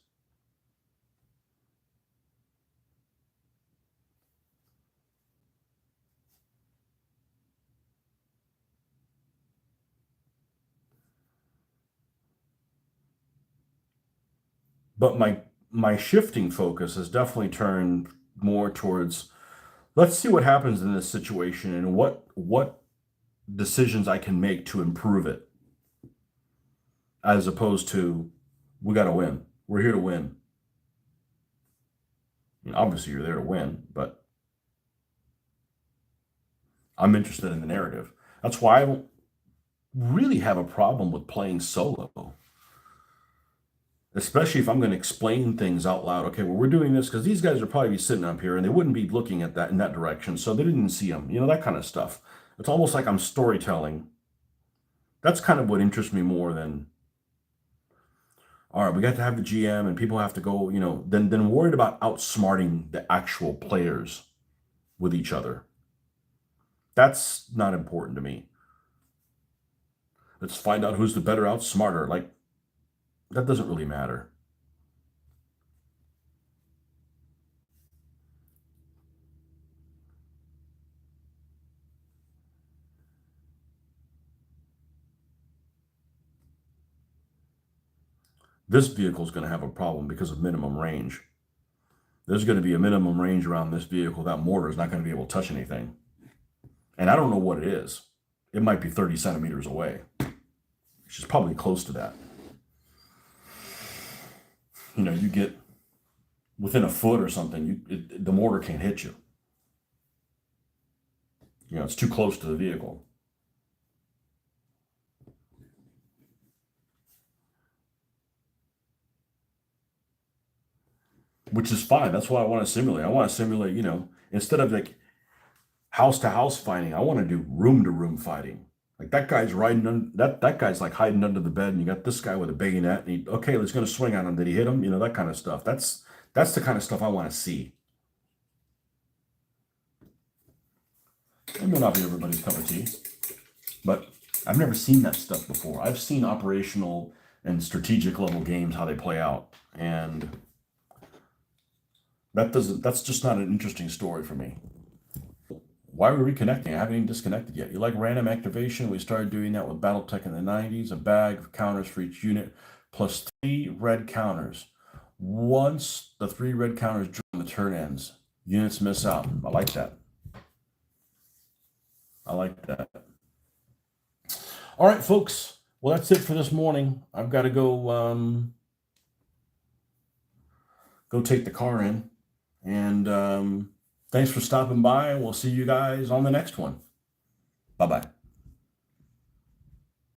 But my shifting focus has definitely turned more towards, let's see what happens in this situation and what decisions I can make to improve it, as opposed to, we got to win. We're here to win. I mean, obviously, you're there to win, but I'm interested in the narrative. That's why I don't really have a problem with playing solo, especially if I'm going to explain things out loud. Okay, well, we're doing this because these guys are probably sitting up here and they wouldn't be looking at that in that direction, so they didn't see them. That kind of stuff. It's almost like I'm storytelling. That's kind of what interests me more than, all right, we got to have the GM and people have to go, then worried about outsmarting the actual players with each other. That's not important to me. Let's find out who's the better outsmarter. Like, that doesn't really matter. This vehicle is going to have a problem because of minimum range. There's going to be a minimum range around this vehicle. That mortar is not going to be able to touch anything. And I don't know what it is. It might be 30 centimeters away, which is probably close to that. You get within a foot or something, the mortar can't hit you. It's too close to the vehicle. Which is fine. That's what I want to simulate. I want to simulate, instead of like house to house fighting, I want to do room to room fighting. Like that guy's that guy's like hiding under the bed, and you got this guy with a bayonet, and okay, he's going to swing on him. Did he hit him? That kind of stuff. That's the kind of stuff I want to see. It may not be everybody's cup of tea, but I've never seen that stuff before. I've seen operational and strategic level games, how they play out, and that's just not an interesting story for me. Why are we reconnecting? I haven't even disconnected yet. You like random activation? We started doing that with Battletech in the 90s. A bag of counters for each unit, plus 3 red counters. Once the 3 red counters join, the turn ends. Units miss out. I like that. I like that. All right, folks. Well, that's it for this morning. I've got to go take the car in. And thanks for stopping by. We'll see you guys on the next one. Bye-bye.